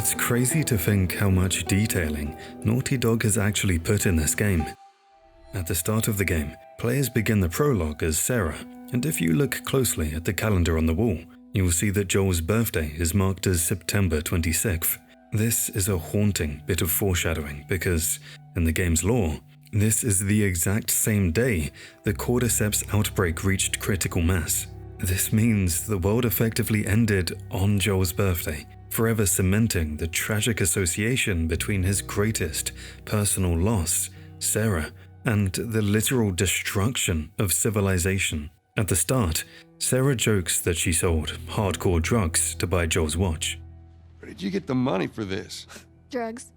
It's crazy to think how much detailing Naughty Dog has actually put in this game. At the start of the game, players begin the prologue as Sarah, and if you look closely at the calendar on the wall, you'll see that Joel's birthday is marked as September 26th. This is a haunting bit of foreshadowing because, in the game's lore, this is the exact same day the cordyceps outbreak reached critical mass. This means the world effectively ended on Joel's birthday, forever cementing the tragic association between his greatest personal loss, Sarah, and the literal destruction of civilization. At the start, Sarah jokes that she sold hardcore drugs to buy Joel's watch. Where did you get the money for this? Drugs.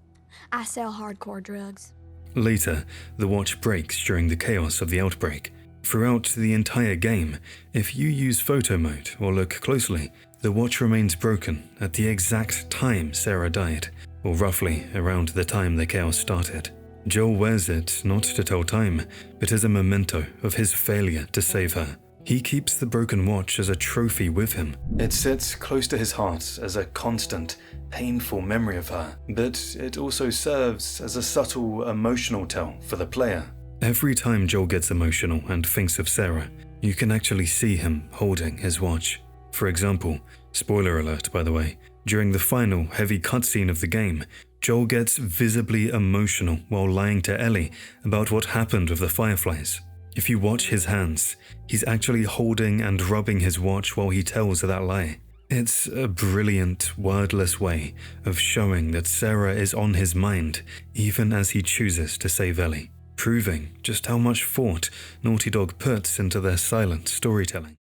I sell hardcore drugs. Later, the watch breaks during the chaos of the outbreak. Throughout the entire game, if you use photo mode or look closely, the watch remains broken at the exact time Sarah died, or roughly around the time the chaos started. Joel wears it not to tell time, but as a memento of his failure to save her. He keeps the broken watch as a trophy with him. It sits close to his heart as a constant, painful memory of her, but it also serves as a subtle emotional tell for the player. Every time Joel gets emotional and thinks of Sarah, you can actually see him holding his watch. For example, spoiler alert by the way, during the final heavy cutscene of the game, Joel gets visibly emotional while lying to Ellie about what happened with the Fireflies. If you watch his hands, he's actually holding and rubbing his watch while he tells that lie. It's a brilliant, wordless way of showing that Sarah is on his mind, even as he chooses to save Ellie, proving just how much thought Naughty Dog puts into their silent storytelling.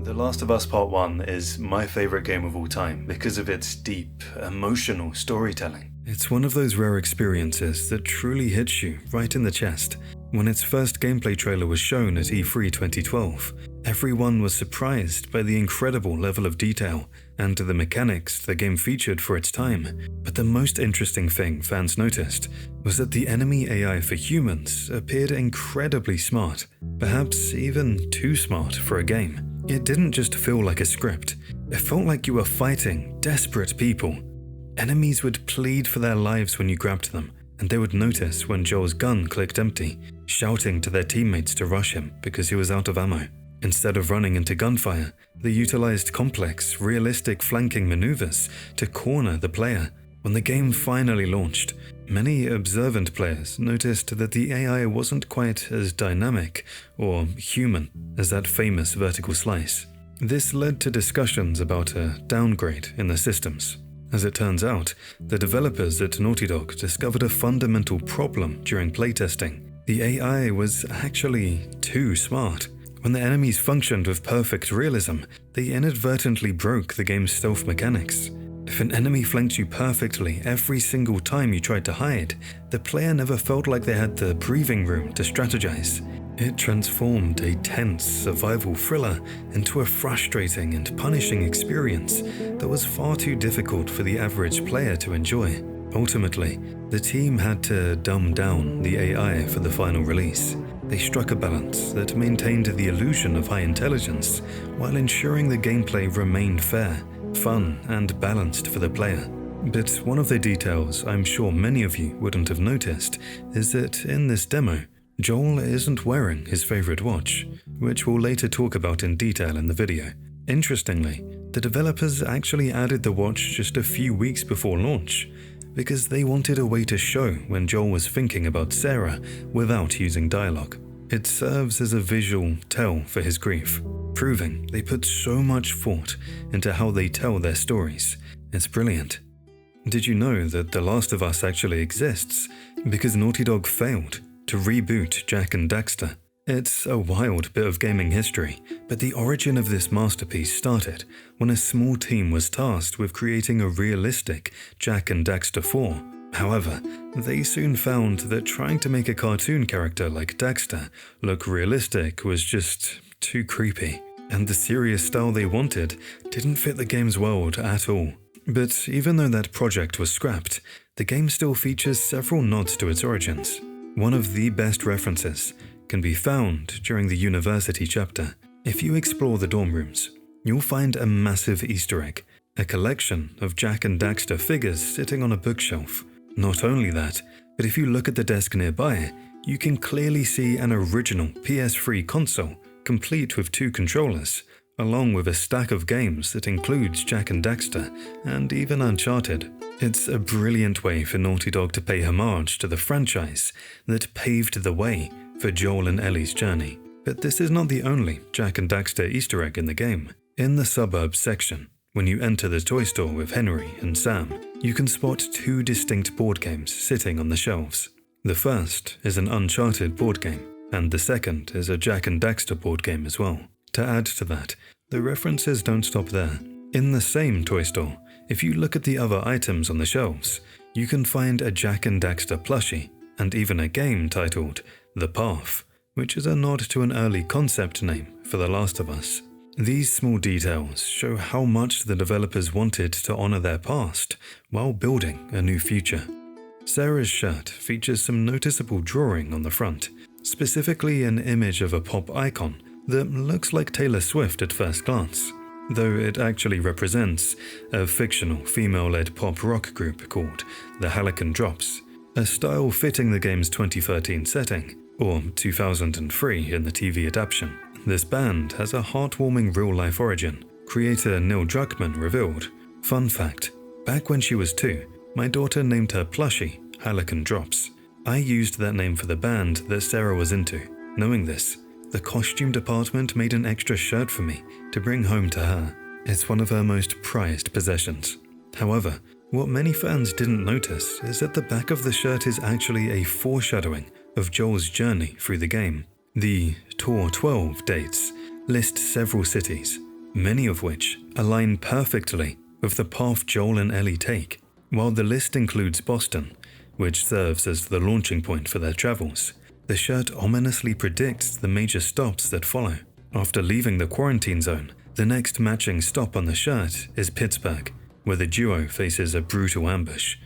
The Last of Us Part 1 is my favorite game of all time because of its deep, emotional storytelling. It's one of those rare experiences that truly hits you right in the chest. When its first gameplay trailer was shown at E3 2012, everyone was surprised by the incredible level of detail and the mechanics the game featured for its time. But the most interesting thing fans noticed was that the enemy AI for humans appeared incredibly smart, perhaps even too smart for a game. It didn't just feel like a script, it felt like you were fighting desperate people. Enemies would plead for their lives when you grabbed them, and they would notice when Joel's gun clicked empty, shouting to their teammates to rush him because he was out of ammo. Instead of running into gunfire, they utilized complex, realistic flanking maneuvers to corner the player. When the game finally launched, many observant players noticed that the AI wasn't quite as dynamic or human as that famous vertical slice. This led to discussions about a downgrade in the systems. As it turns out, the developers at Naughty Dog discovered a fundamental problem during playtesting. The AI was actually too smart. When the enemies functioned with perfect realism, they inadvertently broke the game's stealth mechanics. If an enemy flanked you perfectly every single time you tried to hide, the player never felt like they had the breathing room to strategize. It transformed a tense survival thriller into a frustrating and punishing experience that was far too difficult for the average player to enjoy. Ultimately, the team had to dumb down the AI for the final release. They struck a balance that maintained the illusion of high intelligence while ensuring the gameplay remained fair, fun, and balanced for the player. But one of the details I'm sure many of you wouldn't have noticed is that in this demo, Joel isn't wearing his favorite watch, which we'll later talk about in detail in the video. Interestingly, the developers actually added the watch just a few weeks before launch, because they wanted a way to show when Joel was thinking about Sarah without using dialogue. It serves as a visual tell for his grief, proving they put so much thought into how they tell their stories. It's brilliant. Did you know that The Last of Us actually exists because Naughty Dog failed to reboot Jak and Daxter? It's a wild bit of gaming history, but the origin of this masterpiece started when a small team was tasked with creating a realistic Jak and Daxter 4. However, they soon found that trying to make a cartoon character like Daxter look realistic was just too creepy, and the serious style they wanted didn't fit the game's world at all. But even though that project was scrapped, the game still features several nods to its origins. One of the best references can be found during the university chapter. If you explore the dorm rooms, you'll find a massive Easter egg. a collection of Jak and Daxter figures sitting on a bookshelf. Not only that, but if you look at the desk nearby, you can clearly see an original PS3 console, complete with 2 controllers, along with a stack of games that includes Jak and Daxter, and even Uncharted. It's a brilliant way for Naughty Dog to pay homage to the franchise that paved the way for Joel and Ellie's journey. But this is not the only Jak and Daxter Easter egg in the game. In the suburbs section, when you enter the toy store with Henry and Sam, you can spot 2 distinct board games sitting on the shelves. The first is an Uncharted board game, and the second is a Jak and Daxter board game as well. To add to that, the references don't stop there. In the same toy store, if you look at the other items on the shelves, you can find a Jak and Daxter plushie, and even a game titled The Path, which is a nod to an early concept name for The Last of Us. These small details show how much the developers wanted to honor their past while building a new future. Sarah's shirt features some noticeable drawing on the front, specifically an image of a pop icon that looks like Taylor Swift at first glance, though it actually represents a fictional female-led pop rock group called the Halcyon Drops, a style fitting the game's 2013 setting, or 2003 in the TV adaptation. This band has a heartwarming real-life origin. Creator Neil Druckmann revealed, "Fun fact, back when she was 2, my daughter named her plushie Halcyon Drops. I used that name for the band that Sarah was into. Knowing this, the costume department made an extra shirt for me to bring home to her. It's one of her most prized possessions." However, what many fans didn't notice is that the back of the shirt is actually a foreshadowing of Joel's journey through the game. The Tour 12 dates list several cities, many of which align perfectly with the path Joel and Ellie take. While the list includes Boston, which serves as the launching point for their travels, the shirt ominously predicts the major stops that follow. After leaving the quarantine zone, the next matching stop on the shirt is Pittsburgh, where the duo faces a brutal ambush.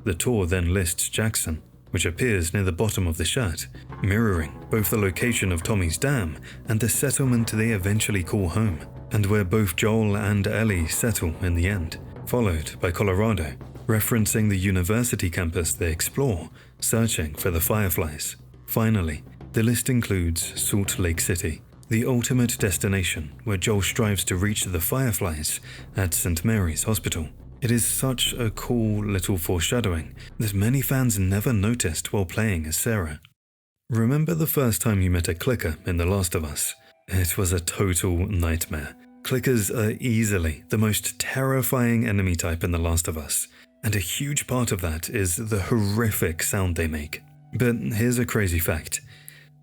The tour then lists Jackson, which appears near the bottom of the shirt, mirroring both the location of Tommy's dam and the settlement they eventually call home, and where both Joel and Ellie settle in the end, followed by Colorado, referencing the university campus they explore, searching for the Fireflies. Finally, the list includes Salt Lake City, the ultimate destination where Joel strives to reach the Fireflies at St. Mary's Hospital. It is such a cool little foreshadowing that many fans never noticed while playing as Sarah. Remember the first time you met a clicker in The Last of Us? It was a total nightmare. Clickers are easily the most terrifying enemy type in The Last of Us, and a huge part of that is the horrific sound they make. But here's a crazy fact.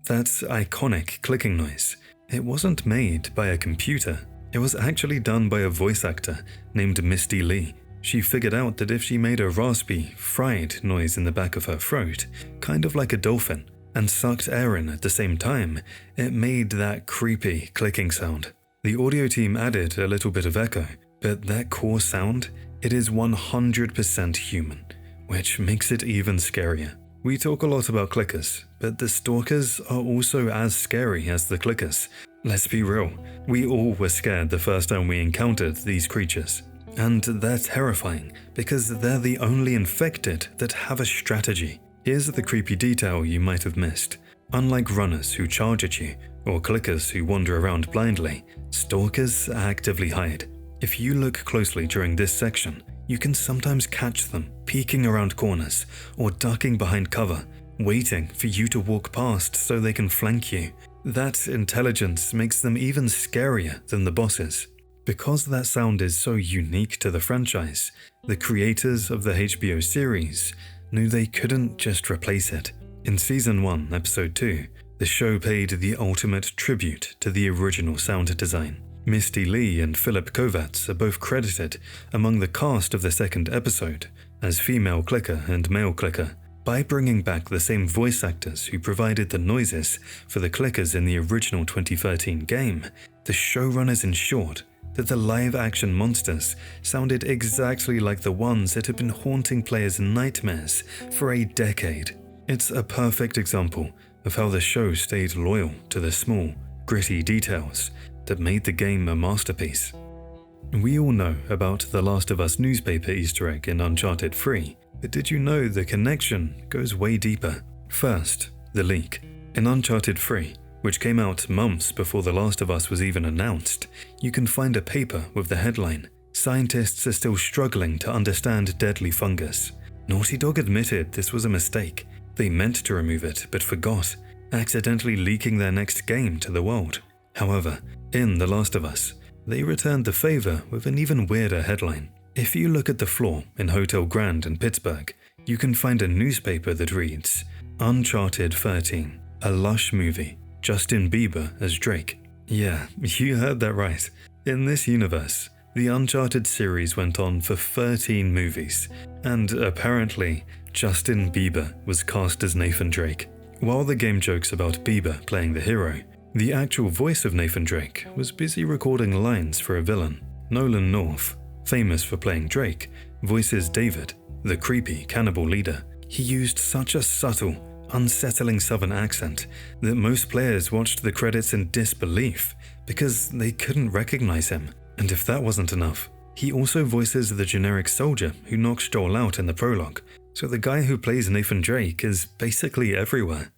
That iconic clicking noise, it wasn't made by a computer. It was actually done by a voice actor named Misty Lee. She figured out that if she made a raspy, fried noise in the back of her throat, kind of like a dolphin, and sucked air in at the same time, it made that creepy clicking sound. The audio team added a little bit of echo, but that core sound, it is 100% human, which makes it even scarier. We talk a lot about clickers, but the stalkers are also as scary as the clickers. Let's be real, we all were scared the first time we encountered these creatures. And they're terrifying because they're the only infected that have a strategy. Here's the creepy detail you might have missed. Unlike runners who charge at you, or clickers who wander around blindly, stalkers actively hide. If you look closely during this section, you can sometimes catch them peeking around corners or ducking behind cover, waiting for you to walk past so they can flank you. That intelligence makes them even scarier than the bosses. Because that sound is so unique to the franchise, the creators of the HBO series knew they couldn't just replace it. In Season 1, Episode 2, the show paid the ultimate tribute to the original sound design. Misty Lee and Philip Kovacs are both credited among the cast of the second episode as female clicker and male clicker, by bringing back the same voice actors who provided the noises for the clickers in the original 2013 game. The showrunners ensured that the live-action monsters sounded exactly like the ones that had been haunting players' nightmares for a decade. It's a perfect example of how the show stayed loyal to the small, gritty details that made the game a masterpiece. We all know about the Last of Us newspaper Easter egg in Uncharted 3, but did you know the connection goes way deeper? First, the leak. In Uncharted 3, which came out months before The Last of Us was even announced, you can find a paper with the headline, "Scientists are still struggling to understand deadly fungus." Naughty Dog admitted this was a mistake. They meant to remove it, but forgot, accidentally leaking their next game to the world. However, in The Last of Us, they returned the favor with an even weirder headline. If you look at the floor in Hotel Grand in Pittsburgh, you can find a newspaper that reads, "Uncharted 13, a lush movie, Justin Bieber as Drake." Yeah, you heard that right. In this universe, the Uncharted series went on for 13 movies, and apparently, Justin Bieber was cast as Nathan Drake. While the game jokes about Bieber playing the hero, the actual voice of Nathan Drake was busy recording lines for a villain. Nolan North, famous for playing Drake, voices David, the creepy cannibal leader. He used such a subtle, unsettling southern accent that most players watched the credits in disbelief because they couldn't recognize him. And if that wasn't enough, he also voices the generic soldier who knocks Joel out in the prologue, so the guy who plays Nathan Drake is basically everywhere.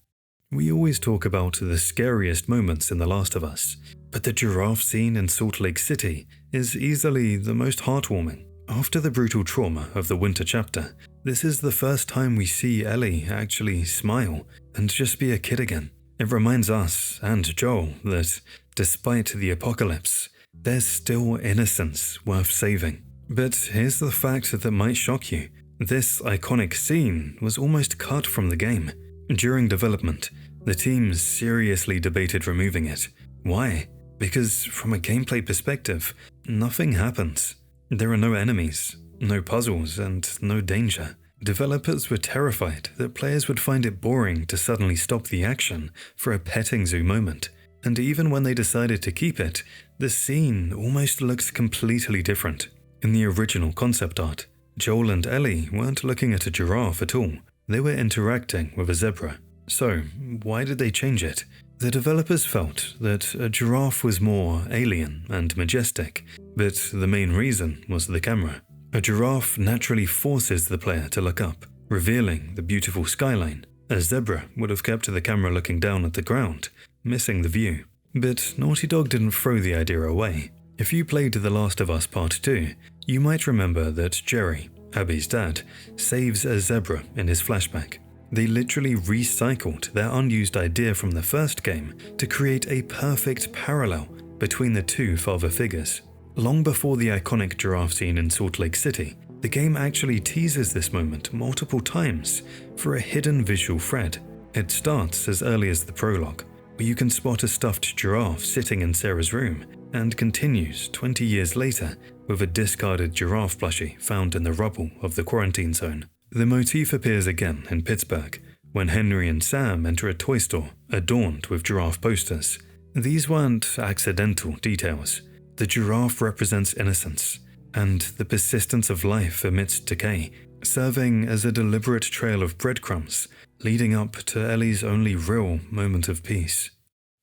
We always talk about the scariest moments in The Last of Us, but the giraffe scene in Salt Lake City is easily the most heartwarming. After the brutal trauma of the winter chapter, this is the first time we see Ellie actually smile and just be a kid again. It reminds us and Joel that, despite the apocalypse, there's still innocence worth saving. But here's the fact that might shock you. This iconic scene was almost cut from the game. During development, the team seriously debated removing it. Why? Because from a gameplay perspective, nothing happens. There are no enemies, no puzzles, and no danger. Developers were terrified that players would find it boring to suddenly stop the action for a petting zoo moment. And even when they decided to keep it, the scene almost looked completely different. In the original concept art, Joel and Ellie weren't looking at a giraffe at all. They were interacting with a zebra. So, why did they change it? The developers felt that a giraffe was more alien and majestic, but the main reason was the camera. A giraffe naturally forces the player to look up, revealing the beautiful skyline. A zebra would have kept the camera looking down at the ground, missing the view. But Naughty Dog didn't throw the idea away. If you played The Last of Us Part 2, you might remember that Jerry, Abby's dad, saves a zebra in his flashback. They literally recycled their unused idea from the first game to create a perfect parallel between the two father figures. Long before the iconic giraffe scene in Salt Lake City, the game actually teases this moment multiple times for a hidden visual thread. It starts as early as the prologue, where you can spot a stuffed giraffe sitting in Sarah's room, and continues 20 years later with a discarded giraffe plushie found in the rubble of the quarantine zone. The motif appears again in Pittsburgh, when Henry and Sam enter a toy store adorned with giraffe posters. These weren't accidental details. The giraffe represents innocence and the persistence of life amidst decay, serving as a deliberate trail of breadcrumbs leading up to Ellie's only real moment of peace.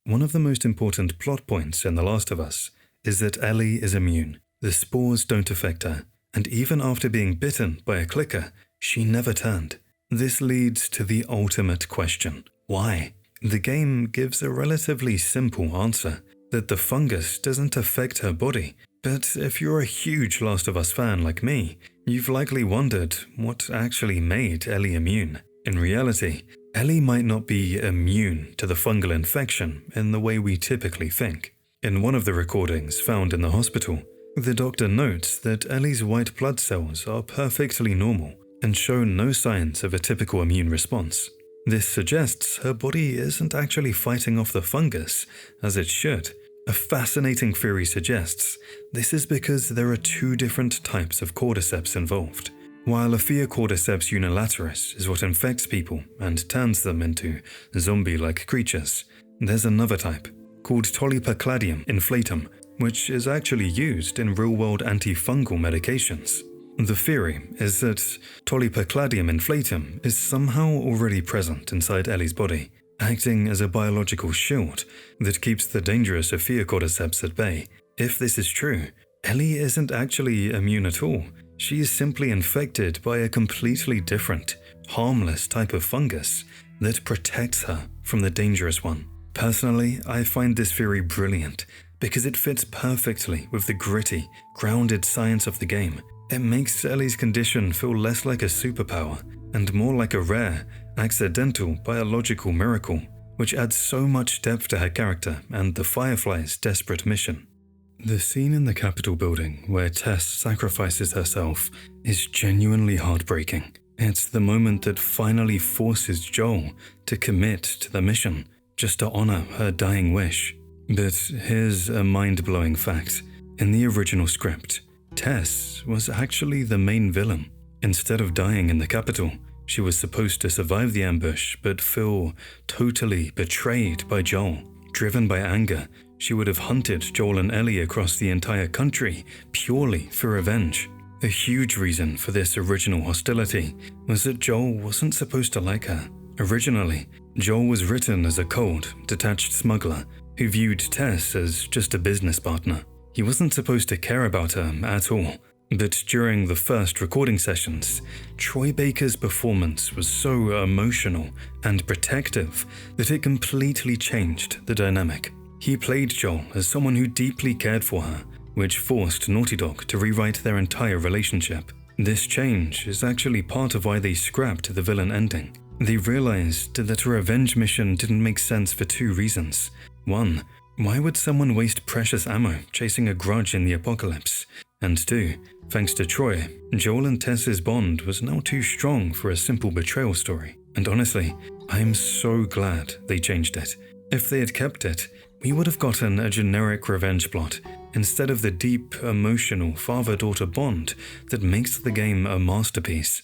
One of the most important plot points in The Last of Us is that Ellie is immune. The spores don't affect her, and even after being bitten by a clicker, she never turned. This leads to the ultimate question: why? The game gives a relatively simple answer, that the fungus doesn't affect her body. But if you're a huge Last of Us fan like me, you've likely wondered what actually made Ellie immune. In reality, Ellie might not be immune to the fungal infection in the way we typically think. In one of the recordings found in the hospital, the doctor notes that Ellie's white blood cells are perfectly normal and show no signs of a typical immune response. This suggests her body isn't actually fighting off the fungus as it should. A fascinating theory suggests this is because there are two different types of cordyceps involved. While a Cordyceps unilateralis is what infects people and turns them into zombie-like creatures, there's another type, called Tolypocladium inflatum, which is actually used in real-world antifungal medications. The theory is that Tolypocladium inflatum is somehow already present inside Ellie's body, acting as a biological shield that keeps the dangerous Cordyceps at bay. If this is true, Ellie isn't actually immune at all. She is simply infected by a completely different, harmless type of fungus that protects her from the dangerous one. Personally, I find this theory brilliant because it fits perfectly with the gritty, grounded science of the game. It makes Ellie's condition feel less like a superpower and more like a rare, accidental biological miracle, which adds so much depth to her character and the Firefly's desperate mission. The scene in the Capitol building where Tess sacrifices herself is genuinely heartbreaking. It's the moment that finally forces Joel to commit to the mission, just to honor her dying wish. But here's a mind-blowing fact. In the original script, Tess was actually the main villain. Instead of dying in the Capitol, she was supposed to survive the ambush but feel totally betrayed by Joel. Driven by anger, she would have hunted Joel and Ellie across the entire country purely for revenge. A huge reason for this original hostility was that Joel wasn't supposed to like her. Originally, Joel was written as a cold, detached smuggler who viewed Tess as just a business partner. He wasn't supposed to care about her at all. But during the first recording sessions, Troy Baker's performance was so emotional and protective that it completely changed the dynamic. He played Joel as someone who deeply cared for her, which forced Naughty Dog to rewrite their entire relationship. This change is actually part of why they scrapped the villain ending. They realized that a revenge mission didn't make sense for two reasons. One, why would someone waste precious ammo chasing a grudge in the apocalypse? And two, thanks to Troy, Joel and Tess's bond was now too strong for a simple betrayal story. And honestly, I am so glad they changed it. If they had kept it, we would have gotten a generic revenge plot instead of the deep, emotional father-daughter bond that makes the game a masterpiece.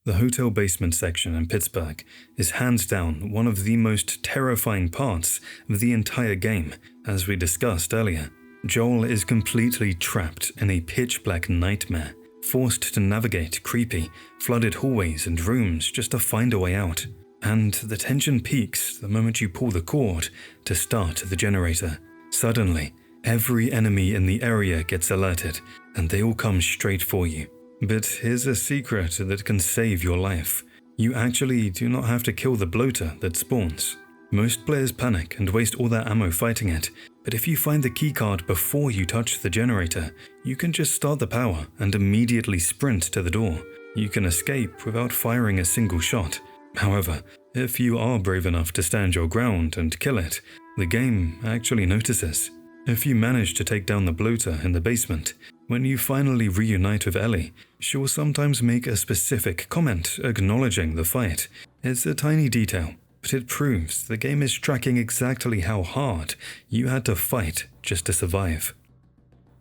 The hotel basement section in Pittsburgh is hands down one of the most terrifying parts of the entire game, as we discussed earlier. Joel is completely trapped in a pitch-black nightmare, forced to navigate creepy, flooded hallways and rooms just to find a way out. And the tension peaks the moment you pull the cord to start the generator. Suddenly, every enemy in the area gets alerted, and they all come straight for you. But here's a secret that can save your life. You actually do not have to kill the bloater that spawns. Most players panic and waste all their ammo fighting it, but if you find the keycard before you touch the generator, you can just start the power and immediately sprint to the door. You can escape without firing a single shot. However, if you are brave enough to stand your ground and kill it, the game actually notices. If you manage to take down the bloater in the basement, when you finally reunite with Ellie, she'll sometimes make a specific comment acknowledging the fight. It's a tiny detail, but it proves the game is tracking exactly how hard you had to fight just to survive.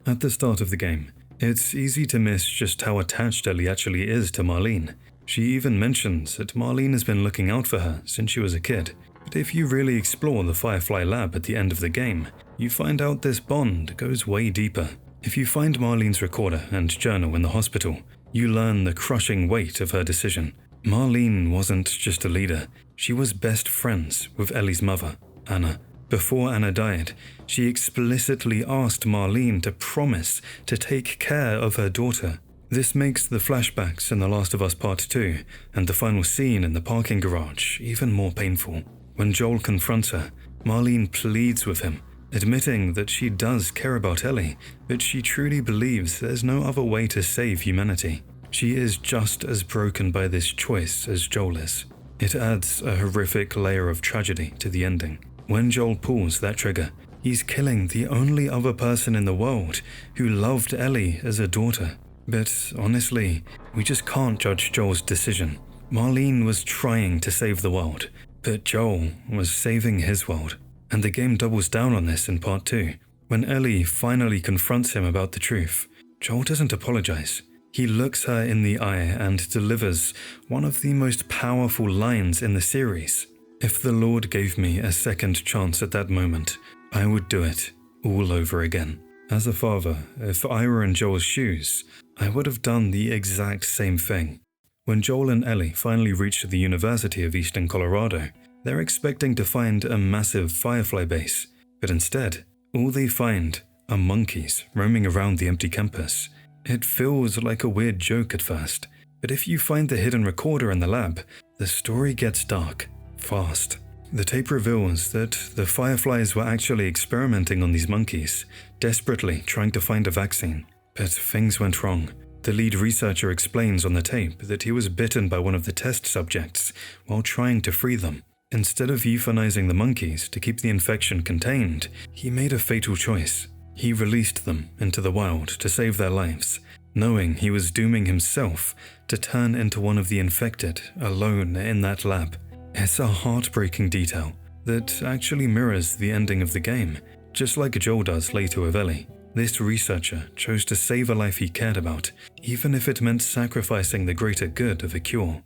At the start of the game, it's easy to miss just how attached Ellie actually is to Marlene. She even mentions that Marlene has been looking out for her since she was a kid. But if you really explore the Firefly lab at the end of the game, you find out this bond goes way deeper. If you find Marlene's recorder and journal in the hospital, you learn the crushing weight of her decision. Marlene wasn't just a leader, she was best friends with Ellie's mother, Anna. Before Anna died, she explicitly asked Marlene to promise to take care of her daughter. This makes the flashbacks in The Last of Us Part 2 and the final scene in the parking garage even more painful. When Joel confronts her, Marlene pleads with him, admitting that she does care about Ellie, but she truly believes there's no other way to save humanity. She is just as broken by this choice as Joel is. It adds a horrific layer of tragedy to the ending. When Joel pulls that trigger, he's killing the only other person in the world who loved Ellie as a daughter. But honestly, we just can't judge Joel's decision. Marlene was trying to save the world, but Joel was saving his world. And the game doubles down on this in Part 2. When Ellie finally confronts him about the truth, Joel doesn't apologize. He looks her in the eye and delivers one of the most powerful lines in the series. If the Lord gave me a second chance at that moment, I would do it all over again. As a father, if I were in Joel's shoes, I would have done the exact same thing. When Joel and Ellie finally reach the University of Eastern Colorado, they're expecting to find a massive Firefly base, but instead, all they find are monkeys roaming around the empty campus. It feels like a weird joke at first, but if you find the hidden recorder in the lab, the story gets dark, fast. The tape reveals that the Fireflies were actually experimenting on these monkeys, desperately trying to find a vaccine. But things went wrong. The lead researcher explains on the tape that he was bitten by one of the test subjects while trying to free them. Instead of euthanizing the monkeys to keep the infection contained, he made a fatal choice. He released them into the wild to save their lives, knowing he was dooming himself to turn into one of the infected alone in that lab. It's a heartbreaking detail that actually mirrors the ending of the game, just like Joel does later with Ellie. This researcher chose to save a life he cared about, even if it meant sacrificing the greater good of a cure.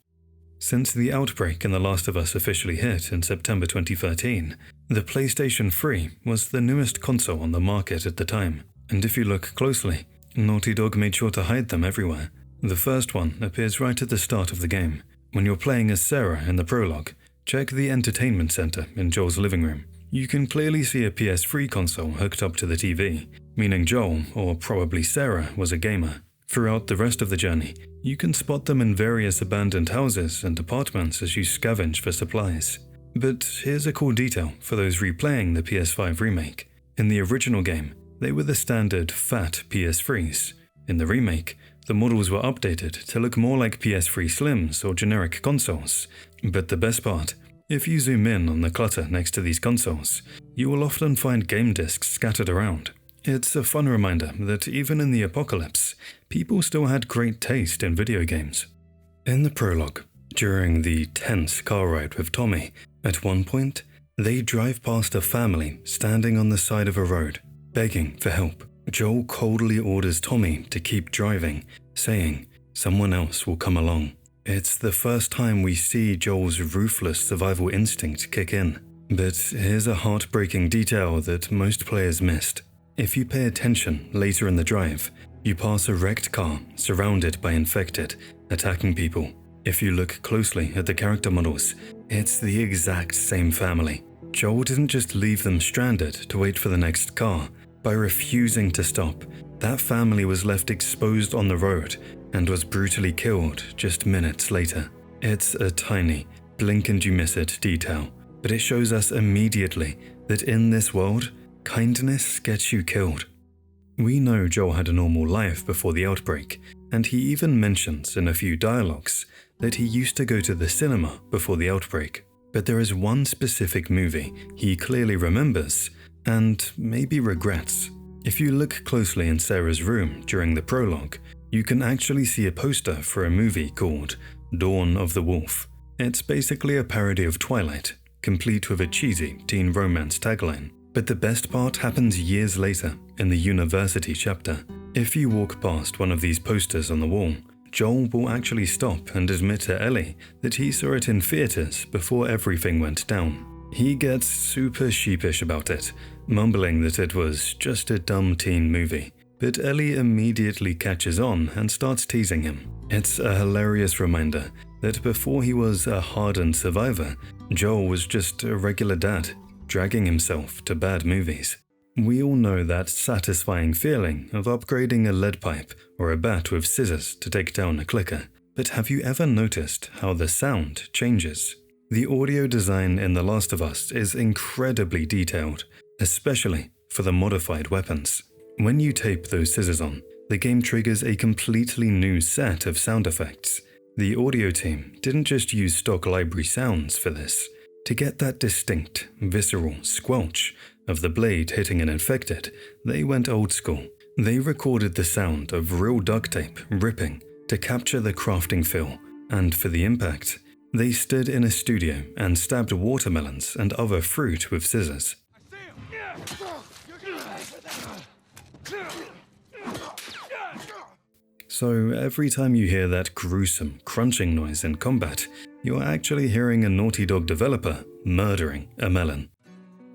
Since the outbreak in The Last of Us officially hit in September 2013, the PlayStation 3 was the newest console on the market at the time, and if you look closely, Naughty Dog made sure to hide them everywhere. The first one appears right at the start of the game. When you're playing as Sarah in the prologue, check the entertainment center in Joel's living room. You can clearly see a PS3 console hooked up to the TV, meaning Joel, or probably Sarah, was a gamer. Throughout the rest of the journey, you can spot them in various abandoned houses and apartments as you scavenge for supplies. But here's a cool detail for those replaying the PS5 remake. In the original game, they were the standard fat PS3s. In the remake, the models were updated to look more like PS3 Slims or generic consoles. But the best part, if you zoom in on the clutter next to these consoles, you will often find game discs scattered around. It's a fun reminder that even in the apocalypse, people still had great taste in video games. In the prologue, during the tense car ride with Tommy, at one point, they drive past a family standing on the side of a road, begging for help. Joel coldly orders Tommy to keep driving, saying, "Someone else will come along." It's the first time we see Joel's ruthless survival instinct kick in. But here's a heartbreaking detail that most players missed. If you pay attention later in the drive, you pass a wrecked car surrounded by infected, attacking people. If you look closely at the character models, it's the exact same family. Joel didn't just leave them stranded to wait for the next car. By refusing to stop, that family was left exposed on the road and was brutally killed just minutes later. It's a tiny, blink and you miss it detail, but it shows us immediately that in this world, kindness gets you killed. We know Joel had a normal life before the outbreak, and he even mentions in a few dialogues that he used to go to the cinema before the outbreak. But there is one specific movie he clearly remembers and maybe regrets. If you look closely in Sarah's room during the prologue, you can actually see a poster for a movie called Dawn of the Wolf. It's basically a parody of Twilight, complete with a cheesy teen romance tagline. But the best part happens years later, in the university chapter. If you walk past one of these posters on the wall, Joel will actually stop and admit to Ellie that he saw it in theaters before everything went down. He gets super sheepish about it, mumbling that it was just a dumb teen movie. But Ellie immediately catches on and starts teasing him. It's a hilarious reminder that before he was a hardened survivor, Joel was just a regular dad, dragging himself to bad movies. We all know that satisfying feeling of upgrading a lead pipe or a bat with scissors to take down a clicker. But have you ever noticed how the sound changes? The audio design in The Last of Us is incredibly detailed, especially for the modified weapons. When you tape those scissors on, the game triggers a completely new set of sound effects. The audio team didn't just use stock library sounds for this. To get that distinct, visceral squelch of the blade hitting an infected, they went old school. They recorded the sound of real duct tape ripping to capture the crafting feel, and for the impact, they stood in a studio and stabbed watermelons and other fruit with scissors. So every time you hear that gruesome crunching noise in combat, you're actually hearing a Naughty Dog developer murdering a melon.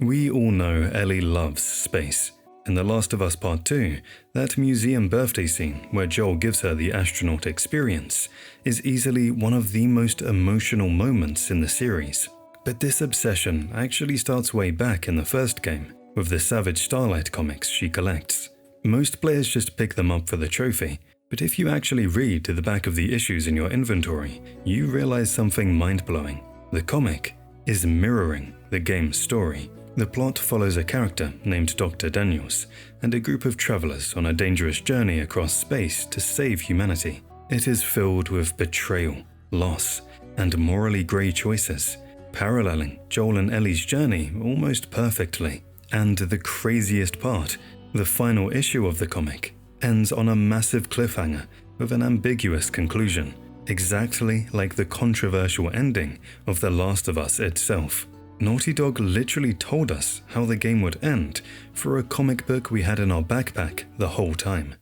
We all know Ellie loves space. In The Last of Us Part 2, that museum birthday scene where Joel gives her the astronaut experience is easily one of the most emotional moments in the series. But this obsession actually starts way back in the first game, with the Savage Starlight comics she collects. Most players just pick them up for the trophy, but if you actually read to the back of the issues in your inventory, you realize something mind-blowing. The comic is mirroring the game's story. The plot follows a character named Dr. Daniels and a group of travelers on a dangerous journey across space to save humanity. It is filled with betrayal, loss, and morally grey choices, paralleling Joel and Ellie's journey almost perfectly. And the craziest part, the final issue of the comic ends on a massive cliffhanger with an ambiguous conclusion, exactly like the controversial ending of The Last of Us itself. Naughty Dog literally told us how the game would end for a comic book we had in our backpack the whole time.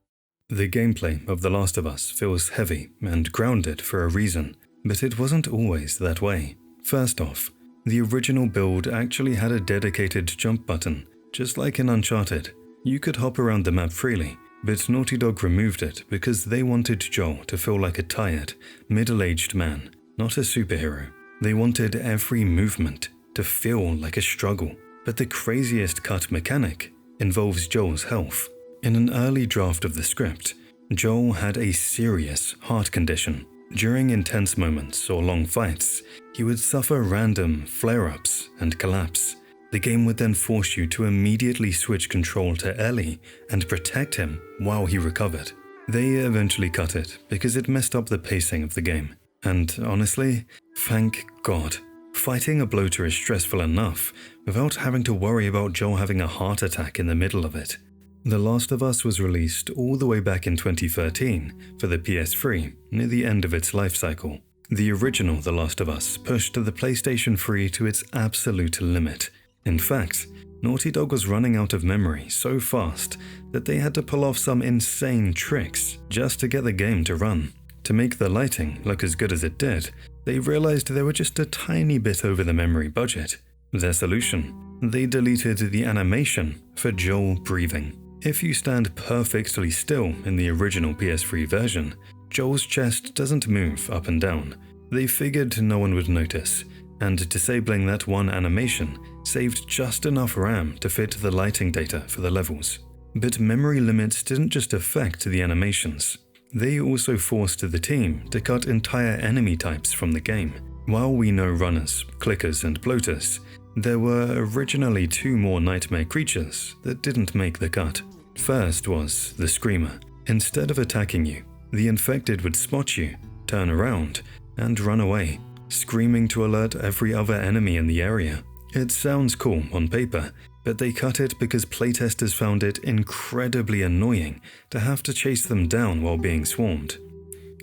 The gameplay of The Last of Us feels heavy and grounded for a reason, but it wasn't always that way. First off, the original build actually had a dedicated jump button, just like in Uncharted. You could hop around the map freely, but Naughty Dog removed it because they wanted Joel to feel like a tired, middle-aged man, not a superhero. They wanted every movement to feel like a struggle. But the craziest cut mechanic involves Joel's health. In an early draft of the script, Joel had a serious heart condition. During intense moments or long fights, he would suffer random flare-ups and collapse. The game would then force you to immediately switch control to Ellie and protect him while he recovered. They eventually cut it because it messed up the pacing of the game. And honestly, thank God. Fighting a bloater is stressful enough without having to worry about Joel having a heart attack in the middle of it. The Last of Us was released all the way back in 2013 for the PS3, near the end of its life cycle. The original The Last of Us pushed the PlayStation 3 to its absolute limit. In fact, Naughty Dog was running out of memory so fast that they had to pull off some insane tricks just to get the game to run. To make the lighting look as good as it did, they realized they were just a tiny bit over the memory budget. Their solution? They deleted the animation for Joel breathing. If you stand perfectly still in the original PS3 version, Joel's chest doesn't move up and down. They figured no one would notice, and disabling that one animation saved just enough RAM to fit the lighting data for the levels. But memory limits didn't just affect the animations. They also forced the team to cut entire enemy types from the game. While we know runners, clickers, and bloaters, there were originally 2 more nightmare creatures that didn't make the cut. First was the Screamer. Instead of attacking you, the infected would spot you, turn around, and run away, screaming to alert every other enemy in the area. It sounds cool on paper, but they cut it because playtesters found it incredibly annoying to have to chase them down while being swarmed.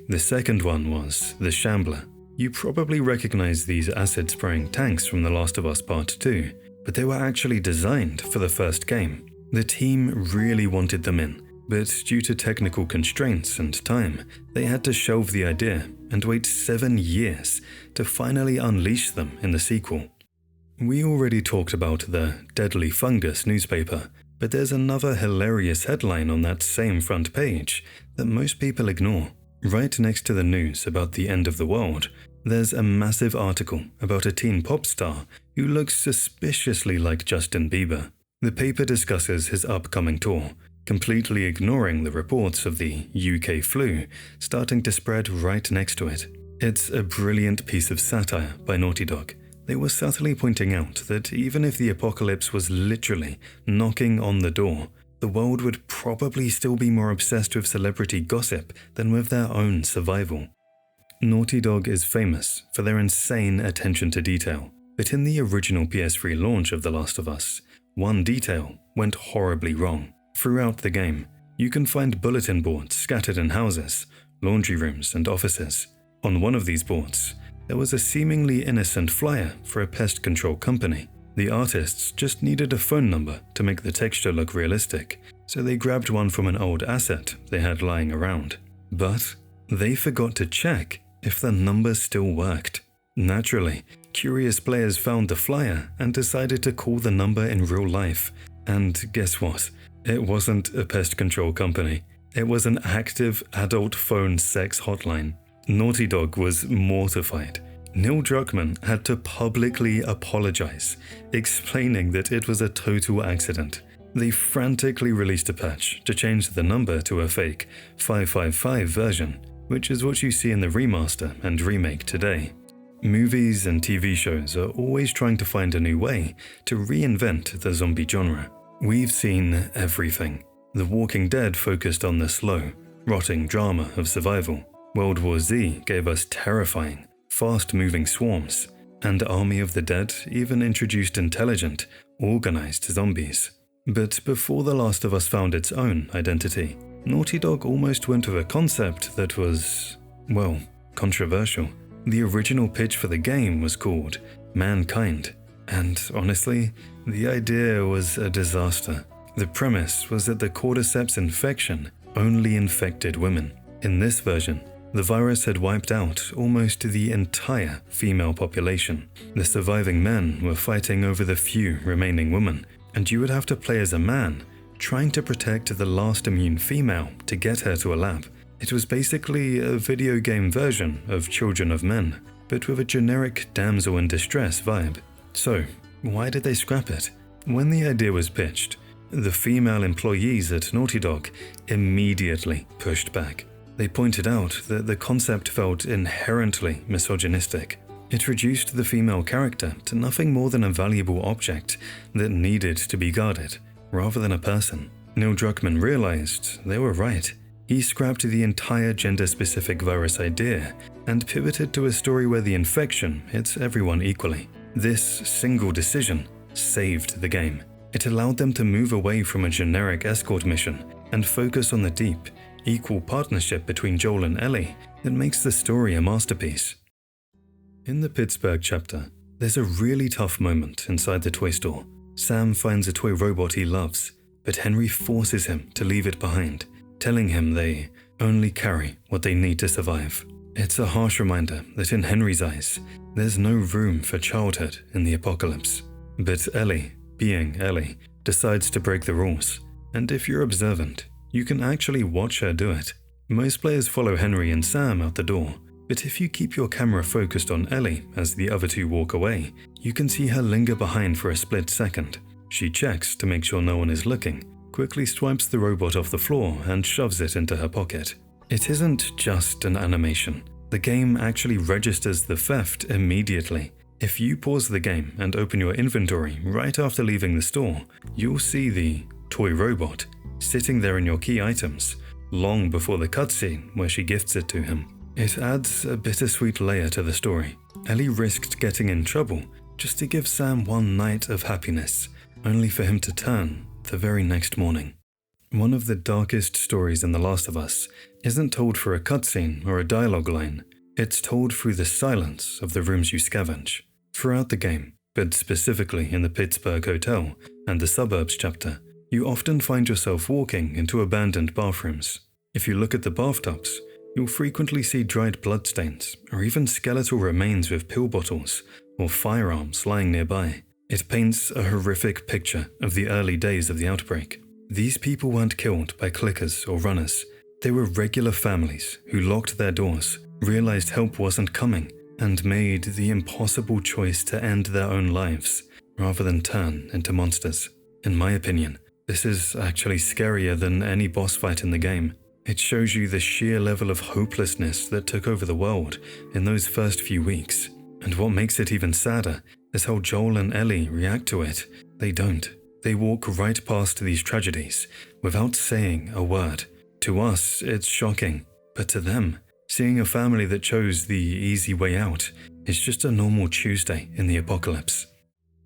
The second one was the Shambler. You probably recognize these acid-spraying tanks from The Last of Us Part 2, but they were actually designed for the first game. The team really wanted them in, but due to technical constraints and time, they had to shelve the idea and wait 7 years to finally unleash them in the sequel. We already talked about the Deadly Fungus newspaper, but there's another hilarious headline on that same front page that most people ignore. Right next to the news about the end of the world, there's a massive article about a teen pop star who looks suspiciously like Justin Bieber. The paper discusses his upcoming tour, completely ignoring the reports of the UK flu starting to spread right next to it. It's a brilliant piece of satire by Naughty Dog. They were subtly pointing out that even if the apocalypse was literally knocking on the door, the world would probably still be more obsessed with celebrity gossip than with their own survival. Naughty Dog is famous for their insane attention to detail, but in the original PS3 launch of The Last of Us, one detail went horribly wrong. Throughout the game, you can find bulletin boards scattered in houses, laundry rooms, and offices. On one of these boards, there was a seemingly innocent flyer for a pest control company. The artists just needed a phone number to make the texture look realistic, so they grabbed one from an old asset they had lying around. But they forgot to check if the number still worked. Naturally, curious players found the flyer and decided to call the number in real life. And guess what? It wasn't a pest control company. It was an active adult phone sex hotline. Naughty Dog was mortified. Neil Druckmann had to publicly apologize, explaining that it was a total accident. They frantically released a patch to change the number to a fake 555 version, which is what you see in the remaster and remake today. Movies and TV shows are always trying to find a new way to reinvent the zombie genre. We've seen everything. The Walking Dead focused on the slow, rotting drama of survival. World War Z gave us terrifying, fast-moving swarms. And Army of the Dead even introduced intelligent, organized zombies. But before The Last of Us found its own identity, Naughty Dog almost went with a concept that was, well, controversial. The original pitch for the game was called Mankind, and honestly, the idea was a disaster. The premise was that the cordyceps infection only infected women. In this version, the virus had wiped out almost the entire female population. The surviving men were fighting over the few remaining women, and you would have to play as a man, trying to protect the last immune female to get her to a lab. It was basically a video game version of Children of Men, but with a generic damsel in distress vibe. So, why did they scrap it? When the idea was pitched, the female employees at Naughty Dog immediately pushed back. They pointed out that the concept felt inherently misogynistic. It reduced the female character to nothing more than a valuable object that needed to be guarded, rather than a person. Neil Druckmann realized they were right. He scrapped the entire gender-specific virus idea and pivoted to a story where the infection hits everyone equally. This single decision saved the game. It allowed them to move away from a generic escort mission and focus on the deep, equal partnership between Joel and Ellie that makes the story a masterpiece. In the Pittsburgh chapter, there's a really tough moment inside the toy store. Sam finds a toy robot he loves, but Henry forces him to leave it behind, telling him they only carry what they need to survive. It's a harsh reminder that in Henry's eyes, there's no room for childhood in the apocalypse. But Ellie, being Ellie, decides to break the rules, and if you're observant, you can actually watch her do it. Most players follow Henry and Sam out the door, but if you keep your camera focused on Ellie as the other two walk away, you can see her linger behind for a split second. She checks to make sure no one is looking, quickly swipes the robot off the floor and shoves it into her pocket. It isn't just an animation. The game actually registers the theft immediately. If you pause the game and open your inventory right after leaving the store, you'll see the toy robot sitting there in your key items, long before the cutscene where she gifts it to him. It adds a bittersweet layer to the story. Ellie risked getting in trouble just to give Sam one night of happiness, only for him to turn the very next morning. One of the darkest stories in The Last of Us isn't told through a cutscene or a dialogue line. It's told through the silence of the rooms you scavenge. Throughout the game, but specifically in the Pittsburgh Hotel and the Suburbs chapter, you often find yourself walking into abandoned bathrooms. If you look at the bathtubs, you'll frequently see dried bloodstains or even skeletal remains with pill bottles or firearms lying nearby. It paints a horrific picture of the early days of the outbreak. These people weren't killed by clickers or runners. They were regular families who locked their doors, realized help wasn't coming, and made the impossible choice to end their own lives rather than turn into monsters. In my opinion, this is actually scarier than any boss fight in the game. It shows you the sheer level of hopelessness that took over the world in those first few weeks. And what makes it even sadder is how Joel and Ellie react to it. They don't. They walk right past these tragedies without saying a word. To us, it's shocking, but to them, seeing a family that chose the easy way out is just a normal Tuesday in the apocalypse.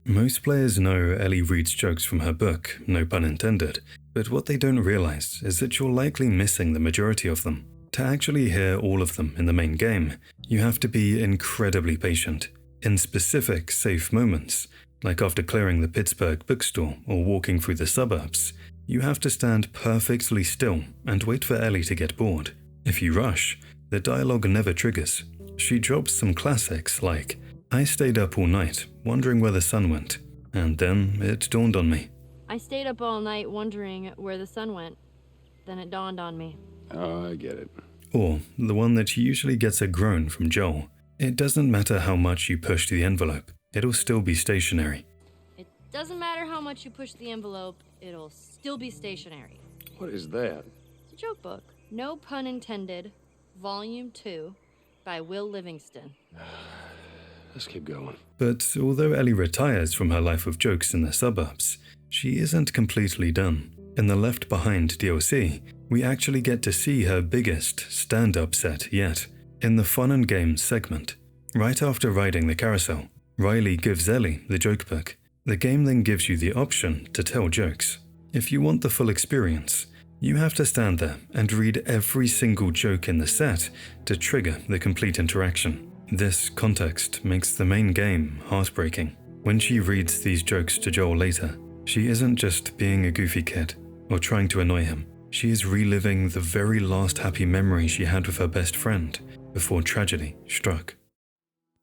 Most players know Ellie reads jokes from her book, no pun intended, but what they don't realize is that you're likely missing the majority of them. To actually hear all of them in the main game, you have to be incredibly patient. In specific, safe moments, like after clearing the Pittsburgh bookstore or walking through the suburbs, you have to stand perfectly still and wait for Ellie to get bored. If you rush, the dialogue never triggers. She drops some classics like, "I stayed up all night, wondering where the sun went, and then it dawned on me." I stayed up all night wondering where the sun went. Then it dawned on me. Oh, I get it. Or the one that usually gets a groan from Joel, It doesn't matter how much you push the envelope, it'll still be stationary. It doesn't matter how much you push the envelope, it'll still be stationary. What is that? It's a joke book. No pun intended. Volume 2 by Will Livingston. Let's keep going. But although Ellie retires from her life of jokes in the suburbs, she isn't completely done. In the Left Behind DLC, we actually get to see her biggest stand-up set yet. In the Fun and Games segment, right after riding the carousel, Riley gives Ellie the joke book. The game then gives you the option to tell jokes. If you want the full experience, you have to stand there and read every single joke in the set to trigger the complete interaction. This context makes the main game heartbreaking. When she reads these jokes to Joel later, she isn't just being a goofy kid or trying to annoy him. She is reliving the very last happy memory she had with her best friend before tragedy struck.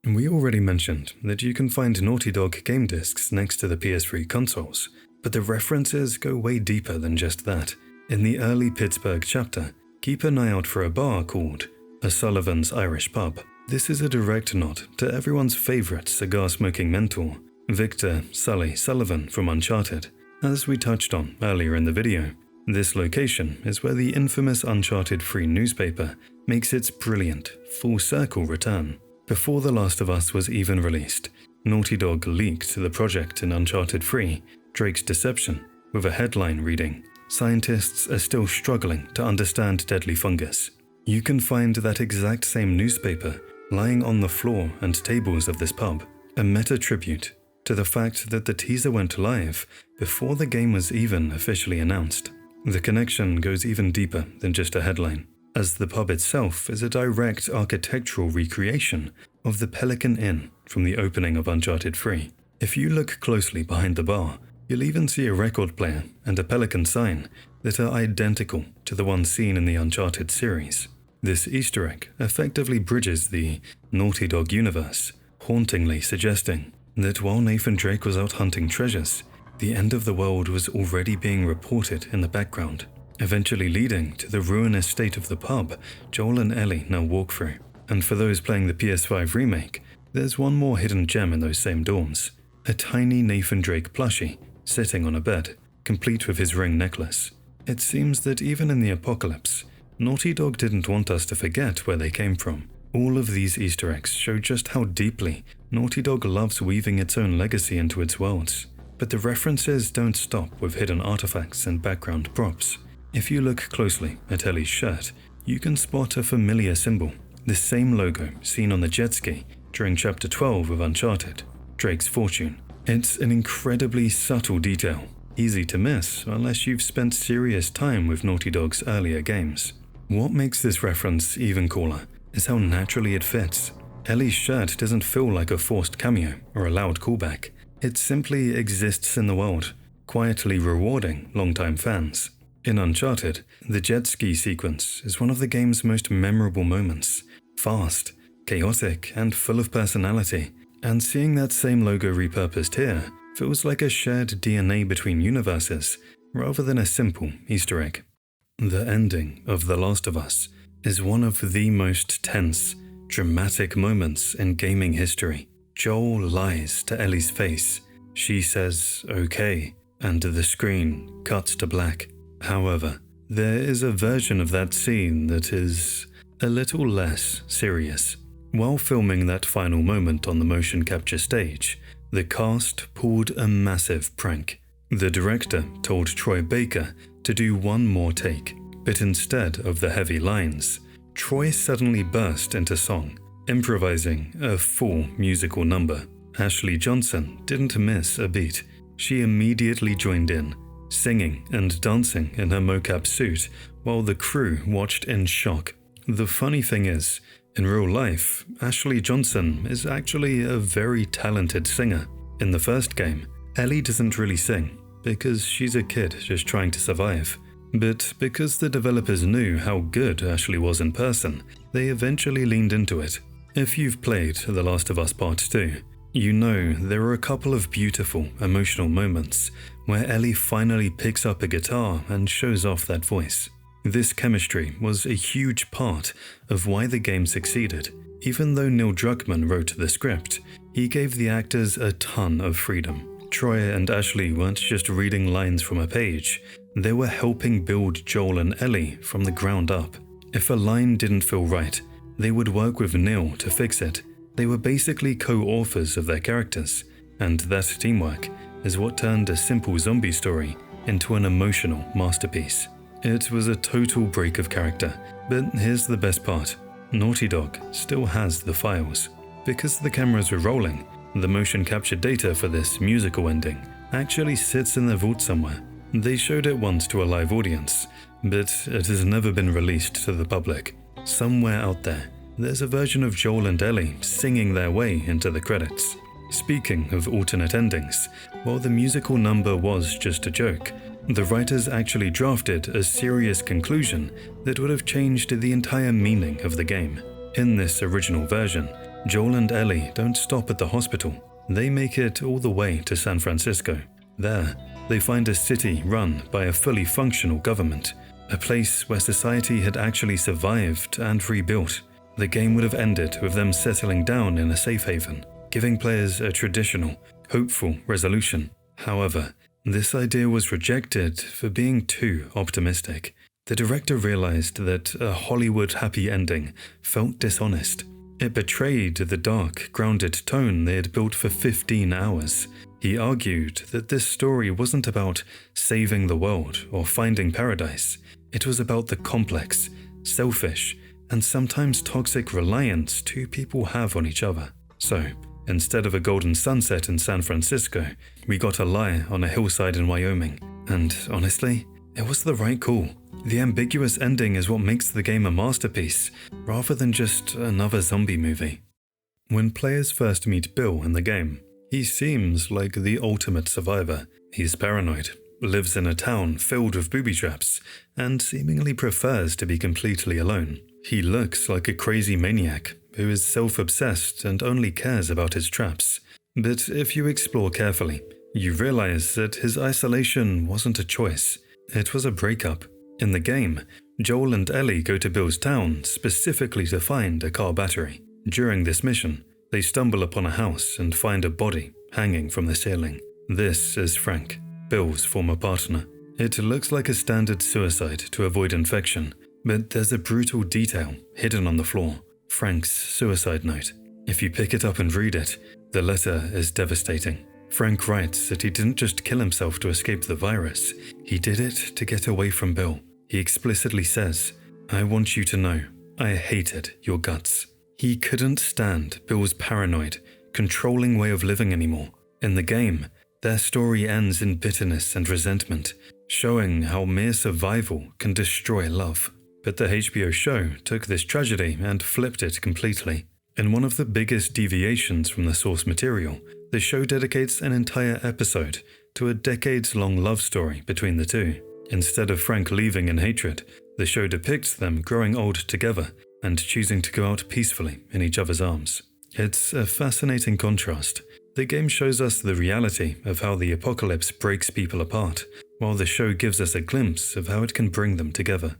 We already mentioned that you can find Naughty Dog game discs next to the PS3 consoles, but the references go way deeper than just that. In the early Pittsburgh chapter, keep an eye out for a bar called A Sullivan's Irish Pub. This is a direct nod to everyone's favourite cigar-smoking mentor, Victor Sully Sullivan from Uncharted. As we touched on earlier in the video, this location is where the infamous Uncharted 3 newspaper makes its brilliant, full-circle return. Before The Last of Us was even released, Naughty Dog leaked the project in Uncharted 3, Drake's Deception, with a headline reading, "Scientists are still struggling to understand deadly fungus." You can find that exact same newspaper lying on the floor and tables of this pub, a meta-tribute to the fact that the teaser went live before the game was even officially announced. The connection goes even deeper than just a headline, as the pub itself is a direct architectural recreation of the Pelican Inn from the opening of Uncharted 3. If you look closely behind the bar, you'll even see a record player and a Pelican sign that are identical to the ones seen in the Uncharted series. This Easter egg effectively bridges the Naughty Dog universe, hauntingly suggesting that while Nathan Drake was out hunting treasures, the end of the world was already being reported in the background, eventually leading to the ruinous state of the pub Joel and Ellie now walk through. And for those playing the PS5 remake, there's one more hidden gem in those same dorms, a tiny Nathan Drake plushie sitting on a bed, complete with his ring necklace. It seems that even in the apocalypse, Naughty Dog didn't want us to forget where they came from. All of these Easter eggs show just how deeply Naughty Dog loves weaving its own legacy into its worlds. But the references don't stop with hidden artifacts and background props. If you look closely at Ellie's shirt, you can spot a familiar symbol, the same logo seen on the jet ski during Chapter 12 of Uncharted, Drake's Fortune. It's an incredibly subtle detail, easy to miss unless you've spent serious time with Naughty Dog's earlier games. What makes this reference even cooler is how naturally it fits. Ellie's shirt doesn't feel like a forced cameo or a loud callback. It simply exists in the world, quietly rewarding longtime fans. In Uncharted, the jet ski sequence is one of the game's most memorable moments. Fast, chaotic, and full of personality. And seeing that same logo repurposed here feels like a shared DNA between universes, rather than a simple Easter egg. The ending of The Last of Us is one of the most tense, dramatic moments in gaming history. Joel lies to Ellie's face. She says, "Okay," and the screen cuts to black. However, there is a version of that scene that is a little less serious. While filming that final moment on the motion capture stage, the cast pulled a massive prank. The director told Troy Baker to do one more take, but instead of the heavy lines, Troy suddenly burst into song, improvising a full musical number. Ashley Johnson didn't miss a beat. She immediately joined in, singing and dancing in her mocap suit while the crew watched in shock. The funny thing is, in real life, Ashley Johnson is actually a very talented singer. In the first game, Ellie doesn't really sing because she's a kid just trying to survive. But because the developers knew how good Ashley was in person, they eventually leaned into it. If you've played The Last of Us Part 2, you know there are a couple of beautiful, emotional moments where Ellie finally picks up a guitar and shows off that voice. This chemistry was a huge part of why the game succeeded. Even though Neil Druckmann wrote the script, he gave the actors a ton of freedom. Troy and Ashley weren't just reading lines from a page, they were helping build Joel and Ellie from the ground up. If a line didn't feel right, they would work with Neil to fix it. They were basically co-authors of their characters, and that teamwork is what turned a simple zombie story into an emotional masterpiece. It was a total break of character, but here's the best part. Naughty Dog still has the files. Because the cameras were rolling, the motion capture data for this musical ending actually sits in the vault somewhere. They showed it once to a live audience, but it has never been released to the public. Somewhere out there, there's a version of Joel and Ellie singing their way into the credits. Speaking of alternate endings, while the musical number was just a joke, the writers actually drafted a serious conclusion that would have changed the entire meaning of the game. In this original version, Joel and Ellie don't stop at the hospital. They make it all the way to San Francisco. There, they find a city run by a fully functional government, a place where society had actually survived and rebuilt. The game would have ended with them settling down in a safe haven, giving players a traditional, hopeful resolution. However, this idea was rejected for being too optimistic. The director realized that a Hollywood happy ending felt dishonest. It betrayed the dark, grounded tone they had built for 15 hours. He argued that this story wasn't about saving the world or finding paradise. It was about the complex, selfish, and sometimes toxic reliance two people have on each other. So, instead of a golden sunset in San Francisco, we got a lie on a hillside in Wyoming. And honestly, it was the right call. The ambiguous ending is what makes the game a masterpiece, rather than just another zombie movie. When players first meet Bill in the game, he seems like the ultimate survivor. He's paranoid, lives in a town filled with booby traps, and seemingly prefers to be completely alone. He looks like a crazy maniac who is self-obsessed and only cares about his traps. But if you explore carefully, you realize that his isolation wasn't a choice. It was a breakup. In the game, Joel and Ellie go to Bill's town specifically to find a car battery. During this mission, they stumble upon a house and find a body hanging from the ceiling. This is Frank, Bill's former partner. It looks like a standard suicide to avoid infection, but there's a brutal detail hidden on the floor. Frank's suicide note. If you pick it up and read it, the letter is devastating. Frank writes that he didn't just kill himself to escape the virus, he did it to get away from Bill. He explicitly says, "I want you to know, I hated your guts." He couldn't stand Bill's paranoid, controlling way of living anymore. In the game, their story ends in bitterness and resentment, showing how mere survival can destroy love. But the HBO show took this tragedy and flipped it completely. In one of the biggest deviations from the source material, the show dedicates an entire episode to a decades-long love story between the two. Instead of Frank leaving in hatred, the show depicts them growing old together and choosing to go out peacefully in each other's arms. It's a fascinating contrast. The game shows us the reality of how the apocalypse breaks people apart, while the show gives us a glimpse of how it can bring them together.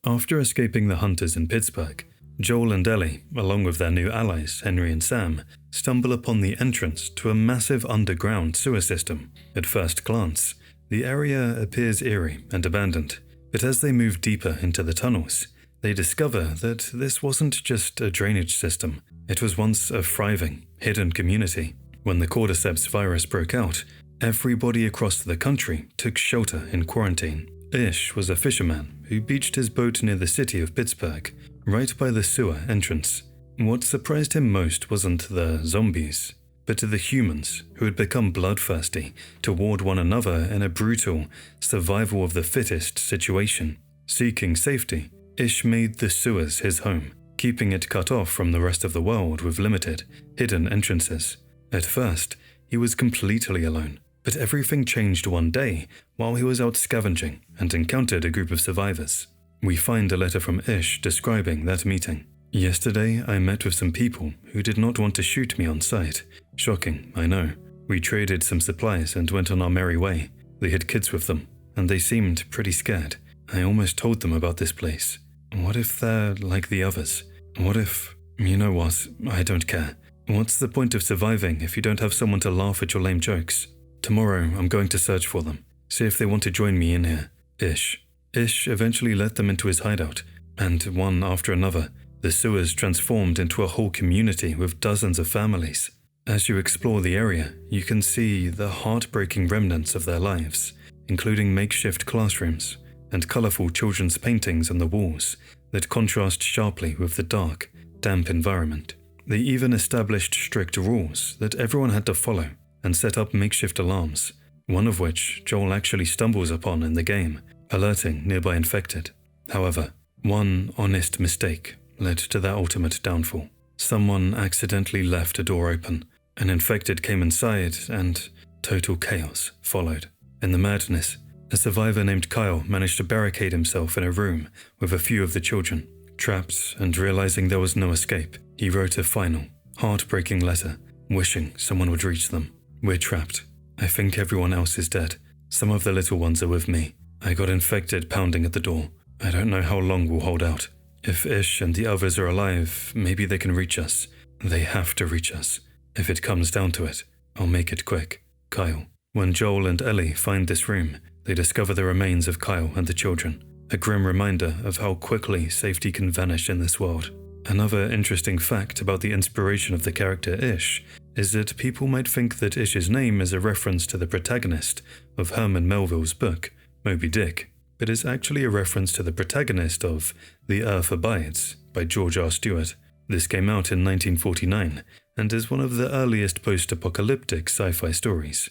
After escaping the hunters in Pittsburgh, Joel and Ellie, along with their new allies, Henry and Sam, stumble upon the entrance to a massive underground sewer system. At first glance, the area appears eerie and abandoned, but as they move deeper into the tunnels, they discover that this wasn't just a drainage system, it was once a thriving, hidden community. When the cordyceps virus broke out, everybody across the country took shelter in quarantine. Ish was a fisherman who beached his boat near the city of Pittsburgh, right by the sewer entrance. What surprised him most wasn't the zombies, but the humans who had become bloodthirsty toward one another in a brutal survival of the fittest situation. Seeking safety, Ish made the sewers his home, keeping it cut off from the rest of the world with limited, hidden entrances. At first, he was completely alone, but everything changed one day while he was out scavenging and encountered a group of survivors. We find a letter from Ish describing that meeting. "Yesterday, I met with some people who did not want to shoot me on sight. Shocking, I know. We traded some supplies and went on our merry way. They had kids with them, and they seemed pretty scared. I almost told them about this place. What if they're like the others? What if... You know what? I don't care. What's the point of surviving if you don't have someone to laugh at your lame jokes? Tomorrow, I'm going to search for them. See if they want to join me in here. Ish. Ish eventually let them into his hideout, and one after another, the sewers transformed into a whole community with dozens of families. As you explore the area, you can see the heartbreaking remnants of their lives, including makeshift classrooms and colorful children's paintings on the walls that contrast sharply with the dark, damp environment. They even established strict rules that everyone had to follow and set up makeshift alarms, one of which Joel actually stumbles upon in the game, alerting nearby infected. However, one honest mistake led to their ultimate downfall. Someone accidentally left a door open, an infected came inside, and total chaos followed. In the madness, a survivor named Kyle managed to barricade himself in a room with a few of the children. Trapped and realizing there was no escape, he wrote a final, heartbreaking letter, wishing someone would reach them. We're trapped. I think everyone else is dead. Some of the little ones are with me. I got infected pounding at the door. I don't know how long we'll hold out. If Ish and the others are alive, maybe they can reach us. They have to reach us. If it comes down to it, I'll make it quick. Kyle. When Joel and Ellie find this room, they discover the remains of Kyle and the children. A grim reminder of how quickly safety can vanish in this world. Another interesting fact about the inspiration of the character Ish is that people might think that Ish's name is a reference to the protagonist of Herman Melville's book, Moby Dick, but is actually a reference to the protagonist of The Earth Abides by George R. Stewart. This came out in 1949 and is one of the earliest post-apocalyptic sci-fi stories.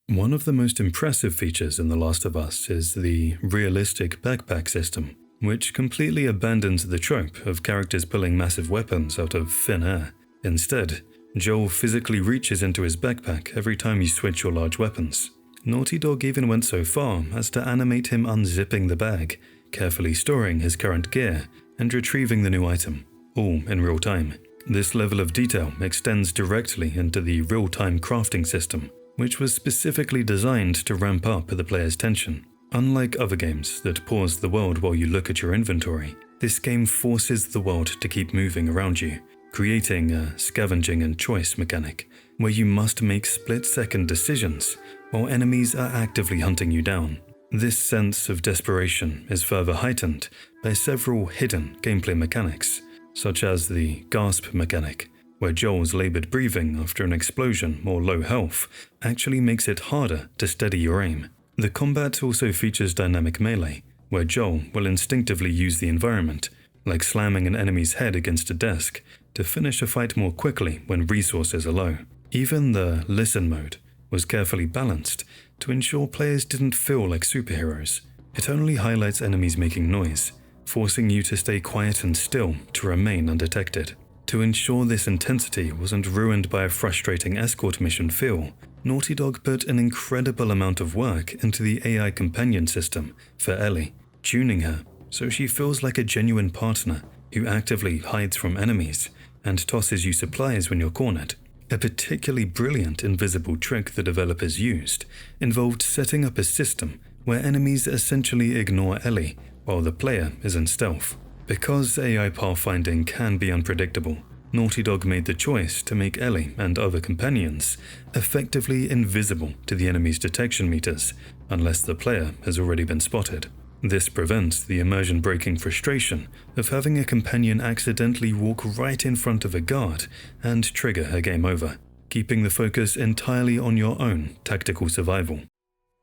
One of the most impressive features in The Last of Us is the realistic backpack system, which completely abandons the trope of characters pulling massive weapons out of thin air. Instead, Joel physically reaches into his backpack every time you switch your large weapons. Naughty Dog even went so far as to animate him unzipping the bag, carefully storing his current gear, and retrieving the new item, all in real time. This level of detail extends directly into the real-time crafting system, which was specifically designed to ramp up the player's tension. Unlike other games that pause the world while you look at your inventory, this game forces the world to keep moving around you, creating a scavenging and choice mechanic, where you must make split-second decisions while enemies are actively hunting you down. This sense of desperation is further heightened by several hidden gameplay mechanics, such as the gasp mechanic, where Joel's labored breathing after an explosion or low health actually makes it harder to steady your aim. The combat also features dynamic melee, where Joel will instinctively use the environment, like slamming an enemy's head against a desk, to finish a fight more quickly when resources are low. Even the listen mode was carefully balanced to ensure players didn't feel like superheroes. It only highlights enemies making noise, forcing you to stay quiet and still to remain undetected. To ensure this intensity wasn't ruined by a frustrating escort mission feel, Naughty Dog put an incredible amount of work into the AI companion system for Ellie, tuning her so she feels like a genuine partner who actively hides from enemies and tosses you supplies when you're cornered. A particularly brilliant invisible trick the developers used involved setting up a system where enemies essentially ignore Ellie while the player is in stealth. Because AI pathfinding can be unpredictable, Naughty Dog made the choice to make Ellie and other companions effectively invisible to the enemy's detection meters unless the player has already been spotted. This prevents the immersion-breaking frustration of having a companion accidentally walk right in front of a guard and trigger a game over, keeping the focus entirely on your own tactical survival.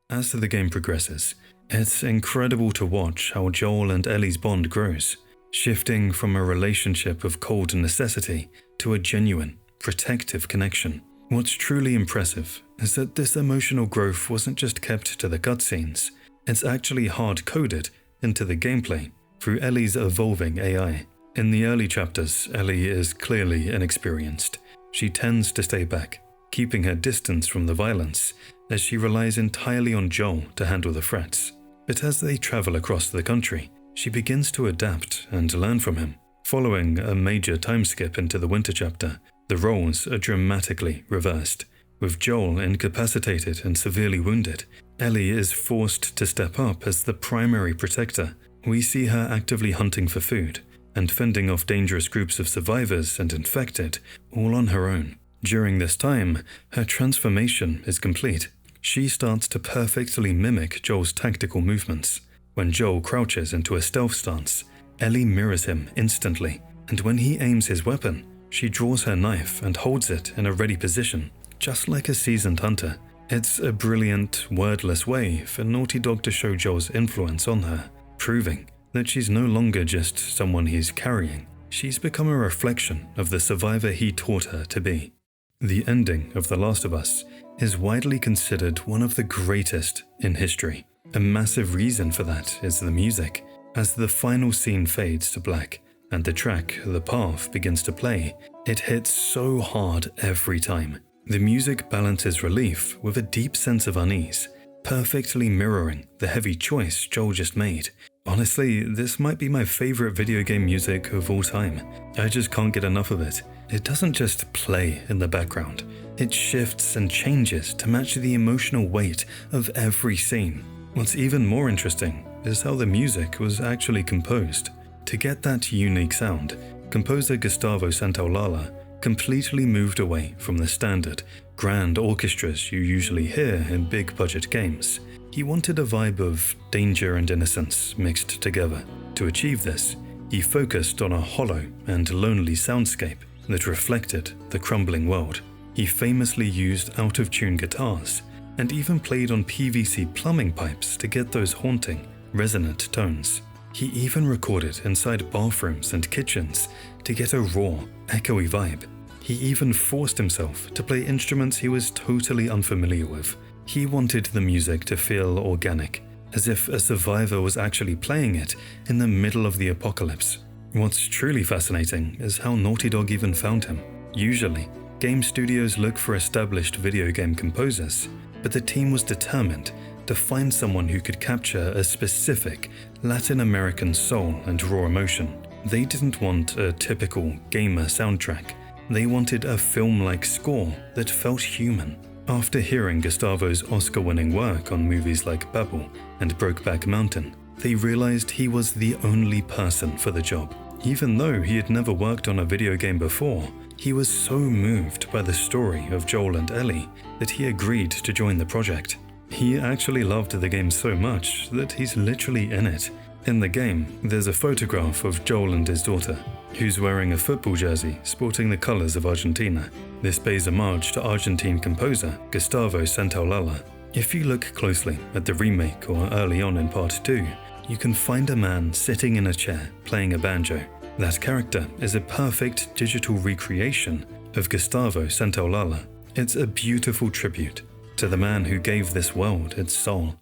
As the game progresses, it's incredible to watch how Joel and Ellie's bond grows, shifting from a relationship of cold necessity to a genuine, protective connection. What's truly impressive is that this emotional growth wasn't just kept to the cutscenes. It's actually hard-coded into the gameplay through Ellie's evolving AI. In the early chapters, Ellie is clearly inexperienced. She tends to stay back, keeping her distance from the violence, as she relies entirely on Joel to handle the threats. But as they travel across the country, she begins to adapt and learn from him. Following a major time skip into the winter chapter, the roles are dramatically reversed, with Joel incapacitated and severely wounded, Ellie is forced to step up as the primary protector. We see her actively hunting for food and fending off dangerous groups of survivors and infected, all on her own. During this time, her transformation is complete. She starts to perfectly mimic Joel's tactical movements. When Joel crouches into a stealth stance, Ellie mirrors him instantly, and when he aims his weapon, she draws her knife and holds it in a ready position, just like a seasoned hunter. It's a brilliant, wordless way for Naughty Dog to show Joel's influence on her, proving that she's no longer just someone he's carrying. She's become a reflection of the survivor he taught her to be. The ending of The Last of Us is widely considered one of the greatest in history. A massive reason for that is the music. As the final scene fades to black and the track The Path begins to play, it hits so hard every time. The music balances relief with a deep sense of unease, perfectly mirroring the heavy choice Joel just made. Honestly, this might be my favorite video game music of all time. I just can't get enough of it. It doesn't just play in the background. It shifts and changes to match the emotional weight of every scene. What's even more interesting is how the music was actually composed. To get that unique sound, composer Gustavo Santaolalla completely moved away from the standard, grand orchestras you usually hear in big-budget games. He wanted a vibe of danger and innocence mixed together. To achieve this, he focused on a hollow and lonely soundscape that reflected the crumbling world. He famously used out-of-tune guitars and even played on PVC plumbing pipes to get those haunting, resonant tones. He even recorded inside bathrooms and kitchens to get a raw, echoey vibe. He even forced himself to play instruments he was totally unfamiliar with. He wanted the music to feel organic, as if a survivor was actually playing it in the middle of the apocalypse. What's truly fascinating is how Naughty Dog even found him. Usually, game studios look for established video game composers, but the team was determined to find someone who could capture a specific Latin American soul and raw emotion. They didn't want a typical gamer soundtrack. They wanted a film-like score that felt human. After hearing Gustavo's Oscar-winning work on movies like Babel and Brokeback Mountain, they realized he was the only person for the job. Even though he had never worked on a video game before, he was so moved by the story of Joel and Ellie that he agreed to join the project. He actually loved the game so much that he's literally in it. In the game, there's a photograph of Joel and his daughter, who's wearing a football jersey sporting the colors of Argentina. This pays homage to Argentine composer Gustavo Santaolalla. If you look closely at the remake or early on in Part 2, you can find a man sitting in a chair playing a banjo. That character is a perfect digital recreation of Gustavo Santaolalla. It's a beautiful tribute to the man who gave this world its soul.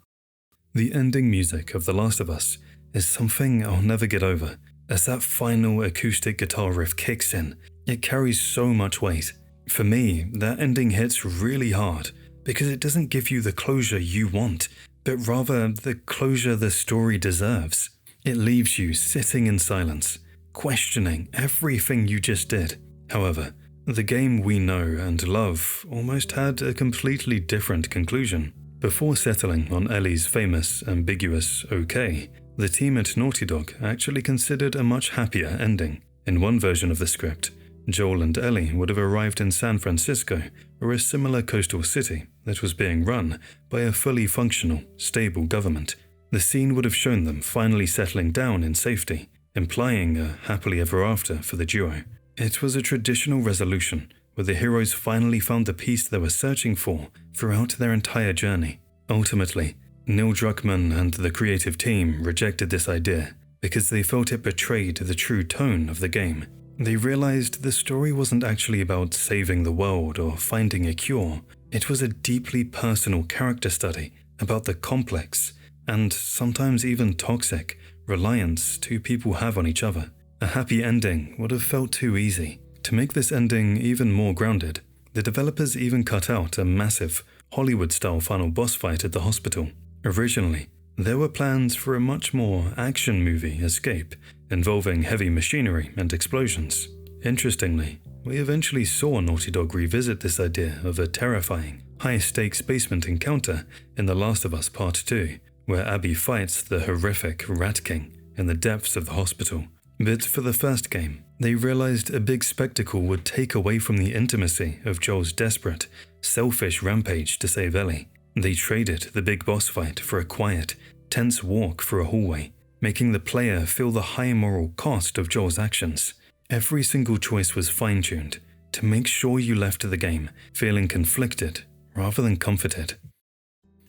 The ending music of The Last of Us is something I'll never get over. As that final acoustic guitar riff kicks in, it carries so much weight. For me, that ending hits really hard because it doesn't give you the closure you want, but rather the closure the story deserves. It leaves you sitting in silence, questioning everything you just did. However, the game we know and love almost had a completely different conclusion. Before settling on Ellie's famous, ambiguous okay, the team at Naughty Dog actually considered a much happier ending. In one version of the script, Joel and Ellie would have arrived in San Francisco or a similar coastal city that was being run by a fully functional, stable government. The scene would have shown them finally settling down in safety, implying a happily ever after for the duo. It was a traditional resolution where the heroes finally found the peace they were searching for throughout their entire journey. Ultimately, Neil Druckmann and the creative team rejected this idea because they felt it betrayed the true tone of the game. They realized the story wasn't actually about saving the world or finding a cure. It was a deeply personal character study about the complex, and sometimes even toxic, reliance two people have on each other. A happy ending would have felt too easy. To make this ending even more grounded, the developers even cut out a massive, Hollywood-style final boss fight at the hospital. Originally, there were plans for a much more action movie escape involving heavy machinery and explosions. Interestingly, we eventually saw Naughty Dog revisit this idea of a terrifying, high-stakes basement encounter in The Last of Us Part 2, where Abby fights the horrific Rat King in the depths of the hospital. But for the first game, they realized a big spectacle would take away from the intimacy of Joel's desperate, selfish rampage to save Ellie. They traded the big boss fight for a quiet, tense walk through a hallway, making the player feel the high moral cost of Joel's actions. Every single choice was fine-tuned to make sure you left the game feeling conflicted rather than comforted.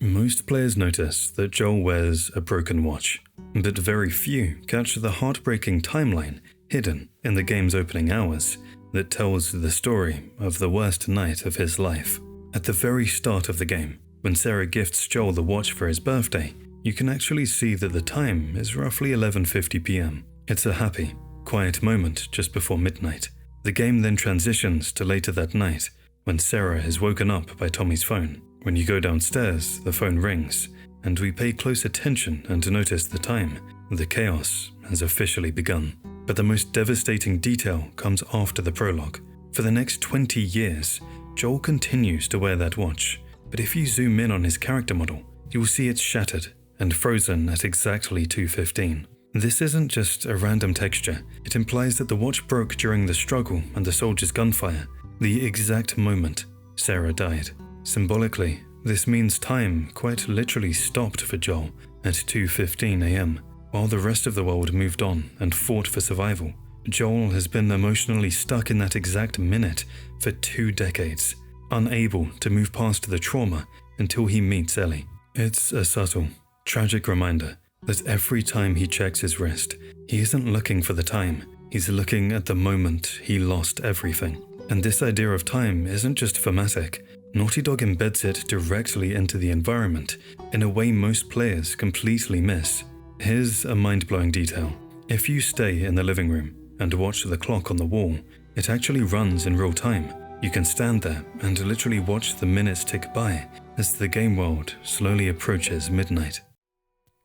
Most players notice that Joel wears a broken watch, but very few catch the heartbreaking timeline hidden in the game's opening hours that tells the story of the worst night of his life. At the very start of the game, when Sarah gifts Joel the watch for his birthday, you can actually see that the time is roughly 11:50 p.m. It's a happy, quiet moment just before midnight. The game then transitions to later that night, when Sarah is woken up by Tommy's phone. When you go downstairs, the phone rings, and we pay close attention and notice the time. The chaos has officially begun. But the most devastating detail comes after the prologue. For the next 20 years, Joel continues to wear that watch, but if you zoom in on his character model, you will see it's shattered and frozen at exactly 2:15. This isn't just a random texture. It implies that the watch broke during the struggle and the soldier's gunfire, the exact moment Sarah died. Symbolically, this means time quite literally stopped for Joel at 2:15 a.m. While the rest of the world moved on and fought for survival, Joel has been emotionally stuck in that exact minute for 2 decades, unable to move past the trauma until he meets Ellie. It's a subtle, tragic reminder that every time he checks his wrist, he isn't looking for the time, he's looking at the moment he lost everything. And this idea of time isn't just thematic. Naughty Dog embeds it directly into the environment in a way most players completely miss. Here's a mind-blowing detail. If you stay in the living room and watch the clock on the wall, it actually runs in real time. You can stand there and literally watch the minutes tick by as the game world slowly approaches midnight.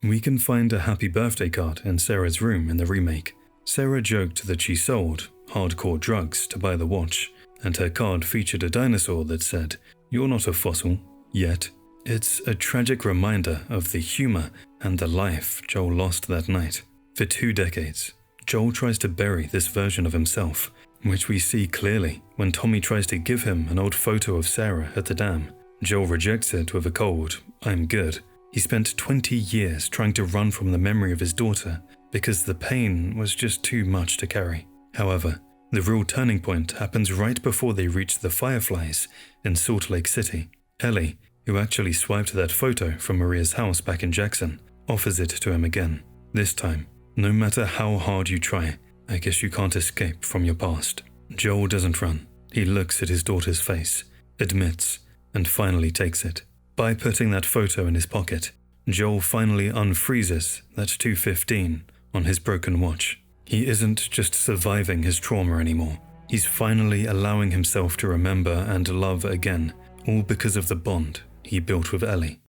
We can find a happy birthday card in Sarah's room in the remake. Sarah joked that she sold hardcore drugs to buy the watch, and her card featured a dinosaur that said, "You're not a fossil, yet." It's a tragic reminder of the humor and the life Joel lost that night. For 2 decades, Joel tries to bury this version of himself, which we see clearly when Tommy tries to give him an old photo of Sarah at the dam. Joel rejects it with a cold, "I'm good." He spent 20 years trying to run from the memory of his daughter because the pain was just too much to carry. However, the real turning point happens right before they reach the Fireflies in Salt Lake City. Ellie, who actually swiped that photo from Maria's house back in Jackson, offers it to him again. This time, no matter how hard you try, I guess you can't escape from your past. Joel doesn't run. He looks at his daughter's face, admits, and finally takes it. By putting that photo in his pocket, Joel finally unfreezes that 2:15 on his broken watch. He isn't just surviving his trauma anymore. He's finally allowing himself to remember and love again, all because of the bond he built with Ellie.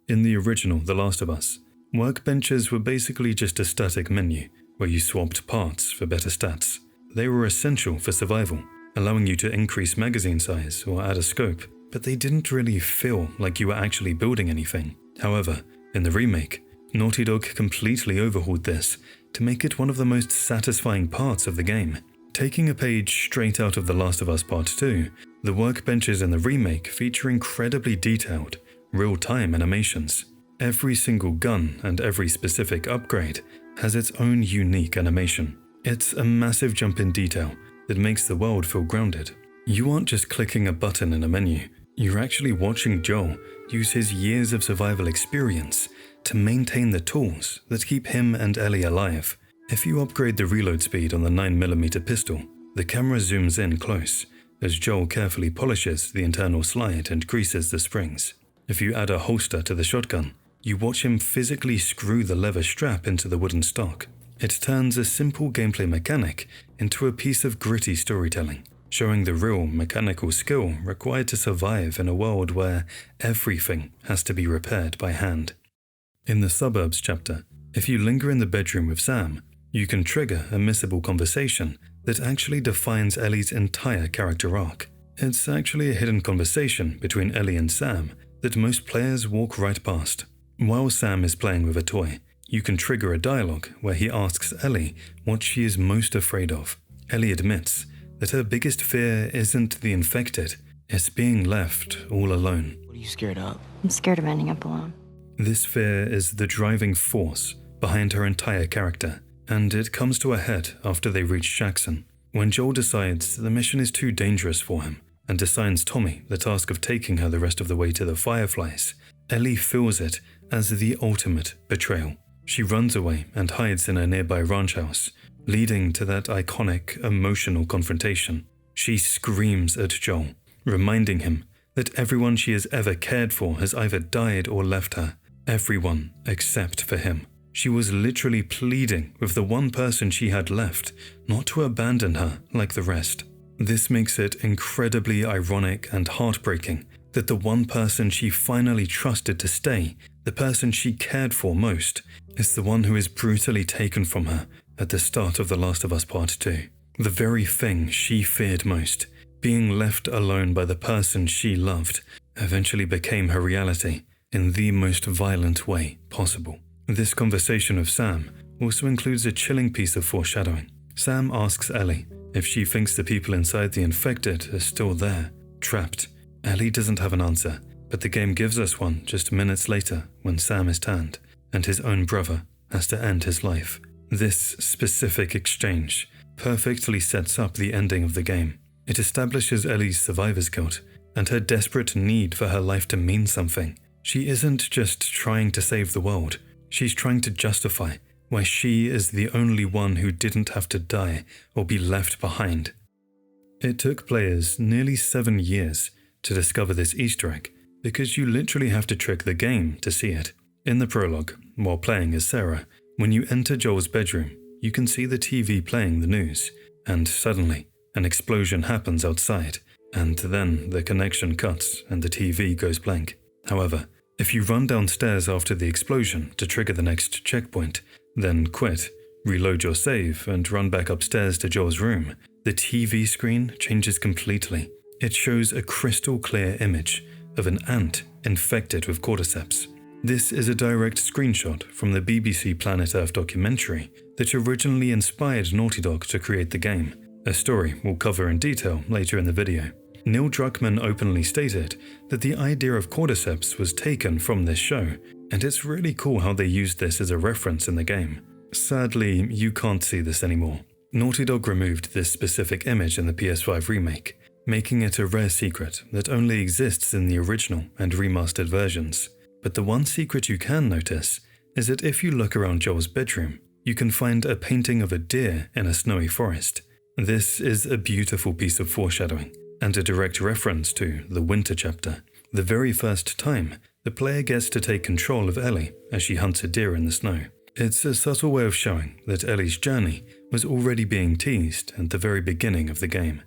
In the original The Last of Us, workbenches were basically just a static menu where you swapped parts for better stats. They were essential for survival, allowing you to increase magazine size or add a scope, but they didn't really feel like you were actually building anything. However, in the remake, Naughty Dog completely overhauled this to make it one of the most satisfying parts of the game. Taking a page straight out of The Last of Us Part 2, the workbenches in the remake feature incredibly detailed, real-time animations. Every single gun and every specific upgrade has its own unique animation. It's a massive jump in detail that makes the world feel grounded. You aren't just clicking a button in a menu, you're actually watching Joel use his years of survival experience to maintain the tools that keep him and Ellie alive. If you upgrade the reload speed on the 9mm pistol, the camera zooms in close as Joel carefully polishes the internal slide and greases the springs. If you add a holster to the shotgun, you watch him physically screw the leather strap into the wooden stock. It turns a simple gameplay mechanic into a piece of gritty storytelling, showing the real mechanical skill required to survive in a world where everything has to be repaired by hand. In the Suburbs chapter, if you linger in the bedroom with Sam, you can trigger a missable conversation that actually defines Ellie's entire character arc. It's actually a hidden conversation between Ellie and Sam that most players walk right past. While Sam is playing with a toy, you can trigger a dialogue where he asks Ellie what she is most afraid of. Ellie admits that her biggest fear isn't the infected, it's being left all alone. What are you scared of? I'm scared of ending up alone. This fear is the driving force behind her entire character, and it comes to a head after they reach Jackson, when Joel decides the mission is too dangerous for him and assigns Tommy the task of taking her the rest of the way to the Fireflies. Ellie feels it as the ultimate betrayal. She runs away and hides in a nearby ranch house, leading to that iconic, emotional confrontation. She screams at Joel, reminding him that everyone she has ever cared for has either died or left her. Everyone except for him. She was literally pleading with the one person she had left not to abandon her like the rest. This makes it incredibly ironic and heartbreaking that the one person she finally trusted to stay, the person she cared for most, is the one who is brutally taken from her at the start of The Last of Us Part 2. The very thing she feared most, being left alone by the person she loved, eventually became her reality in the most violent way possible. This conversation of Sam also includes a chilling piece of foreshadowing. Sam asks Ellie if she thinks the people inside the infected are still there, trapped. Ellie doesn't have an answer, but the game gives us one just minutes later when Sam is tanned, and his own brother has to end his life. This specific exchange perfectly sets up the ending of the game. It establishes Ellie's survivor's guilt and her desperate need for her life to mean something. She isn't just trying to save the world, she's trying to justify why she is the only one who didn't have to die or be left behind. It took players nearly 7 years to discover this Easter egg, because you literally have to trick the game to see it. In the prologue, while playing as Sarah, when you enter Joel's bedroom, you can see the TV playing the news, and suddenly, an explosion happens outside, and then the connection cuts and the TV goes blank. However, if you run downstairs after the explosion to trigger the next checkpoint, then quit, reload your save, and run back upstairs to Joel's room, the TV screen changes completely. It shows a crystal clear image of an ant infected with cordyceps. This is a direct screenshot from the BBC Planet Earth documentary that originally inspired Naughty Dog to create the game, a story we'll cover in detail later in the video. Neil Druckmann openly stated that the idea of cordyceps was taken from this show, and it's really cool how they used this as a reference in the game. Sadly, you can't see this anymore. Naughty Dog removed this specific image in the PS5 remake, making it a rare secret that only exists in the original and remastered versions. But the one secret you can notice is that if you look around Joel's bedroom, you can find a painting of a deer in a snowy forest. This is a beautiful piece of foreshadowing, and a direct reference to the Winter chapter, the very first time the player gets to take control of Ellie as she hunts a deer in the snow. It's a subtle way of showing that Ellie's journey was already being teased at the very beginning of the game.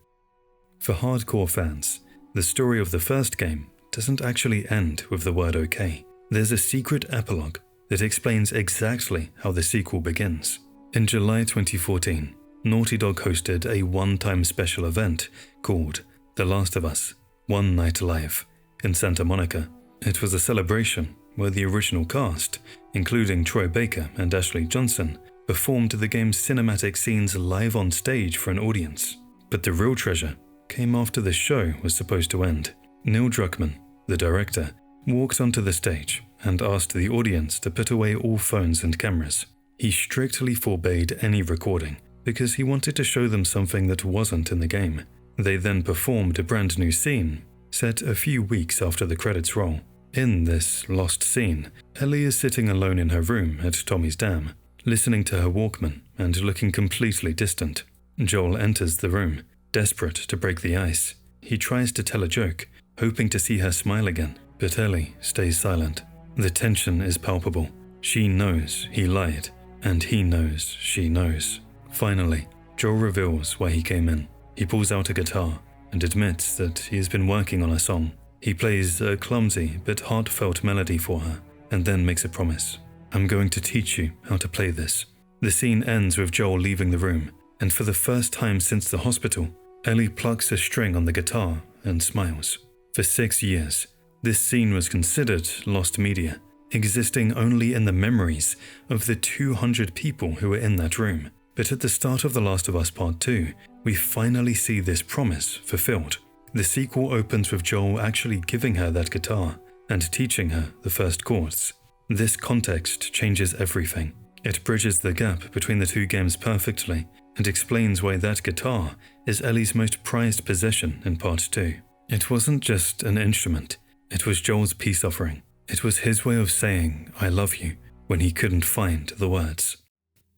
For hardcore fans, the story of the first game doesn't actually end with the word OK. There's a secret epilogue that explains exactly how the sequel begins. In July 2014, Naughty Dog hosted a one-time special event called The Last of Us: One Night Live in Santa Monica. It was a celebration where the original cast, including Troy Baker and Ashley Johnson, performed the game's cinematic scenes live on stage for an audience. But the real treasure came after the show was supposed to end. Neil Druckmann, the director, walked onto the stage and asked the audience to put away all phones and cameras. He strictly forbade any recording because he wanted to show them something that wasn't in the game. They then performed a brand new scene, set a few weeks after the credits roll. In this lost scene, Ellie is sitting alone in her room at Tommy's Dam, listening to her Walkman and looking completely distant. Joel enters the room, desperate to break the ice. He tries to tell a joke, hoping to see her smile again, but Ellie stays silent. The tension is palpable. She knows he lied, and he knows she knows. Finally, Joel reveals why he came in. He pulls out a guitar and admits that he has been working on a song. He plays a clumsy but heartfelt melody for her, and then makes a promise. "I'm going to teach you how to play this." The scene ends with Joel leaving the room, and for the first time since the hospital, Ellie plucks a string on the guitar and smiles. For 6 years, this scene was considered lost media, existing only in the memories of the 200 people who were in that room. But at the start of The Last of Us Part 2, we finally see this promise fulfilled. The sequel opens with Joel actually giving her that guitar and teaching her the first chords. This context changes everything. It bridges the gap between the two games perfectly and explains why that guitar is Ellie's most prized possession in Part 2. It wasn't just an instrument, it was Joel's peace offering. It was his way of saying, "I love you," when he couldn't find the words.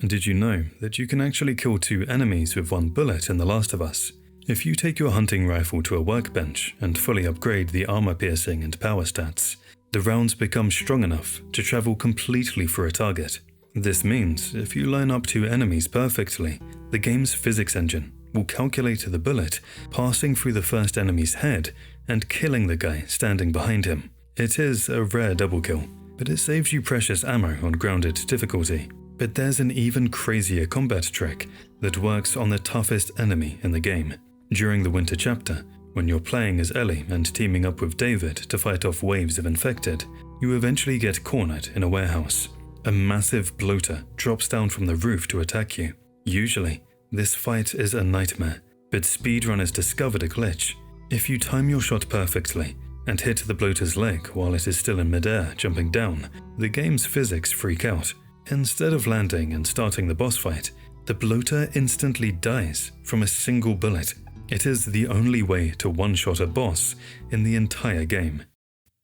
And did you know that you can actually kill 2 enemies with 1 bullet in The Last of Us? If you take your hunting rifle to a workbench and fully upgrade the armor piercing and power stats, the rounds become strong enough to travel completely through a target. This means if you line up 2 enemies perfectly, the game's physics engine will calculate the bullet passing through the first enemy's head and killing the guy standing behind him. It is a rare double kill, but it saves you precious ammo on grounded difficulty. But there's an even crazier combat trick that works on the toughest enemy in the game. During the winter chapter, when you're playing as Ellie and teaming up with David to fight off waves of infected, you eventually get cornered in a warehouse. A massive bloater drops down from the roof to attack you. Usually, this fight is a nightmare, but speedrunners discovered a glitch. If you time your shot perfectly and hit the bloater's leg while it is still in midair jumping down, the game's physics freak out. Instead of landing and starting the boss fight, the bloater instantly dies from a single bullet. It is the only way to one-shot a boss in the entire game.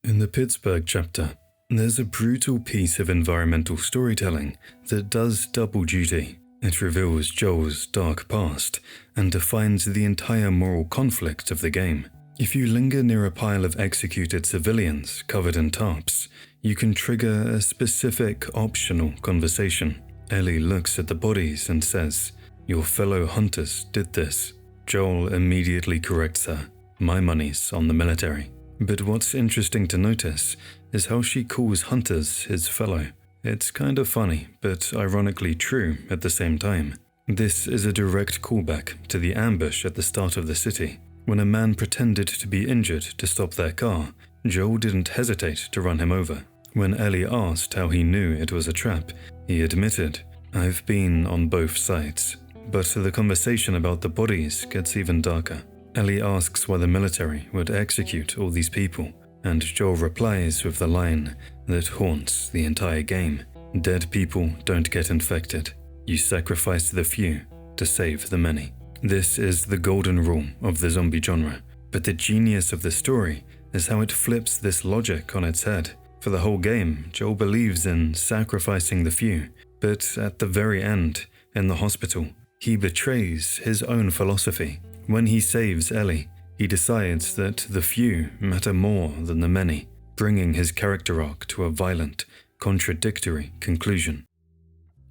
In the Pittsburgh chapter, there's a brutal piece of environmental storytelling that does double duty. It reveals Joel's dark past and defines the entire moral conflict of the game. If you linger near a pile of executed civilians covered in tarps, you can trigger a specific optional conversation. Ellie looks at the bodies and says, "Your fellow hunters did this." Joel immediately corrects her, "My money's on the military." But what's interesting to notice is how she calls hunters his fellow. It's kind of funny, but ironically true at the same time. This is a direct callback to the ambush at the start of the city. When a man pretended to be injured to stop their car, Joel didn't hesitate to run him over. When Ellie asked how he knew it was a trap, he admitted, "I've been on both sides." But the conversation about the bodies gets even darker. Ellie asks why the military would execute all these people, and Joel replies with the line that haunts the entire game. "Dead people don't get infected. You sacrifice the few to save the many." This is the golden rule of the zombie genre, but the genius of the story is how it flips this logic on its head. For the whole game, Joel believes in sacrificing the few, but at the very end, in the hospital, he betrays his own philosophy. When he saves Ellie, he decides that the few matter more than the many, bringing his character arc to a violent, contradictory conclusion.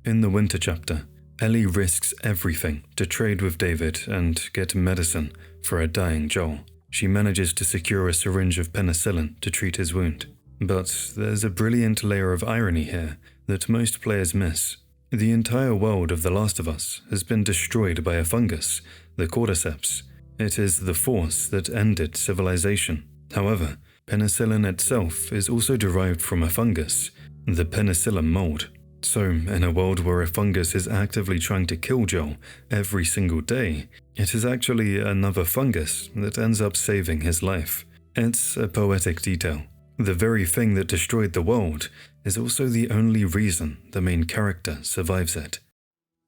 In the winter chapter, Ellie risks everything to trade with David and get medicine for a dying Joel. She manages to secure a syringe of penicillin to treat his wound. But there's a brilliant layer of irony here that most players miss. The entire world of The Last of Us has been destroyed by a fungus, the cordyceps. It is the force that ended civilization. However, penicillin itself is also derived from a fungus, the penicillin mold. So, in a world where a fungus is actively trying to kill Joel every single day, it is actually another fungus that ends up saving his life. It's a poetic detail. The very thing that destroyed the world is also the only reason the main character survives it.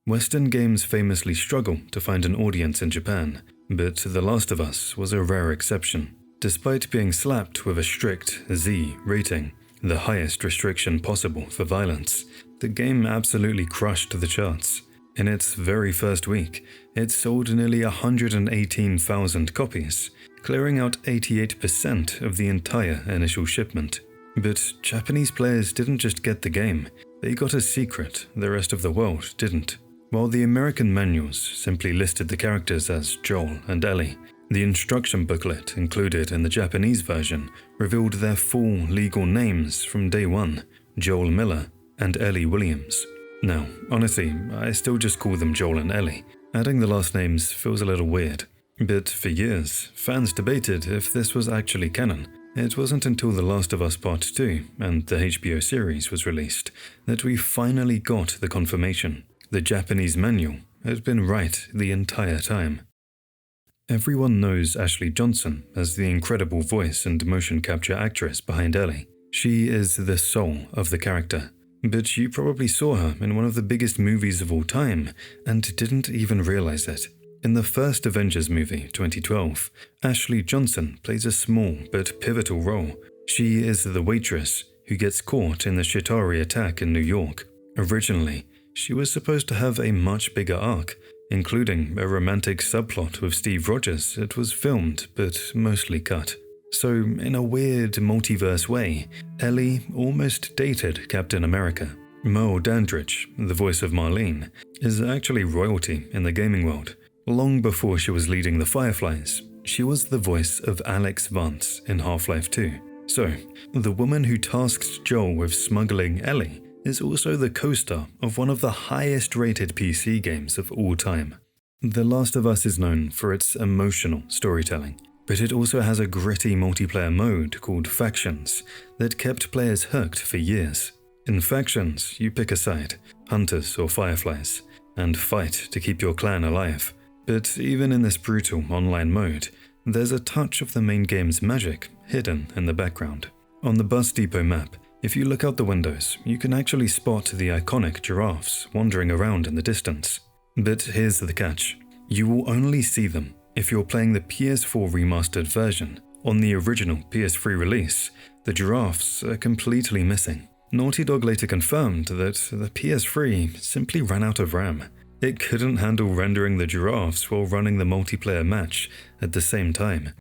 Western games famously struggle to find an audience in Japan, but The Last of Us was a rare exception. Despite being slapped with a strict Z rating, the highest restriction possible for violence, the game absolutely crushed the charts. In its very first week, it sold nearly 118,000 copies, clearing out 88% of the entire initial shipment. But Japanese players didn't just get the game, they got a secret the rest of the world didn't. While the American manuals simply listed the characters as Joel and Ellie, the instruction booklet included in the Japanese version revealed their full legal names from day one: Joel Miller and Ellie Williams. Now, honestly, I still just call them Joel and Ellie. Adding the last names feels a little weird, but for years, fans debated if this was actually canon. It wasn't until The Last of Us Part 2 and the HBO series was released that we finally got the confirmation. The Japanese manual had been right the entire time. Everyone knows Ashley Johnson as the incredible voice and motion capture actress behind Ellie. She is the soul of the character, but you probably saw her in one of the biggest movies of all time and didn't even realize it. In the first Avengers movie, 2012, Ashley Johnson plays a small but pivotal role. She is the waitress who gets caught in the Chitauri attack in New York. Originally, she was supposed to have a much bigger arc, including a romantic subplot with Steve Rogers. It was filmed, but mostly cut. So, in a weird multiverse way, Ellie almost dated Captain America. Merle Dandridge, the voice of Marlene, is actually royalty in the gaming world. Long before she was leading the Fireflies, she was the voice of Alex Vance in Half-Life 2. So, the woman who tasked Joel with smuggling Ellie is also the co-star of one of the highest-rated PC games of all time. The Last of Us is known for its emotional storytelling, but it also has a gritty multiplayer mode called Factions that kept players hooked for years. In Factions, you pick a side, hunters or fireflies, and fight to keep your clan alive. But even in this brutal online mode, there's a touch of the main game's magic hidden in the background. On the bus depot map, if you look out the windows, you can actually spot the iconic giraffes wandering around in the distance. But here's the catch. You will only see them if you're playing the PS4 remastered version. On the original PS3 release, the giraffes are completely missing. Naughty Dog later confirmed that the PS3 simply ran out of RAM. It couldn't handle rendering the giraffes while running the multiplayer match at the same time.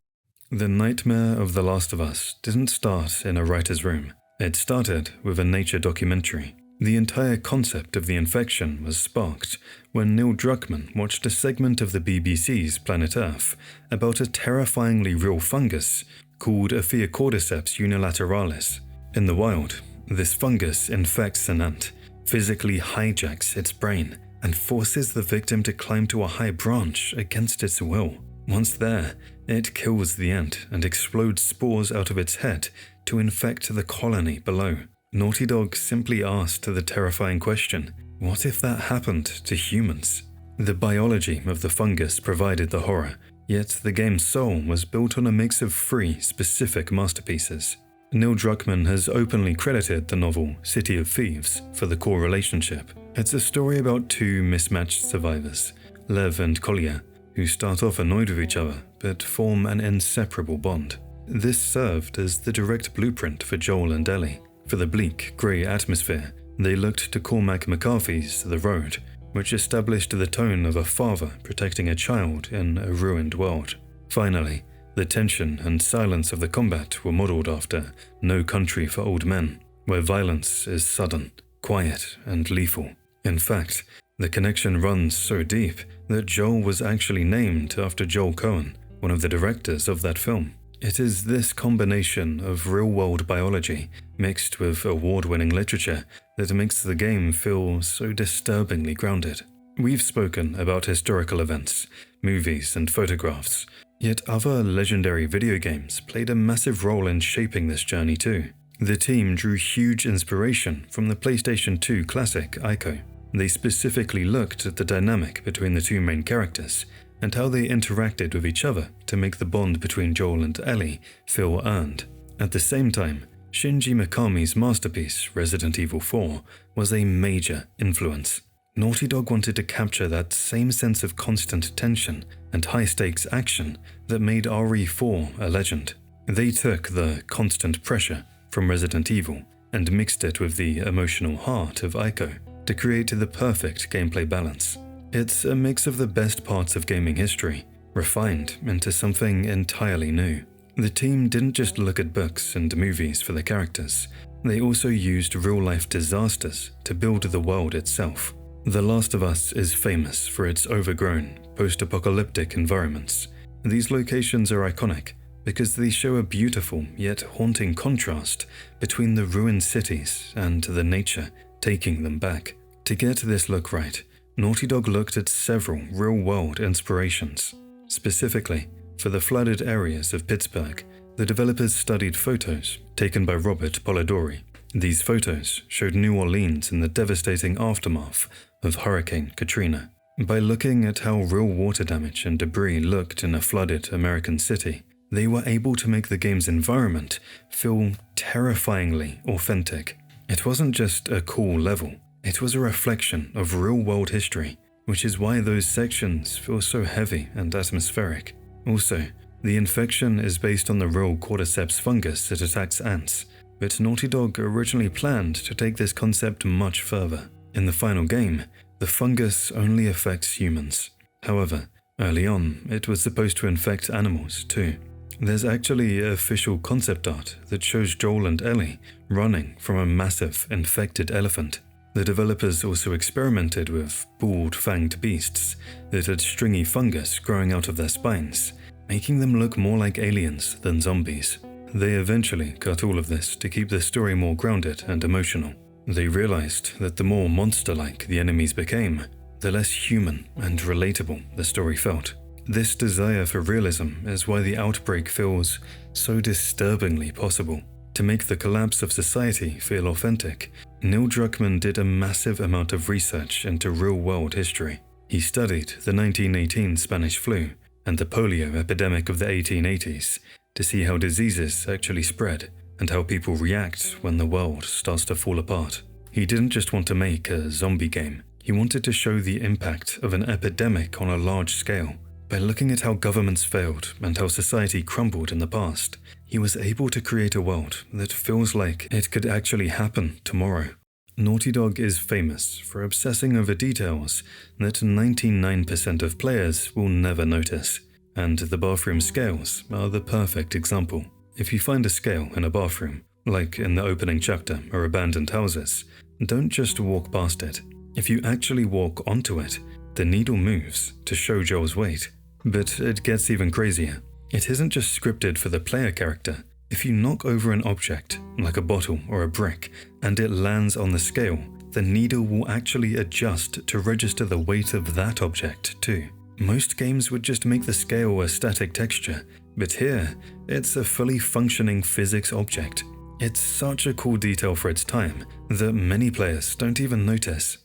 The nightmare of The Last of Us didn't start in a writer's room. It started with a nature documentary. The entire concept of the infection was sparked when Neil Druckmann watched a segment of the BBC's Planet Earth about a terrifyingly real fungus called Epheocordyceps unilateralis. In the wild, this fungus infects an ant, physically hijacks its brain, and forces the victim to climb to a high branch against its will. Once there, it kills the ant and explodes spores out of its head to infect the colony below. Naughty Dog simply asked the terrifying question, what if that happened to humans? The biology of the fungus provided the horror, yet the game's soul was built on a mix of 3 specific masterpieces. Neil Druckmann has openly credited the novel City of Thieves for the core relationship. It's a story about 2 mismatched survivors, Lev and Kolya, who start off annoyed with each other but form an inseparable bond. This served as the direct blueprint for Joel and Ellie. For the bleak, grey atmosphere, they looked to Cormac McCarthy's The Road, which established the tone of a father protecting a child in a ruined world. Finally, the tension and silence of the combat were modelled after No Country for Old Men, where violence is sudden, quiet, and lethal. In fact, the connection runs so deep that Joel was actually named after Joel Cohen, one of the directors of that film. It is this combination of real-world biology mixed with award-winning literature that makes the game feel so disturbingly grounded. We've spoken about historical events, movies, and photographs, yet other legendary video games played a massive role in shaping this journey too. The team drew huge inspiration from the PlayStation 2 classic Ico. They specifically looked at the dynamic between the 2 main characters and how they interacted with each other to make the bond between Joel and Ellie feel earned. At the same time, Shinji Mikami's masterpiece, Resident Evil 4, was a major influence. Naughty Dog wanted to capture that same sense of constant tension and high-stakes action that made RE4 a legend. They took the constant pressure from Resident Evil and mixed it with the emotional heart of Ico to create the perfect gameplay balance. It's a mix of the best parts of gaming history, refined into something entirely new. The team didn't just look at books and movies for the characters, they also used real-life disasters to build the world itself. The Last of Us is famous for its overgrown, post-apocalyptic environments. These locations are iconic because they show a beautiful yet haunting contrast between the ruined cities and the nature taking them back. To get this look right, Naughty Dog looked at several real-world inspirations. Specifically, for the flooded areas of Pittsburgh, the developers studied photos taken by Robert Polidori. These photos showed New Orleans in the devastating aftermath of Hurricane Katrina. By looking at how real water damage and debris looked in a flooded American city, they were able to make the game's environment feel terrifyingly authentic. It wasn't just a cool level, it was a reflection of real-world history, which is why those sections feel so heavy and atmospheric. Also, the infection is based on the real cordyceps fungus that attacks ants, but Naughty Dog originally planned to take this concept much further. In the final game, the fungus only affects humans. However, early on, it was supposed to infect animals too. There's actually official concept art that shows Joel and Ellie running from a massive infected elephant. The developers also experimented with bald-fanged beasts that had stringy fungus growing out of their spines, making them look more like aliens than zombies. They eventually cut all of this to keep the story more grounded and emotional. They realized that the more monster-like the enemies became, the less human and relatable the story felt. This desire for realism is why the outbreak feels so disturbingly possible. To make the collapse of society feel authentic, Neil Druckmann did a massive amount of research into real-world history. He studied the 1918 Spanish flu and the polio epidemic of the 1880s to see how diseases actually spread and how people react when the world starts to fall apart. He didn't just want to make a zombie game, he wanted to show the impact of an epidemic on a large scale. By looking at how governments failed and how society crumbled in the past, he was able to create a world that feels like it could actually happen tomorrow. Naughty Dog is famous for obsessing over details that 99% of players will never notice, and the bathroom scales are the perfect example. If you find a scale in a bathroom, like in the opening chapter or abandoned houses, don't just walk past it. If you actually walk onto it, the needle moves to show Joel's weight. But it gets even crazier. It isn't just scripted for the player character. If you knock over an object, like a bottle or a brick, and it lands on the scale, the needle will actually adjust to register the weight of that object too. Most games would just make the scale a static texture, but here, it's a fully functioning physics object. It's such a cool detail for its time that many players don't even notice.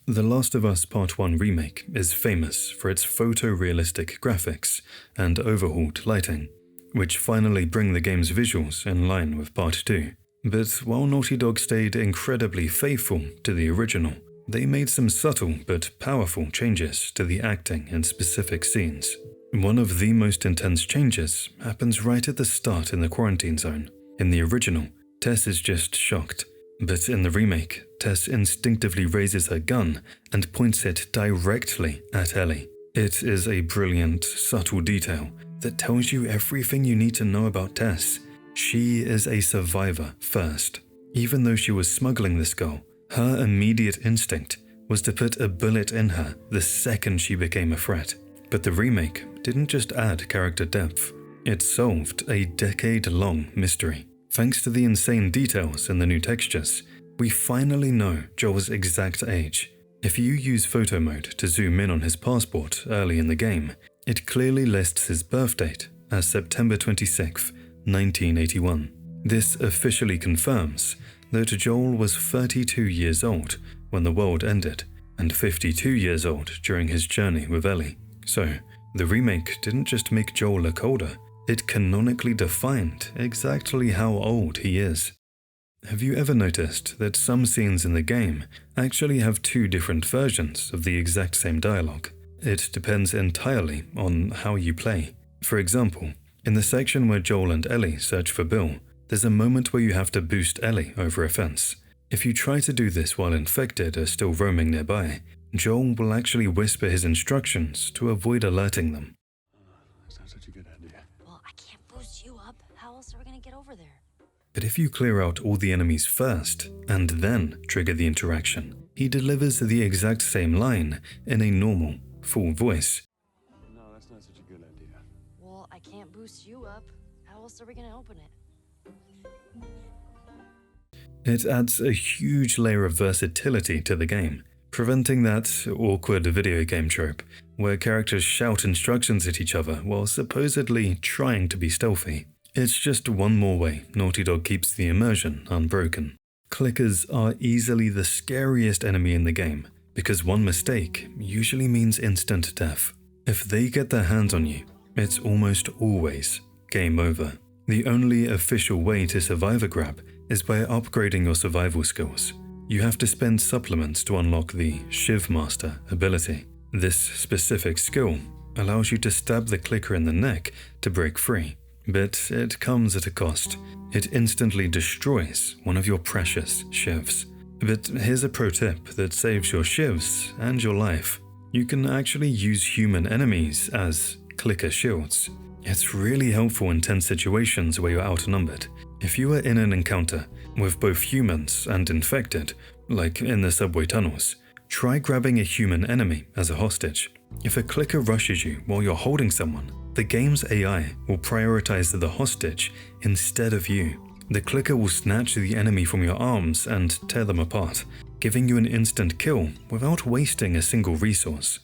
The Last of Us Part 1 remake is famous for its photorealistic graphics and overhauled lighting, which finally bring the game's visuals in line with Part 2. But while Naughty Dog stayed incredibly faithful to the original, they made some subtle but powerful changes to the acting in specific scenes. One of the most intense changes happens right at the start in the quarantine zone. In the original, Tess is just shocked. But in the remake, Tess instinctively raises her gun and points it directly at Ellie. It is a brilliant, subtle detail that tells you everything you need to know about Tess. She is a survivor first. Even though she was smuggling this girl, her immediate instinct was to put a bullet in her the second she became a threat. But the remake didn't just add character depth, it solved a decade-long mystery. Thanks to the insane details and the new textures, we finally know Joel's exact age. If you use photo mode to zoom in on his passport early in the game, it clearly lists his birth date as September 26, 1981. This officially confirms that Joel was 32 years old when the world ended, and 52 years old during his journey with Ellie. So, the remake didn't just make Joel look older, it canonically defined exactly how old he is. Have you ever noticed that some scenes in the game actually have two different versions of the exact same dialogue? It depends entirely on how you play. For example, in the section where Joel and Ellie search for Bill, there's a moment where you have to boost Ellie over a fence. If you try to do this while infected are still roaming nearby, Joel will actually whisper his instructions to avoid alerting them. That's not such a good idea. Well, I can't boost you up. How else are we gonna get over there? But if you clear out all the enemies first, and then trigger the interaction, he delivers the exact same line in a normal, full voice. No, that's not such a good idea. Well, I can't boost you up. How else are we gonna open it? It adds a huge layer of versatility to the game. preventing that awkward video game trope where characters shout instructions at each other while supposedly trying to be stealthy. It's just one more way Naughty Dog keeps the immersion unbroken. Clickers are easily the scariest enemy in the game, because one mistake usually means instant death. If they get their hands on you, it's almost always game over. The only official way to survive a grab is by upgrading your survival skills. You have to spend supplements to unlock the Shiv Master ability. This specific skill allows you to stab the clicker in the neck to break free, but it comes at a cost. It instantly destroys one of your precious shivs. But here's a pro tip that saves your shivs and your life. You can actually use human enemies as clicker shields. It's really helpful in tense situations where you're outnumbered. If you are in an encounter with both humans and infected, like in the subway tunnels, try grabbing a human enemy as a hostage. If a clicker rushes you while you're holding someone, the game's AI will prioritize the hostage instead of you. The clicker will snatch the enemy from your arms and tear them apart, giving you an instant kill without wasting a single resource.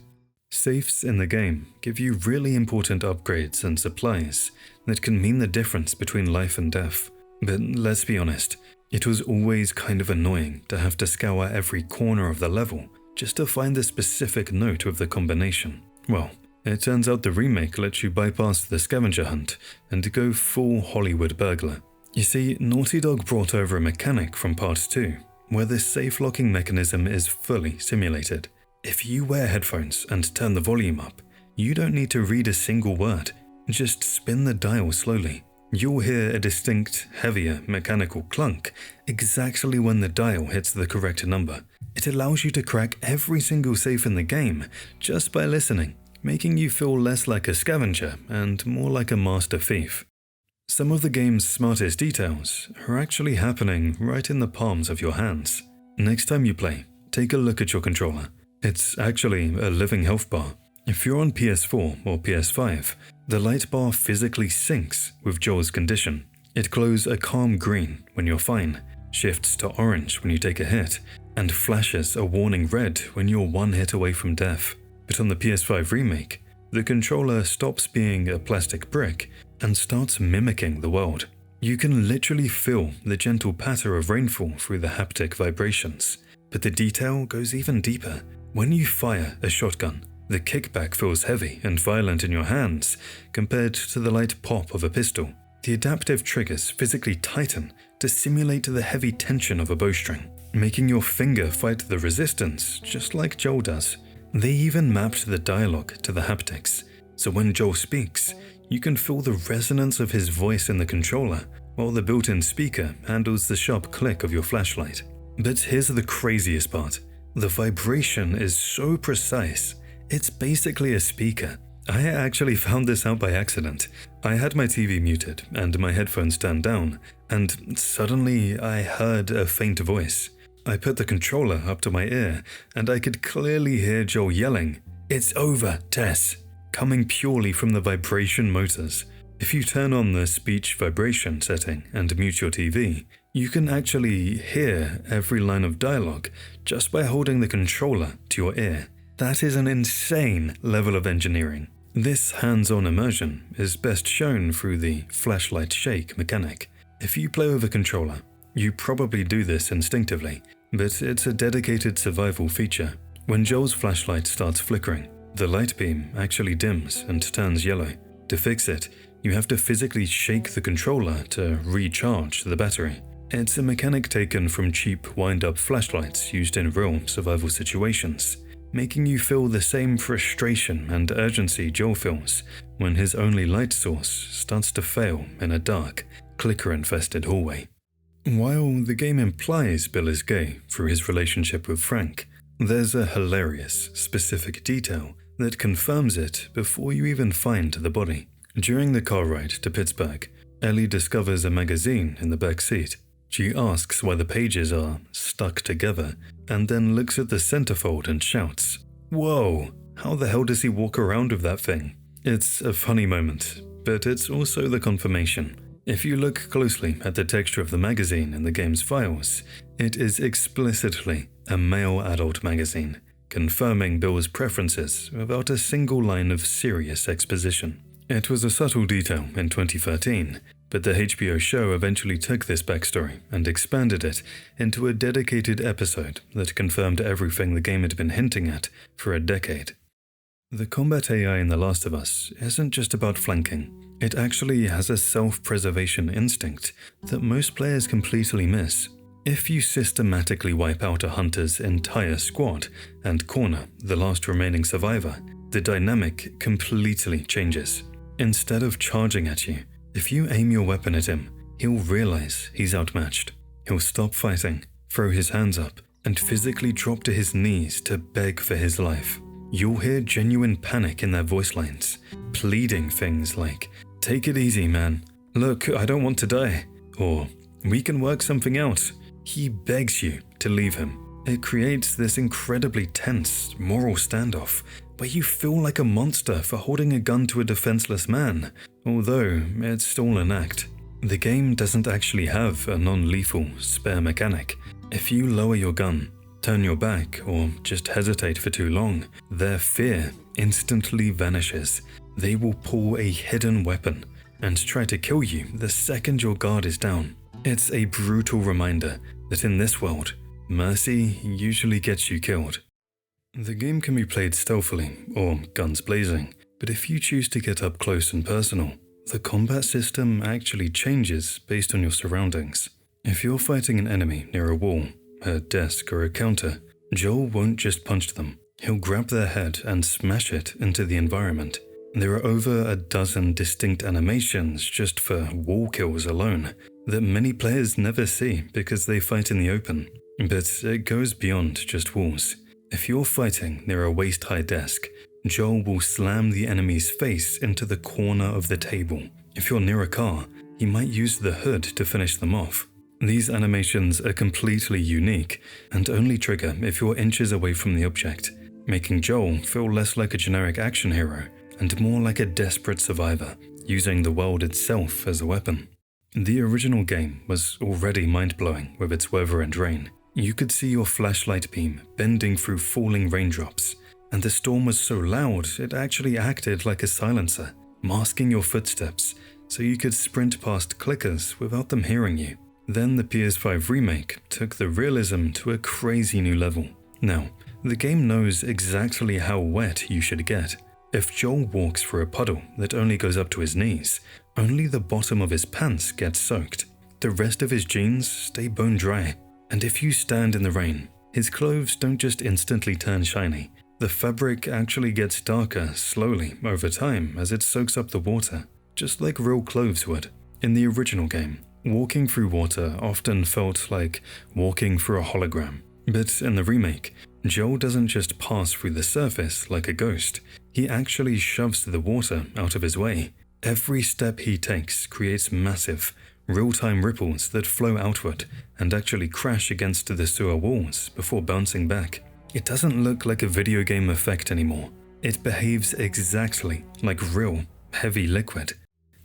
Safes in the game give you really important upgrades and supplies that can mean the difference between life and death. But let's be honest, it was always kind of annoying to have to scour every corner of the level just to find the specific note of the combination. Well, it turns out the remake lets you bypass the scavenger hunt and go full Hollywood burglar. You see, Naughty Dog brought over a mechanic from Part 2, where the safe locking mechanism is fully simulated. If you wear headphones and turn the volume up, you don't need to read a single word, just spin the dial slowly. You'll hear a distinct, heavier mechanical clunk exactly when the dial hits the correct number. It allows you to crack every single safe in the game just by listening, making you feel less like a scavenger and more like a master thief. Some of the game's smartest details are actually happening right in the palms of your hands. Next time you play, take a look at your controller. It's actually a living health bar. If you're on PS4 or PS5, the light bar physically syncs with Joel's condition. It glows a calm green when you're fine, shifts to orange when you take a hit, and flashes a warning red when you're one hit away from death. But on the PS5 remake, the controller stops being a plastic brick and starts mimicking the world. You can literally feel the gentle patter of rainfall through the haptic vibrations, but the detail goes even deeper. When you fire a shotgun, the kickback feels heavy and violent in your hands compared to the light pop of a pistol. The adaptive triggers physically tighten to simulate the heavy tension of a bowstring, making your finger fight the resistance just like Joel does. They even mapped the dialogue to the haptics, so when Joel speaks, you can feel the resonance of his voice in the controller, while the built-in speaker handles the sharp click of your flashlight. But here's the craziest part. The vibration is so precise, it's basically a speaker. I actually found this out by accident. I had my TV muted and my headphones turned down, and suddenly I heard a faint voice. I put the controller up to my ear, and I could clearly hear Joel yelling, "It's over, Tess," coming purely from the vibration motors. If you turn on the speech vibration setting and mute your TV, you can actually hear every line of dialogue just by holding the controller to your ear. That is an insane level of engineering. This hands-on immersion is best shown through the flashlight shake mechanic. If you play with a controller, you probably do this instinctively, but it's a dedicated survival feature. When Joel's flashlight starts flickering, the light beam actually dims and turns yellow. To fix it, you have to physically shake the controller to recharge the battery. It's a mechanic taken from cheap wind-up flashlights used in real survival situations, making you feel the same frustration and urgency Joel feels when his only light source starts to fail in a dark, clicker-infested hallway. While the game implies Bill is gay through his relationship with Frank, there's a hilarious, specific detail that confirms it before you even find the body. During the car ride to Pittsburgh, Ellie discovers a magazine in the back seat. She asks why the pages are stuck together, and then looks at the centerfold and shouts, "Whoa, how the hell does he walk around with that thing?" It's a funny moment, but it's also the confirmation. If you look closely at the texture of the magazine in the game's files, it is explicitly a male adult magazine, confirming Bill's preferences without a single line of serious exposition. It was a subtle detail in 2013, but the HBO show eventually took this backstory and expanded it into a dedicated episode that confirmed everything the game had been hinting at for a decade. The combat AI in The Last of Us isn't just about flanking. It actually has a self-preservation instinct that most players completely miss. If you systematically wipe out a hunter's entire squad and corner the last remaining survivor, the dynamic completely changes. Instead of charging at you, if you aim your weapon at him, he'll realize he's outmatched. He'll stop fighting, throw his hands up, and physically drop to his knees to beg for his life. You'll hear genuine panic in their voice lines, pleading things like, "Take it easy, man. Look, I don't want to die." Or, "We can work something out." He begs you to leave him. It creates this incredibly tense, moral standoff where you feel like a monster for holding a gun to a defenseless man, although it's all an act. The game doesn't actually have a non-lethal spare mechanic. If you lower your gun, turn your back, or just hesitate for too long, their fear instantly vanishes. They will pull a hidden weapon and try to kill you the second your guard is down. It's a brutal reminder that in this world, mercy usually gets you killed. The game can be played stealthily or guns blazing, but if you choose to get up close and personal, the combat system actually changes based on your surroundings. If you're fighting an enemy near a wall, a desk, or a counter, Joel won't just punch them. He'll grab their head and smash it into the environment. There are over a dozen distinct animations just for wall kills alone that many players never see because they fight in the open. But it goes beyond just walls. If you're fighting near a waist-high desk, Joel will slam the enemy's face into the corner of the table. If you're near a car, he might use the hood to finish them off. These animations are completely unique and only trigger if you're inches away from the object, making Joel feel less like a generic action hero and more like a desperate survivor, using the world itself as a weapon. The original game was already mind-blowing with its weather and rain. You could see your flashlight beam bending through falling raindrops, and the storm was so loud it actually acted like a silencer, masking your footsteps so you could sprint past clickers without them hearing you. Then the PS5 remake took the realism to a crazy new level. Now, the game knows exactly how wet you should get. If Joel walks through a puddle that only goes up to his knees, only the bottom of his pants gets soaked. The rest of his jeans stay bone dry. And if you stand in the rain, his clothes don't just instantly turn shiny. The fabric actually gets darker slowly over time as it soaks up the water, just like real clothes would. In the original game, walking through water often felt like walking through a hologram. But in the remake, Joel doesn't just pass through the surface like a ghost. He actually shoves the water out of his way. Every step he takes creates massive, real-time ripples that flow outward and actually crash against the sewer walls before bouncing back. It doesn't look like a video game effect anymore. It behaves exactly like real, heavy liquid.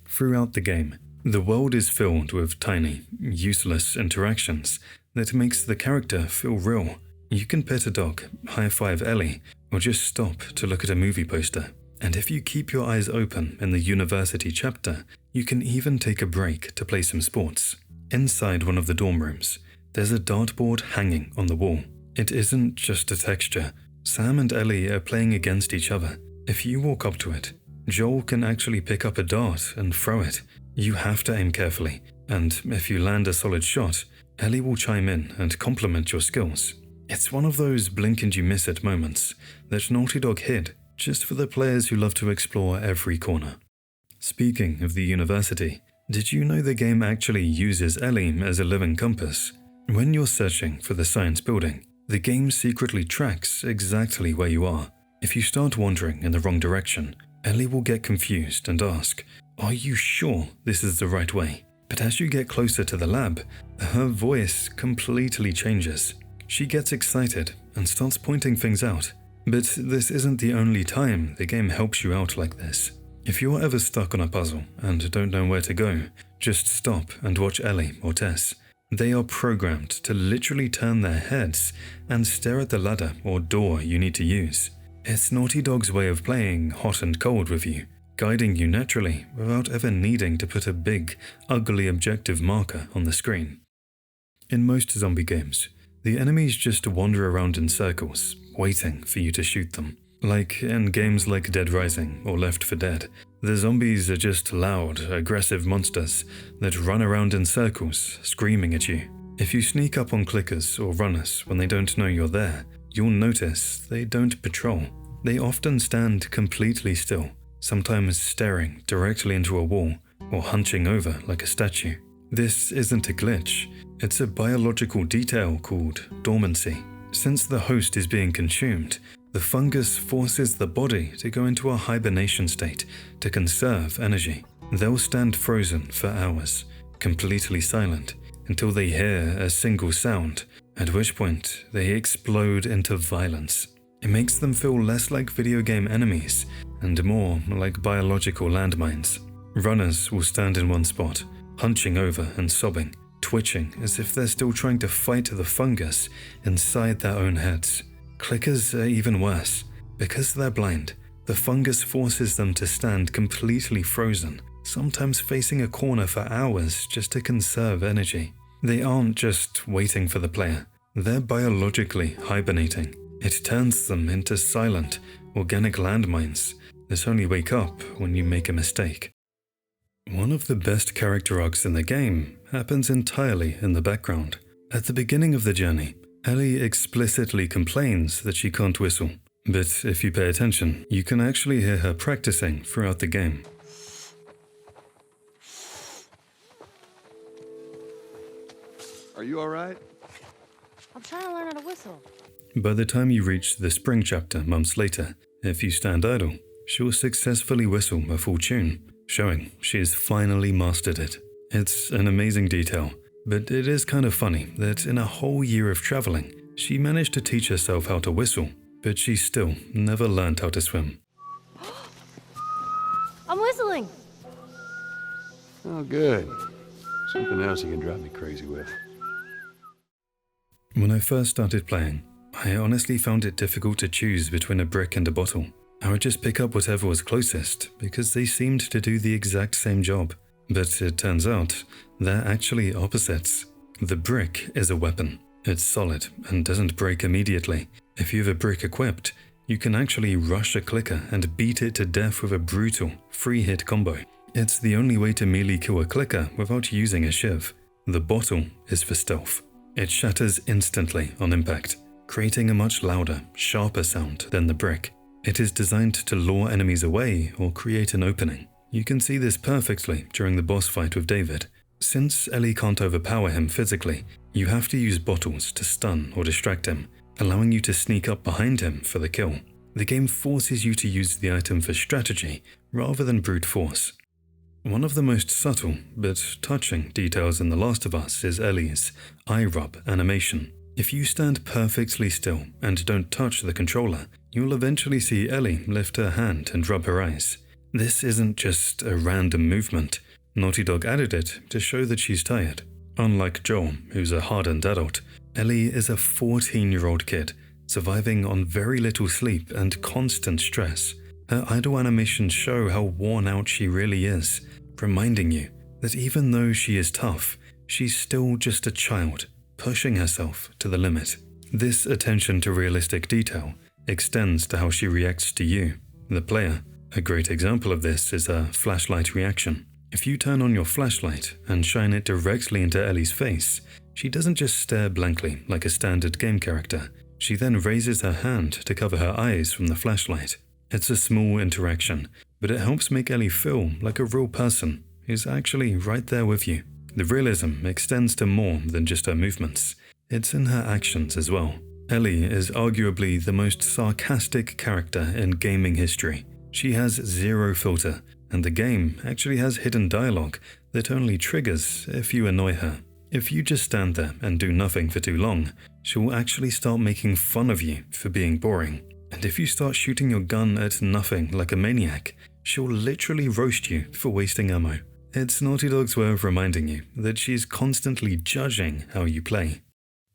Throughout the game, the world is filled with tiny, useless interactions that makes the character feel real. You can pet a dog, high-five Ellie, or just stop to look at a movie poster. And if you keep your eyes open in the university chapter, you can even take a break to play some sports. Inside one of the dorm rooms, there's a dartboard hanging on the wall. It isn't just a texture. Sam and Ellie are playing against each other. If you walk up to it, Joel can actually pick up a dart and throw it. You have to aim carefully, and if you land a solid shot, Ellie will chime in and compliment your skills. It's one of those blink-and-you-miss-it moments that Naughty Dog hid just for the players who love to explore every corner. Speaking of the university, did you know the game actually uses Ellie as a living compass? When you're searching for the science building, the game secretly tracks exactly where you are. If you start wandering in the wrong direction, Ellie will get confused and ask, "Are you sure this is the right way?" But as you get closer to the lab, her voice completely changes. She gets excited and starts pointing things out. But this isn't the only time the game helps you out like this. If you're ever stuck on a puzzle and don't know where to go, Just stop and watch Ellie or Tess. They are programmed to literally turn their heads and stare at the ladder or door you need to use. It's Naughty Dog's way of playing hot and cold with you, guiding you naturally without ever needing to put a big, ugly objective marker on the screen. In most zombie games, the enemies just wander around in circles, waiting for you to shoot them. Like in games like Dead Rising or Left 4 Dead, the zombies are just loud, aggressive monsters that run around in circles, screaming at you. If you sneak up on clickers or runners when they don't know you're there, you'll notice they don't patrol. They often stand completely still, sometimes staring directly into a wall or hunching over like a statue. This isn't a glitch, it's a biological detail called dormancy. Since the host is being consumed, the fungus forces the body to go into a hibernation state to conserve energy. They'll stand frozen for hours, completely silent, until they hear a single sound, at which point they explode into violence. It makes them feel less like video game enemies and more like biological landmines. Runners will stand in one spot, hunching over and sobbing, twitching as if they're still trying to fight the fungus inside their own heads. Clickers are even worse. Because they're blind, the fungus forces them to stand completely frozen, sometimes facing a corner for hours just to conserve energy. They aren't just waiting for the player, they're biologically hibernating. It turns them into silent, organic landmines that only wake up when you make a mistake. One of the best character arcs in the game happens entirely in the background. At the beginning of the journey, Ellie explicitly complains that she can't whistle, but if you pay attention, you can actually hear her practicing throughout the game. Are you alright? I'm trying to learn how to whistle. By the time you reach the spring chapter months later, if you stand idle, she'll successfully whistle a full tune, showing she has finally mastered it. It's an amazing detail, but it is kind of funny that in a whole year of traveling, she managed to teach herself how to whistle, but she still never learned how to swim. I'm whistling! Oh, good. Something else you can drive me crazy with. When I first started playing, I honestly found it difficult to choose between a brick and a bottle. I would just pick up whatever was closest because they seemed to do the exact same job. But it turns out they're actually opposites. The brick is a weapon. It's solid and doesn't break immediately. If you have a brick equipped, you can actually rush a clicker and beat it to death with a brutal, free-hit combo. It's the only way to melee kill a clicker without using a shiv. The bottle is for stealth. It shatters instantly on impact, creating a much louder, sharper sound than the brick. It is designed to lure enemies away or create an opening. You can see this perfectly during the boss fight with David. Since Ellie can't overpower him physically, you have to use bottles to stun or distract him, allowing you to sneak up behind him for the kill. The game forces you to use the item for strategy rather than brute force. One of the most subtle but touching details in The Last of Us is Ellie's eye rub animation. If you stand perfectly still and don't touch the controller, you'll eventually see Ellie lift her hand and rub her eyes. This isn't just a random movement. Naughty Dog added it to show that she's tired. Unlike Joel, who's a hardened adult, Ellie is a 14-year-old kid, surviving on very little sleep and constant stress. Her idle animations show how worn out she really is, reminding you that even though she is tough, she's still just a child, pushing herself to the limit. This attention to realistic detail extends to how she reacts to you, the player. A great example of this is her flashlight reaction. If you turn on your flashlight and shine it directly into Ellie's face, she doesn't just stare blankly like a standard game character. She then raises her hand to cover her eyes from the flashlight. It's a small interaction, but it helps make Ellie feel like a real person who's actually right there with you. The realism extends to more than just her movements. It's in her actions as well. Ellie is arguably the most sarcastic character in gaming history. She has zero filter, and the game actually has hidden dialogue that only triggers if you annoy her. If you just stand there and do nothing for too long, she'll actually start making fun of you for being boring. And if you start shooting your gun at nothing like a maniac, she'll literally roast you for wasting ammo. It's Naughty Dog's way of reminding you that she's constantly judging how you play.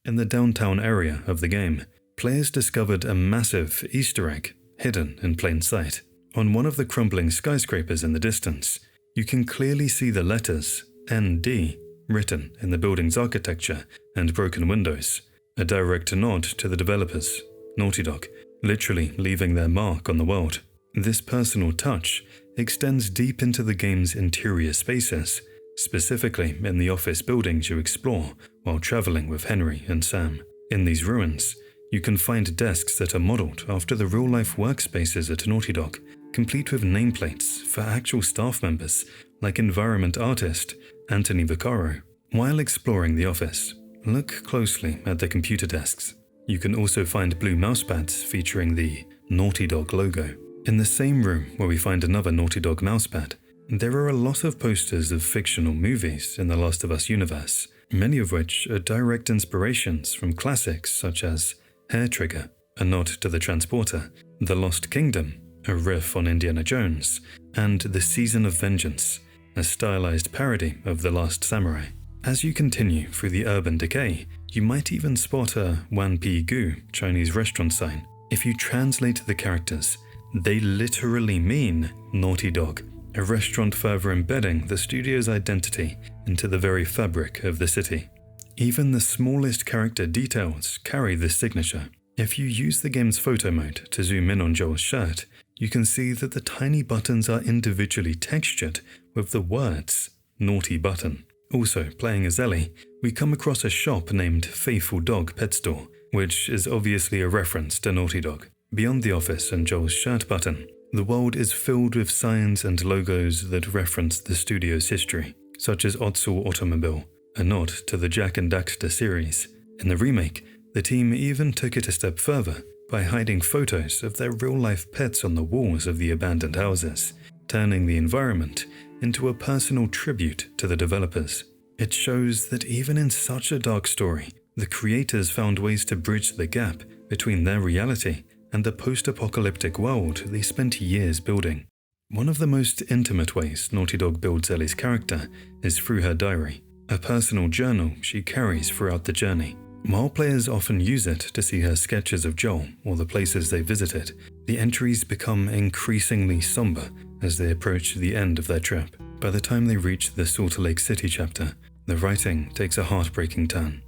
In the downtown area of the game, players discovered a massive Easter egg hidden in plain sight. On one of the crumbling skyscrapers in the distance, you can clearly see the letters ND written in the building's architecture and broken windows, a direct nod to the developers, Naughty Dog, literally leaving their mark on the world. This personal touch extends deep into the game's interior spaces, specifically in the office buildings you explore while traveling with Henry and Sam. In these ruins, you can find desks that are modeled after the real-life workspaces at Naughty Dog, complete with nameplates for actual staff members like environment artist Anthony Vaccaro. While exploring the office, look closely at the computer desks. You can also find blue mousepads featuring the Naughty Dog logo. In the same room where we find another Naughty Dog mousepad, there are a lot of posters of fictional movies in the Last of Us universe, many of which are direct inspirations from classics such as Hair Trigger, a nod to the Transporter, The Lost Kingdom, a riff on Indiana Jones, and The Season of Vengeance, a stylized parody of The Last Samurai. As you continue through the urban decay, you might even spot a Wan Pi Gu Chinese restaurant sign. If you translate the characters, they literally mean Naughty Dog, a restaurant further embedding the studio's identity into the very fabric of the city. Even the smallest character details carry this signature. If you use the game's photo mode to zoom in on Joel's shirt, you can see that the tiny buttons are individually textured with the words Naughty Button. Also, playing as Ellie, we come across a shop named Faithful Dog Pet Store, which is obviously a reference to Naughty Dog. Beyond the office and Joel's shirt button, the world is filled with signs and logos that reference the studio's history, such as Otsul Automobile, a nod to the Jak and Daxter series. In the remake, the team even took it a step further by hiding photos of their real-life pets on the walls of the abandoned houses, turning the environment into a personal tribute to the developers. It shows that even in such a dark story, the creators found ways to bridge the gap between their reality and the post-apocalyptic world they spent years building. One of the most intimate ways Naughty Dog builds Ellie's character is through her diary, a personal journal she carries throughout the journey. While players often use it to see her sketches of Joel or the places they visited, the entries become increasingly somber as they approach the end of their trip. By the time they reach the Salt Lake City chapter, the writing takes a heartbreaking turn,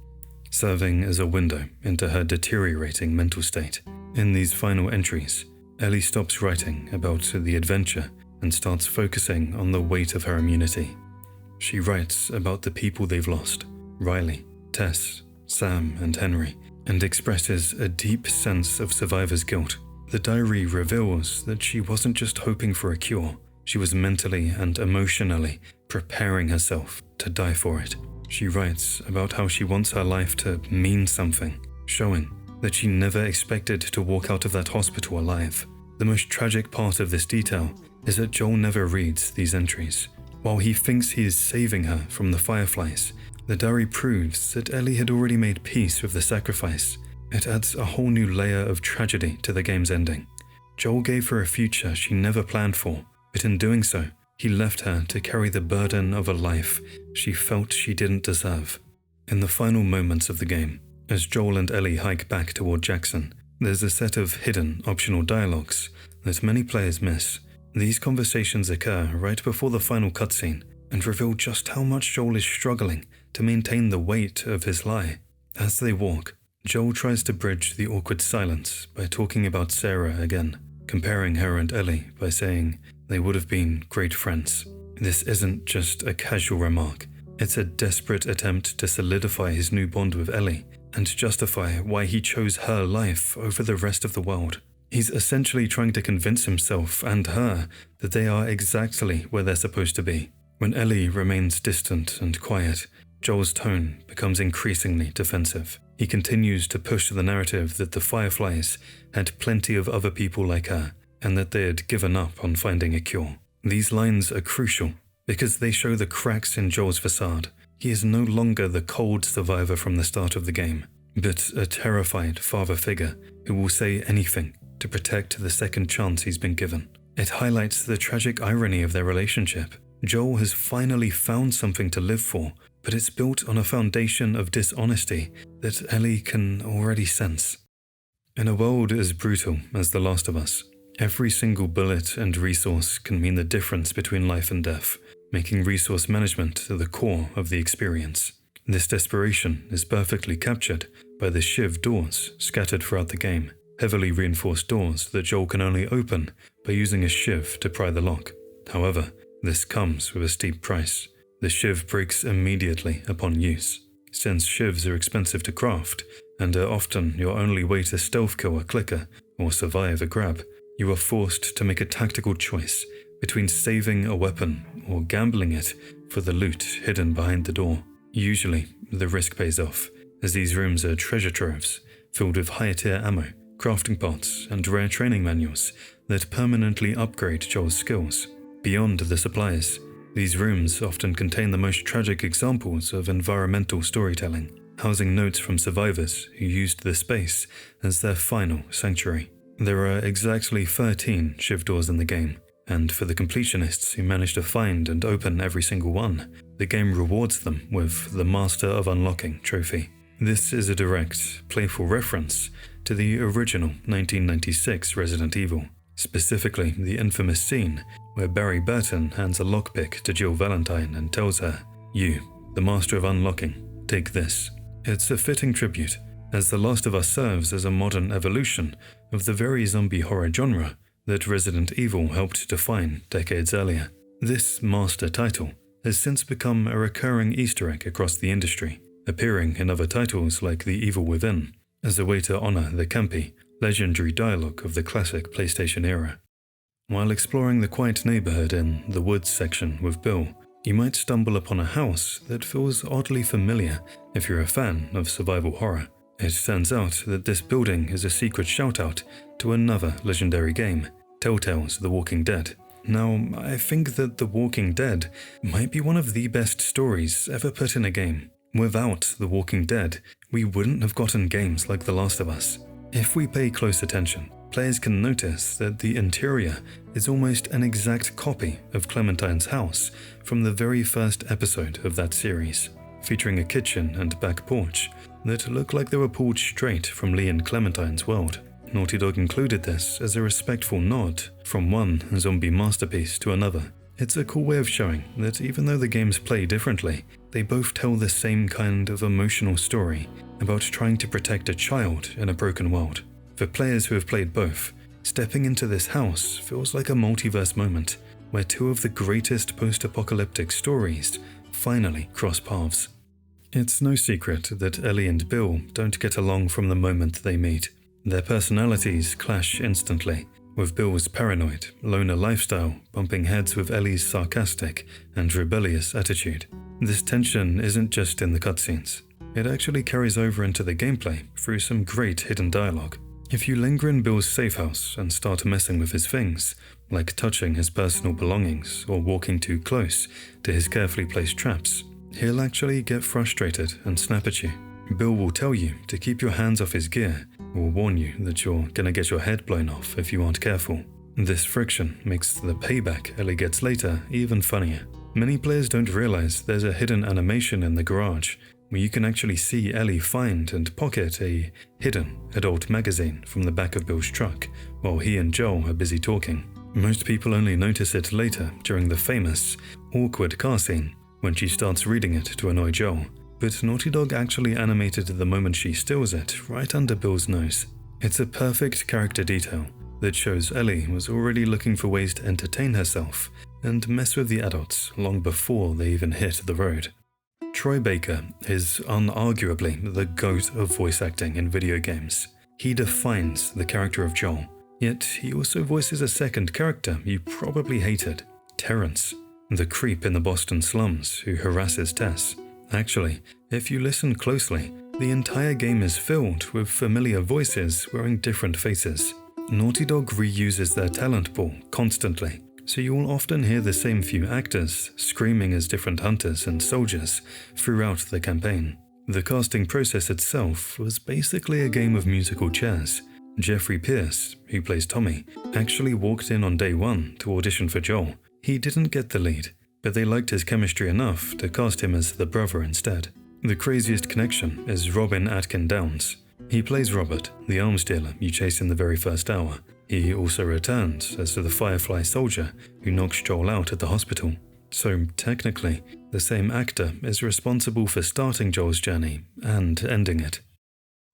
serving as a window into her deteriorating mental state. In these final entries, Ellie stops writing about the adventure and starts focusing on the weight of her immunity. She writes about the people they've lost, Riley, Tess, Sam, and Henry, and expresses a deep sense of survivor's guilt. The diary reveals that she wasn't just hoping for a cure, she was mentally and emotionally preparing herself to die for it. She writes about how she wants her life to mean something, showing that she never expected to walk out of that hospital alive. The most tragic part of this detail is that Joel never reads these entries. While he thinks he is saving her from the Fireflies, the diary proves that Ellie had already made peace with the sacrifice. It adds a whole new layer of tragedy to the game's ending. Joel gave her a future she never planned for, but in doing so, he left her to carry the burden of a life she felt she didn't deserve. In the final moments of the game, as Joel and Ellie hike back toward Jackson, there's a set of hidden optional dialogues that many players miss. These conversations occur right before the final cutscene and reveal just how much Joel is struggling to maintain the weight of his lie. As they walk, Joel tries to bridge the awkward silence by talking about Sarah again, comparing her and Ellie by saying they would have been great friends. This isn't just a casual remark, it's a desperate attempt to solidify his new bond with Ellie and justify why he chose her life over the rest of the world. He's essentially trying to convince himself and her that they are exactly where they're supposed to be. When Ellie remains distant and quiet, Joel's tone becomes increasingly defensive. He continues to push the narrative that the Fireflies had plenty of other people like her, and that they had given up on finding a cure. These lines are crucial because they show the cracks in Joel's facade. He is no longer the cold survivor from the start of the game, but a terrified father figure who will say anything to protect the second chance he's been given. It highlights the tragic irony of their relationship. Joel has finally found something to live for, but it's built on a foundation of dishonesty that Ellie can already sense. In a world as brutal as The Last of Us, every single bullet and resource can mean the difference between life and death, making resource management the core of the experience. This desperation is perfectly captured by the shiv doors scattered throughout the game, heavily reinforced doors that Joel can only open by using a shiv to pry the lock. However, this comes with a steep price. The shiv breaks immediately upon use. Since shivs are expensive to craft, and are often your only way to stealth kill a clicker or survive a grab, you are forced to make a tactical choice between saving a weapon or gambling it for the loot hidden behind the door. Usually, the risk pays off, as these rooms are treasure troves filled with higher-tier ammo, crafting pots, and rare training manuals that permanently upgrade Joel's skills. Beyond the supplies, these rooms often contain the most tragic examples of environmental storytelling, housing notes from survivors who used the space as their final sanctuary. There are exactly 13 shiv doors in the game, and for the completionists who manage to find and open every single one, the game rewards them with the Master of Unlocking trophy. This is a direct, playful reference to the original 1996 Resident Evil, specifically the infamous scene where Barry Burton hands a lockpick to Jill Valentine and tells her, "You, the Master of Unlocking, take this." It's a fitting tribute, as The Last of Us serves as a modern evolution of the very zombie horror genre that Resident Evil helped define decades earlier. This master title has since become a recurring Easter egg across the industry, appearing in other titles like The Evil Within, as a way to honor the campy, legendary dialogue of the classic PlayStation era. While exploring the quiet neighborhood in the woods section with Bill, you might stumble upon a house that feels oddly familiar if you're a fan of survival horror. It turns out that this building is a secret shout-out to another legendary game, Telltale's The Walking Dead. Now, I think that The Walking Dead might be one of the best stories ever put in a game. Without The Walking Dead, we wouldn't have gotten games like The Last of Us. If we pay close attention, players can notice that the interior is almost an exact copy of Clementine's house from the very first episode of that series, featuring a kitchen and back porch that look like they were pulled straight from Lee and Clementine's world. Naughty Dog included this as a respectful nod from one zombie masterpiece to another. It's a cool way of showing that even though the games play differently, they both tell the same kind of emotional story about trying to protect a child in a broken world. For players who have played both, stepping into this house feels like a multiverse moment where two of the greatest post-apocalyptic stories finally cross paths. It's no secret that Ellie and Bill don't get along from the moment they meet. Their personalities clash instantly, with Bill's paranoid, loner lifestyle bumping heads with Ellie's sarcastic and rebellious attitude. This tension isn't just in the cutscenes. It actually carries over into the gameplay through some great hidden dialogue. If you linger in Bill's safe house and start messing with his things, like touching his personal belongings or walking too close to his carefully placed traps, he'll actually get frustrated and snap at you. Bill will tell you to keep your hands off his gear, or warn you that you're gonna get your head blown off if you aren't careful. This friction makes the payback Ellie gets later even funnier. Many players don't realize there's a hidden animation in the garage where you can actually see Ellie find and pocket a hidden adult magazine from the back of Bill's truck while he and Joel are busy talking. Most people only notice it later during the famous, awkward car scene when she starts reading it to annoy Joel, but Naughty Dog actually animated the moment she steals it right under Bill's nose. It's a perfect character detail that shows Ellie was already looking for ways to entertain herself and mess with the adults long before they even hit the road. Troy Baker is unarguably the GOAT of voice acting in video games. He defines the character of Joel, yet he also voices a second character you probably hated, Terrence, the creep in the Boston slums who harasses Tess. Actually, if you listen closely, the entire game is filled with familiar voices wearing different faces. Naughty Dog reuses their talent pool constantly, so you will often hear the same few actors screaming as different hunters and soldiers throughout the campaign. The casting process itself was basically a game of musical chairs. Jeffrey Pierce, who plays Tommy, actually walked in on day one to audition for Joel. He didn't get the lead, but they liked his chemistry enough to cast him as the brother instead. The craziest connection is Robin Atkin Downes. He plays Robert, the arms dealer you chase in the very first hour. He also returns as the Firefly soldier who knocks Joel out at the hospital. So technically, the same actor is responsible for starting Joel's journey and ending it.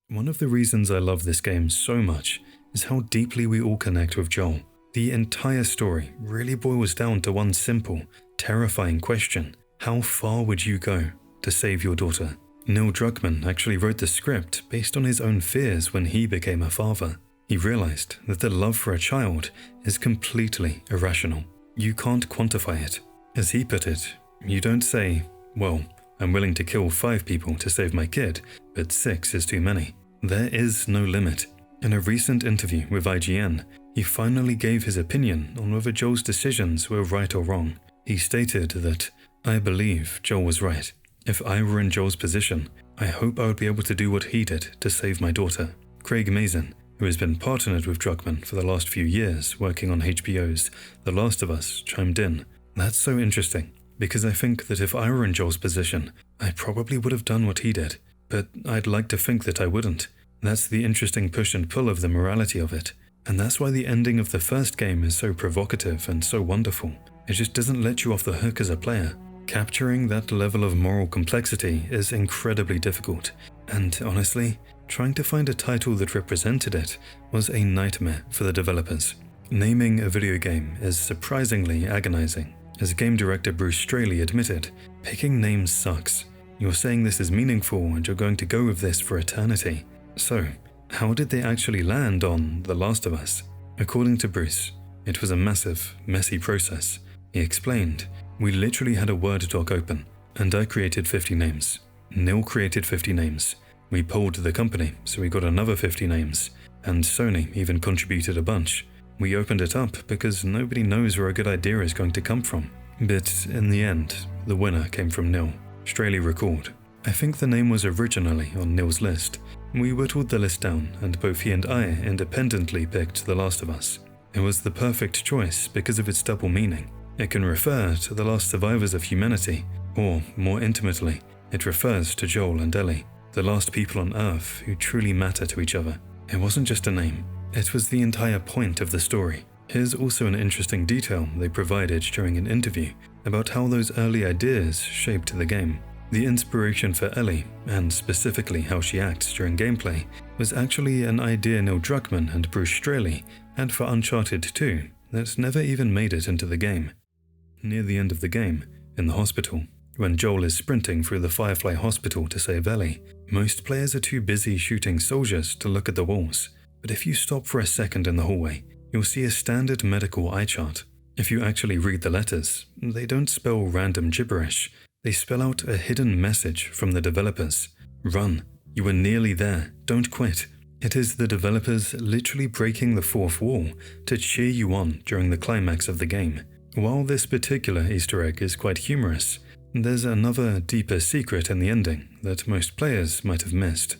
One of the reasons I love this game so much is how deeply we all connect with Joel. The entire story really boils down to one simple, terrifying question. How far would you go to save your daughter? Neil Druckmann actually wrote the script based on his own fears when he became a father. He realized that the love for a child is completely irrational. You can't quantify it. As he put it, you don't say, well, I'm willing to kill 5 people to save my kid, but 6 is too many. There is no limit. In a recent interview with IGN, he finally gave his opinion on whether Joel's decisions were right or wrong. He stated that, I believe Joel was right. If I were in Joel's position, I hope I would be able to do what he did to save my daughter. Craig Mazin, who has been partnered with Druckmann for the last few years working on HBO's The Last of Us, chimed in. That's so interesting, because I think that if I were in Joel's position, I probably would have done what he did, but I'd like to think that I wouldn't. That's the interesting push and pull of the morality of it, and that's why the ending of the first game is so provocative and so wonderful. It just doesn't let you off the hook as a player. Capturing that level of moral complexity is incredibly difficult, and honestly, trying to find a title that represented it was a nightmare for the developers. Naming a video game is surprisingly agonizing. As game director Bruce Straley admitted, picking names sucks. You're saying this is meaningful and you're going to go with this for eternity. So, how did they actually land on The Last of Us? According to Bruce, it was a massive, messy process. He explained, we literally had a Word doc open, and I created 50 names. Neil created 50 names. We polled the company, so we got another 50 names, and Sony even contributed a bunch. We opened it up because nobody knows where a good idea is going to come from. But in the end, the winner came from Neil. Straley recalled, I think the name was originally on Neil's list. We whittled the list down, and both he and I independently picked The Last of Us. It was the perfect choice because of its double meaning. It can refer to the last survivors of humanity, or more intimately, it refers to Joel and Ellie, the last people on Earth who truly matter to each other. It wasn't just a name, it was the entire point of the story. Here's also an interesting detail they provided during an interview about how those early ideas shaped the game. The inspiration for Ellie, and specifically how she acts during gameplay, was actually an idea Neil Druckmann and Bruce Straley had for Uncharted 2 that never even made it into the game. Near the end of the game, in the hospital, when Joel is sprinting through the Firefly hospital to save Ellie, most players are too busy shooting soldiers to look at the walls. But if you stop for a second in the hallway, you'll see a standard medical eye chart. If you actually read the letters, they don't spell random gibberish. They spell out a hidden message from the developers. Run. You are nearly there. Don't quit. It is the developers literally breaking the fourth wall to cheer you on during the climax of the game. While this particular Easter egg is quite humorous, there's another deeper secret in the ending that most players might have missed.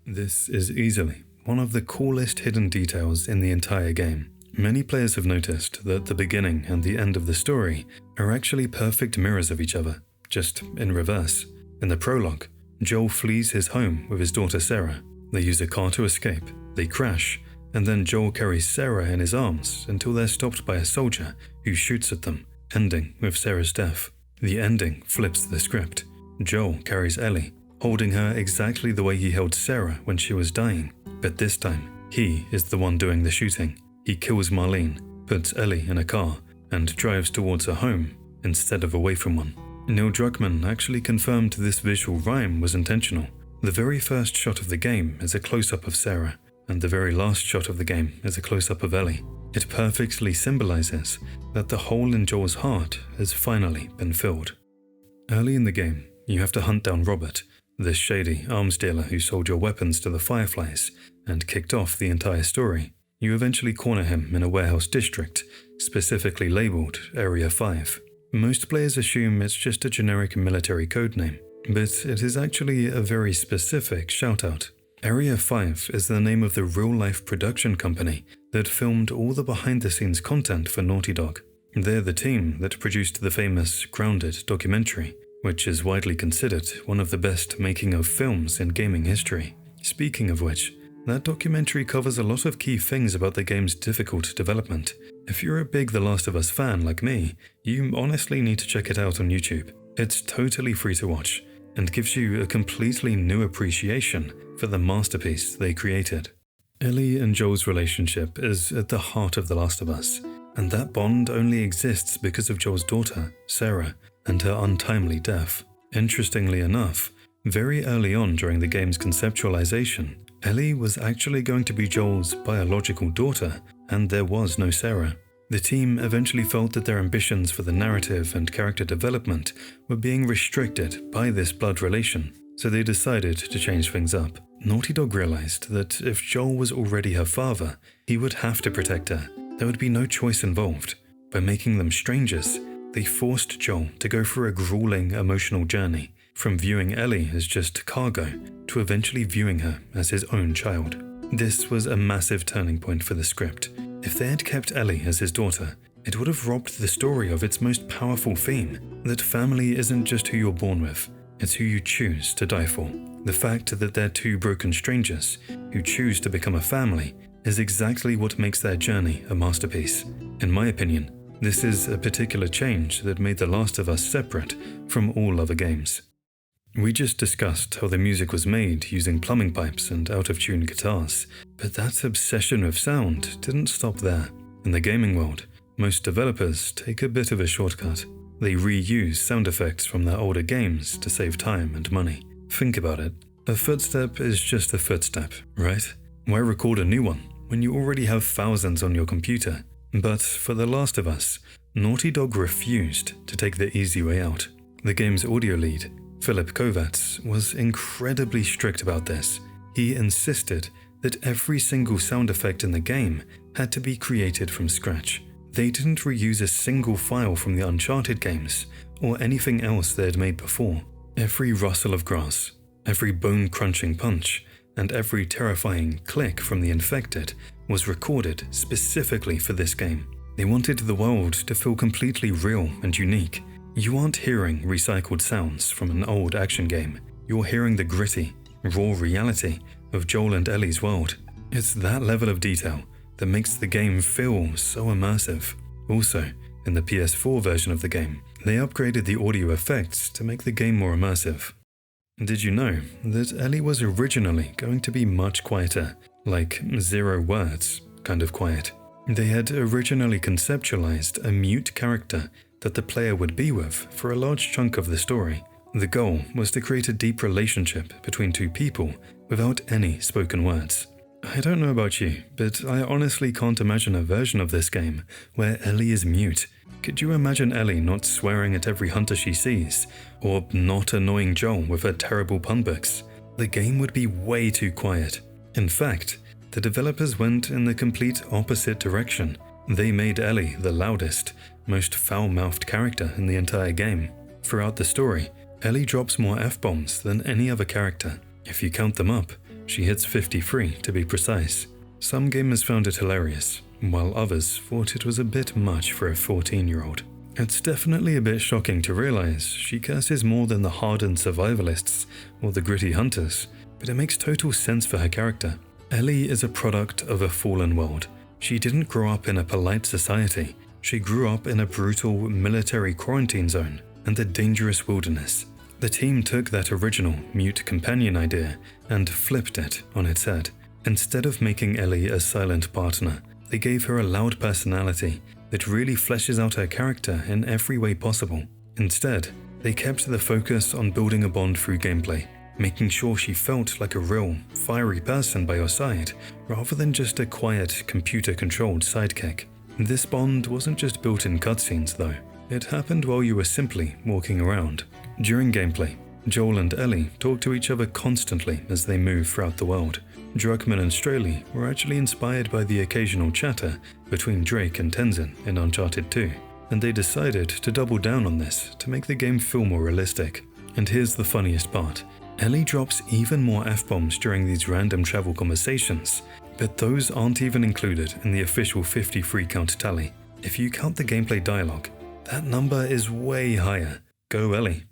This is easily one of the coolest hidden details in the entire game. Many players have noticed that the beginning and the end of the story are actually perfect mirrors of each other, just in reverse. In the prologue, Joel flees his home with his daughter Sarah. They use a car to escape, they crash, and then Joel carries Sarah in his arms until they're stopped by a soldier who shoots at them, ending with Sarah's death. The ending flips the script. Joel carries Ellie, holding her exactly the way he held Sarah when she was dying, but this time, he is the one doing the shooting. He kills Marlene, puts Ellie in a car, and drives towards her home instead of away from one. Neil Druckmann actually confirmed this visual rhyme was intentional. The very first shot of the game is a close-up of Sarah, and the very last shot of the game is a close-up of Ellie. It perfectly symbolizes that the hole in Joel's heart has finally been filled. Early in the game, you have to hunt down Robert, this shady arms dealer who sold your weapons to the Fireflies and kicked off the entire story. You eventually corner him in a warehouse district, specifically labeled Area 5. Most players assume it's just a generic military codename, but it is actually a very specific shout-out. Area 5 is the name of the real-life production company that filmed all the behind-the-scenes content for Naughty Dog. They're the team that produced the famous Grounded documentary, which is widely considered one of the best making-of films in gaming history. Speaking of which, that documentary covers a lot of key things about the game's difficult development. If you're a big The Last of Us fan like me, you honestly need to check it out on YouTube. It's totally free to watch, and gives you a completely new appreciation for the masterpiece they created. Ellie and Joel's relationship is at the heart of The Last of Us, and that bond only exists because of Joel's daughter, Sarah, and her untimely death. Interestingly enough, very early on during the game's conceptualization, Ellie was actually going to be Joel's biological daughter, and there was no Sarah. The team eventually felt that their ambitions for the narrative and character development were being restricted by this blood relation, so they decided to change things up. Naughty Dog realized that if Joel was already her father, he would have to protect her. There would be no choice involved. By making them strangers, they forced Joel to go through a grueling emotional journey, from viewing Ellie as just cargo to eventually viewing her as his own child. This was a massive turning point for the script. If they had kept Ellie as his daughter, it would have robbed the story of its most powerful theme, that family isn't just who you're born with, it's who you choose to die for. The fact that they're two broken strangers who choose to become a family is exactly what makes their journey a masterpiece. In my opinion, this is a particular change that made The Last of Us separate from all other games. We just discussed how the music was made using plumbing pipes and out-of-tune guitars, but that obsession with sound didn't stop there. In the gaming world, most developers take a bit of a shortcut. They reuse sound effects from their older games to save time and money. Think about it. A footstep is just a footstep, right? Why record a new one when you already have thousands on your computer? But for The Last of Us, Naughty Dog refused to take the easy way out. The game's audio lead, Philip Kovacs, was incredibly strict about this. He insisted that every single sound effect in the game had to be created from scratch. They didn't reuse a single file from the Uncharted games or anything else they had made before. Every rustle of grass, every bone-crunching punch, and every terrifying click from the infected was recorded specifically for this game. They wanted the world to feel completely real and unique. You aren't hearing recycled sounds from an old action game. You're hearing the gritty, raw reality of Joel and Ellie's world. It's that level of detail that makes the game feel so immersive. Also, in the PS4 version of the game, they upgraded the audio effects to make the game more immersive. Did you know that Ellie was originally going to be much quieter, like 0 words, kind of quiet? They had originally conceptualized a mute character that the player would be with for a large chunk of the story. The goal was to create a deep relationship between two people without any spoken words. I don't know about you, but I honestly can't imagine a version of this game where Ellie is mute. Could you imagine Ellie not swearing at every hunter she sees, or not annoying Joel with her terrible pun books? The game would be way too quiet. In fact, the developers went in the complete opposite direction. They made Ellie the loudest, most foul-mouthed character in the entire game. Throughout the story, Ellie drops more F-bombs than any other character. If you count them up, she hits 53 to be precise. Some gamers found it hilarious, while others thought it was a bit much for a 14-year-old. It's definitely a bit shocking to realize she curses more than the hardened survivalists or the gritty hunters, but it makes total sense for her character. Ellie is a product of a fallen world. She didn't grow up in a polite society. She grew up in a brutal military quarantine zone and the dangerous wilderness. The team took that original mute companion idea and flipped it on its head. Instead of making Ellie a silent partner, they gave her a loud personality that really fleshes out her character in every way possible. Instead, they kept the focus on building a bond through gameplay, making sure she felt like a real, fiery person by your side, rather than just a quiet, computer-controlled sidekick. This bond wasn't just built in cutscenes though. It happened while you were simply walking around. During gameplay, Joel and Ellie talk to each other constantly as they move throughout the world. Druckmann and Straley were actually inspired by the occasional chatter between Drake and Tenzin in Uncharted 2, and they decided to double down on this to make the game feel more realistic. And here's the funniest part. Ellie drops even more F-bombs during these random travel conversations, but those aren't even included in the official 53 count tally. If you count the gameplay dialogue, that number is way higher. Go Ellie.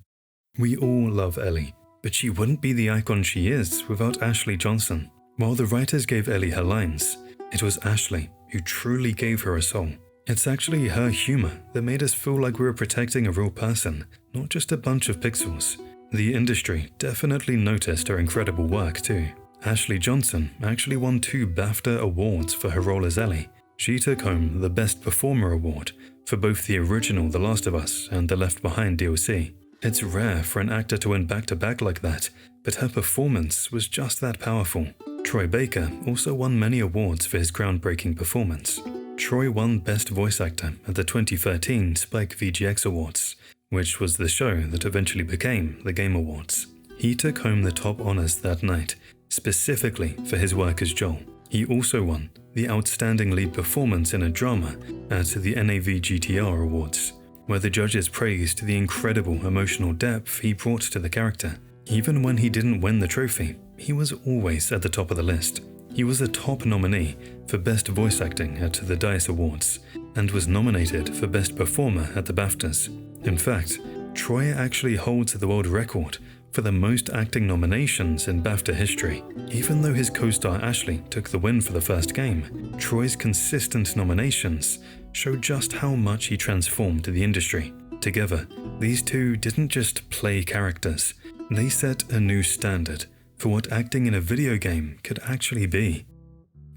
We all love Ellie, but she wouldn't be the icon she is without Ashley Johnson. While the writers gave Ellie her lines, it was Ashley who truly gave her a soul. It's actually her humor that made us feel like we were protecting a real person, not just a bunch of pixels. The industry definitely noticed her incredible work too. Ashley Johnson actually won 2 BAFTA awards for her role as Ellie. She took home the Best Performer award for both the original The Last of Us and the Left Behind DLC. It's rare for an actor to win back-to-back like that, but her performance was just that powerful. Troy Baker also won many awards for his groundbreaking performance. Troy won Best Voice Actor at the 2013 Spike VGX Awards, which was the show that eventually became the Game Awards. He took home the top honors that night, specifically for his work as Joel. He also won the Outstanding Lead Performance in a Drama at the NAVGTR Awards, where the judges praised the incredible emotional depth he brought to the character. Even when he didn't win the trophy, he was always at the top of the list. He was a top nominee for Best Voice Acting at the DICE Awards, and was nominated for Best Performer at the BAFTAs. In fact, Troy actually holds the world record for the most acting nominations in BAFTA history. Even though his co-star Ashley took the win for the first game, Troy's consistent nominations show just how much he transformed the industry. Together, these two didn't just play characters, they set a new standard for what acting in a video game could actually be.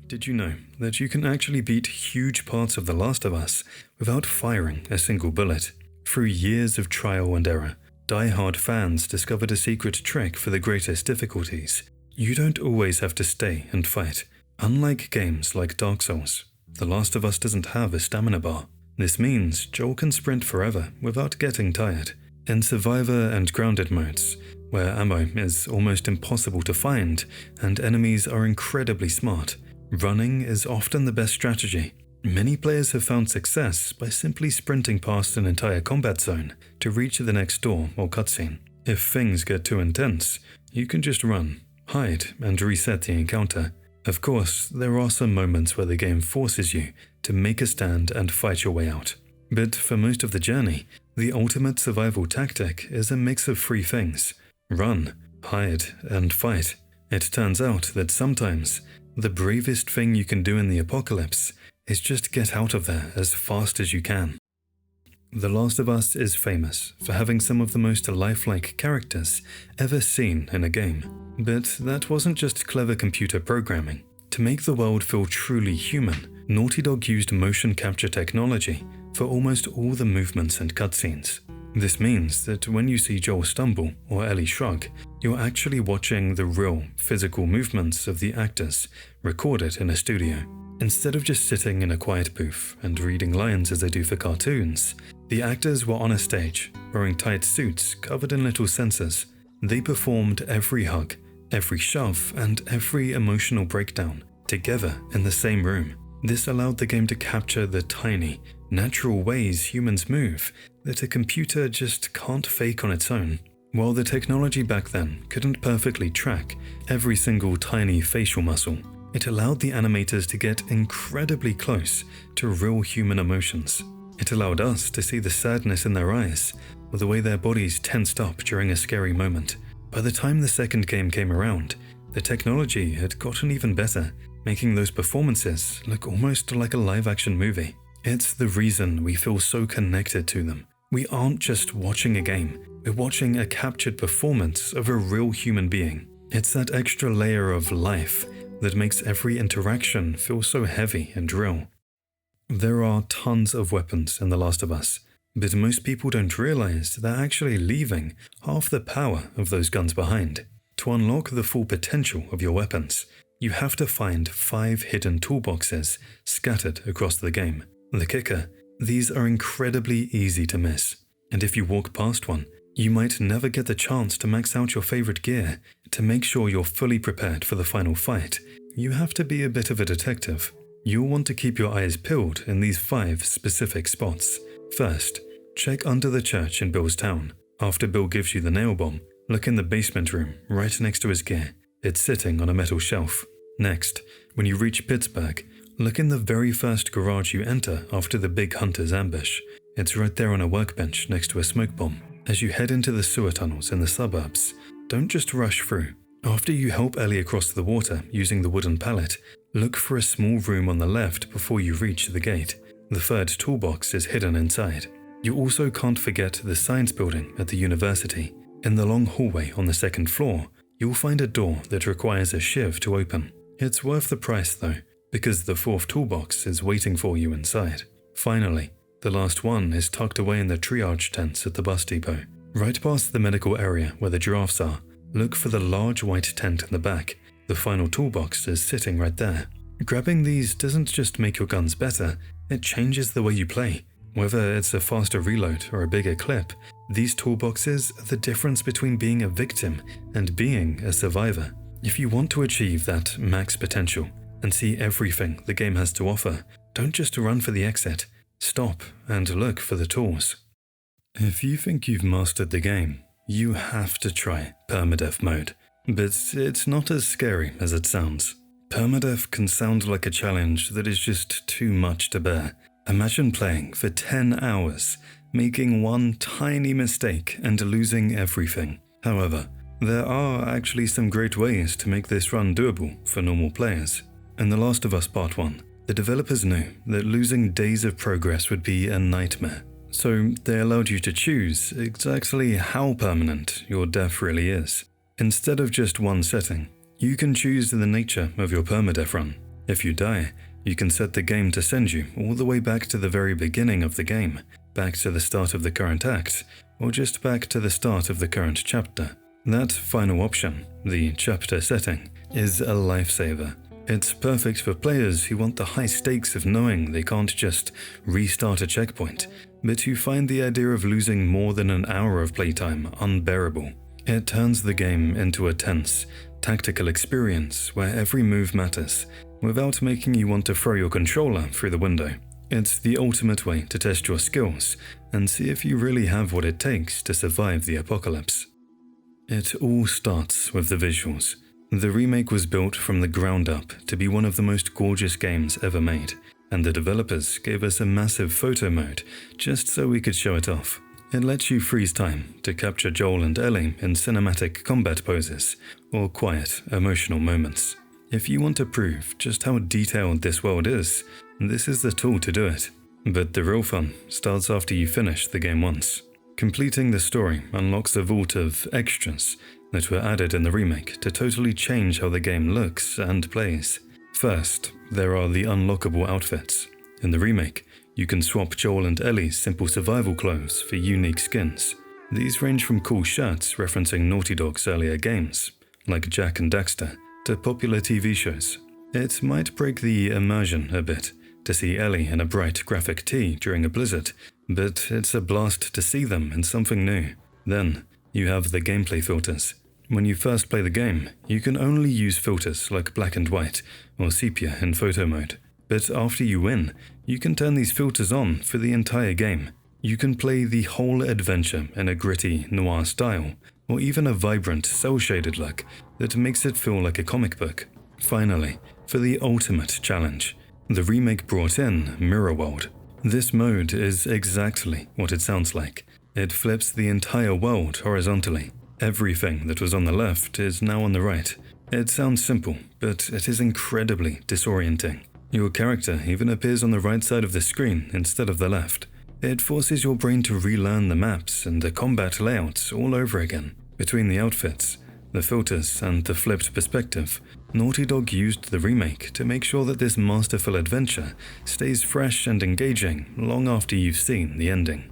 Did you know that you can actually beat huge parts of The Last of Us without firing a single bullet? Through years of trial and error, die-hard fans discovered a secret trick for the greatest difficulties. You don't always have to stay and fight. Unlike games like Dark Souls, The Last of Us doesn't have a stamina bar. This means Joel can sprint forever without getting tired. In Survivor and Grounded modes, where ammo is almost impossible to find and enemies are incredibly smart, running is often the best strategy. Many players have found success by simply sprinting past an entire combat zone to reach the next door or cutscene. If things get too intense, you can just run, hide, and reset the encounter. Of course, there are some moments where the game forces you to make a stand and fight your way out. But for most of the journey, the ultimate survival tactic is a mix of 3 things: run, hide, and fight. It turns out that sometimes the bravest thing you can do in the apocalypse is just get out of there as fast as you can. The Last of Us is famous for having some of the most lifelike characters ever seen in a game. But that wasn't just clever computer programming. To make the world feel truly human, Naughty Dog used motion capture technology for almost all the movements and cutscenes. This means that when you see Joel stumble or Ellie shrug, you're actually watching the real, physical movements of the actors recorded in a studio. Instead of just sitting in a quiet booth and reading lines as they do for cartoons, the actors were on a stage, wearing tight suits covered in little sensors. They performed every hug, every shove, and every emotional breakdown together in the same room. This allowed the game to capture the tiny, natural ways humans move that a computer just can't fake on its own. While the technology back then couldn't perfectly track every single tiny facial muscle, it allowed the animators to get incredibly close to real human emotions. It allowed us to see the sadness in their eyes or the way their bodies tensed up during a scary moment. By the time the second game came around, the technology had gotten even better, making those performances look almost like a live-action movie. It's the reason we feel so connected to them. We aren't just watching a game, we're watching a captured performance of a real human being. It's that extra layer of life that makes every interaction feel so heavy and real. There are tons of weapons in The Last of Us, but most people don't realize they're actually leaving half the power of those guns behind. To unlock the full potential of your weapons, you have to find 5 hidden toolboxes scattered across the game. The kicker: these are incredibly easy to miss, and if you walk past one, you might never get the chance to max out your favorite gear. To make sure you're fully prepared for the final fight, you have to be a bit of a detective. You'll want to keep your eyes peeled in these 5 specific spots. First, check under the church in Bill's town. After Bill gives you the nail bomb, look in the basement room right next to his gear. It's sitting on a metal shelf. Next, when you reach Pittsburgh, Look in the very first garage you enter after the big hunter's ambush. It's right there on a workbench next to a smoke bomb. As you head into the sewer tunnels in the suburbs, don't just rush through. After you help Ellie across the water using the wooden pallet, look for a small room on the left before you reach the gate. The third toolbox is hidden inside. You also can't forget the science building at the university. In the long hallway on the second floor, you'll find a door that requires a shiv to open. It's worth the price though, because the fourth toolbox is waiting for you inside. Finally, the last one is tucked away in the triage tents at the bus depot. Right past the medical area where the giraffes are, look for the large white tent in the back. The final toolbox is sitting right there. Grabbing these doesn't just make your guns better, it changes the way you play. Whether it's a faster reload or a bigger clip, these toolboxes are the difference between being a victim and being a survivor. If you want to achieve that max potential and see everything the game has to offer, don't just run for the exit. Stop and look for the tools. If you think you've mastered the game, you have to try permadeath mode. But it's not as scary as it sounds. Permadeath can sound like a challenge that is just too much to bear. Imagine playing for 10 hours, making one tiny mistake and losing everything. However, there are actually some great ways to make this run doable for normal players. In The Last of Us Part 1, the developers knew that losing days of progress would be a nightmare. So they allowed you to choose exactly how permanent your death really is. Instead of just one setting, you can choose the nature of your permadeath run. If you die, you can set the game to send you all the way back to the very beginning of the game, back to the start of the current act, or just back to the start of the current chapter. That final option, the chapter setting, is a lifesaver. It's perfect for players who want the high stakes of knowing they can't just restart a checkpoint, but who find the idea of losing more than an hour of playtime unbearable. It turns the game into a tense, tactical experience where every move matters, without making you want to throw your controller through the window. It's the ultimate way to test your skills and see if you really have what it takes to survive the apocalypse. It all starts with the visuals. The remake was built from the ground up to be one of the most gorgeous games ever made, and the developers gave us a massive photo mode just so we could show it off. It lets you freeze time to capture Joel and Ellie in cinematic combat poses or quiet, emotional moments. If you want to prove just how detailed this world is, this is the tool to do it. But the real fun starts after you finish the game once. Completing the story unlocks a vault of extras that were added in the remake to totally change how the game looks and plays. First, there are the unlockable outfits. In the remake, you can swap Joel and Ellie's simple survival clothes for unique skins. These range from cool shirts referencing Naughty Dog's earlier games, like Jack and Daxter, to popular TV shows. It might break the immersion a bit to see Ellie in a bright graphic tee during a blizzard, but it's a blast to see them in something new. Then, you have the gameplay filters. When you first play the game, you can only use filters like black and white or sepia in photo mode. But after you win, you can turn these filters on for the entire game. You can play the whole adventure in a gritty noir style, or even a vibrant, cel-shaded look that makes it feel like a comic book. Finally, for the ultimate challenge, the remake brought in Mirror World. This mode is exactly what it sounds like. It flips the entire world horizontally. Everything that was on the left is now on the right. It sounds simple, but it is incredibly disorienting. Your character even appears on the right side of the screen instead of the left. It forces your brain to relearn the maps and the combat layouts all over again. Between the outfits, the filters, and the flipped perspective, Naughty Dog used the remake to make sure that this masterful adventure stays fresh and engaging long after you've seen the ending.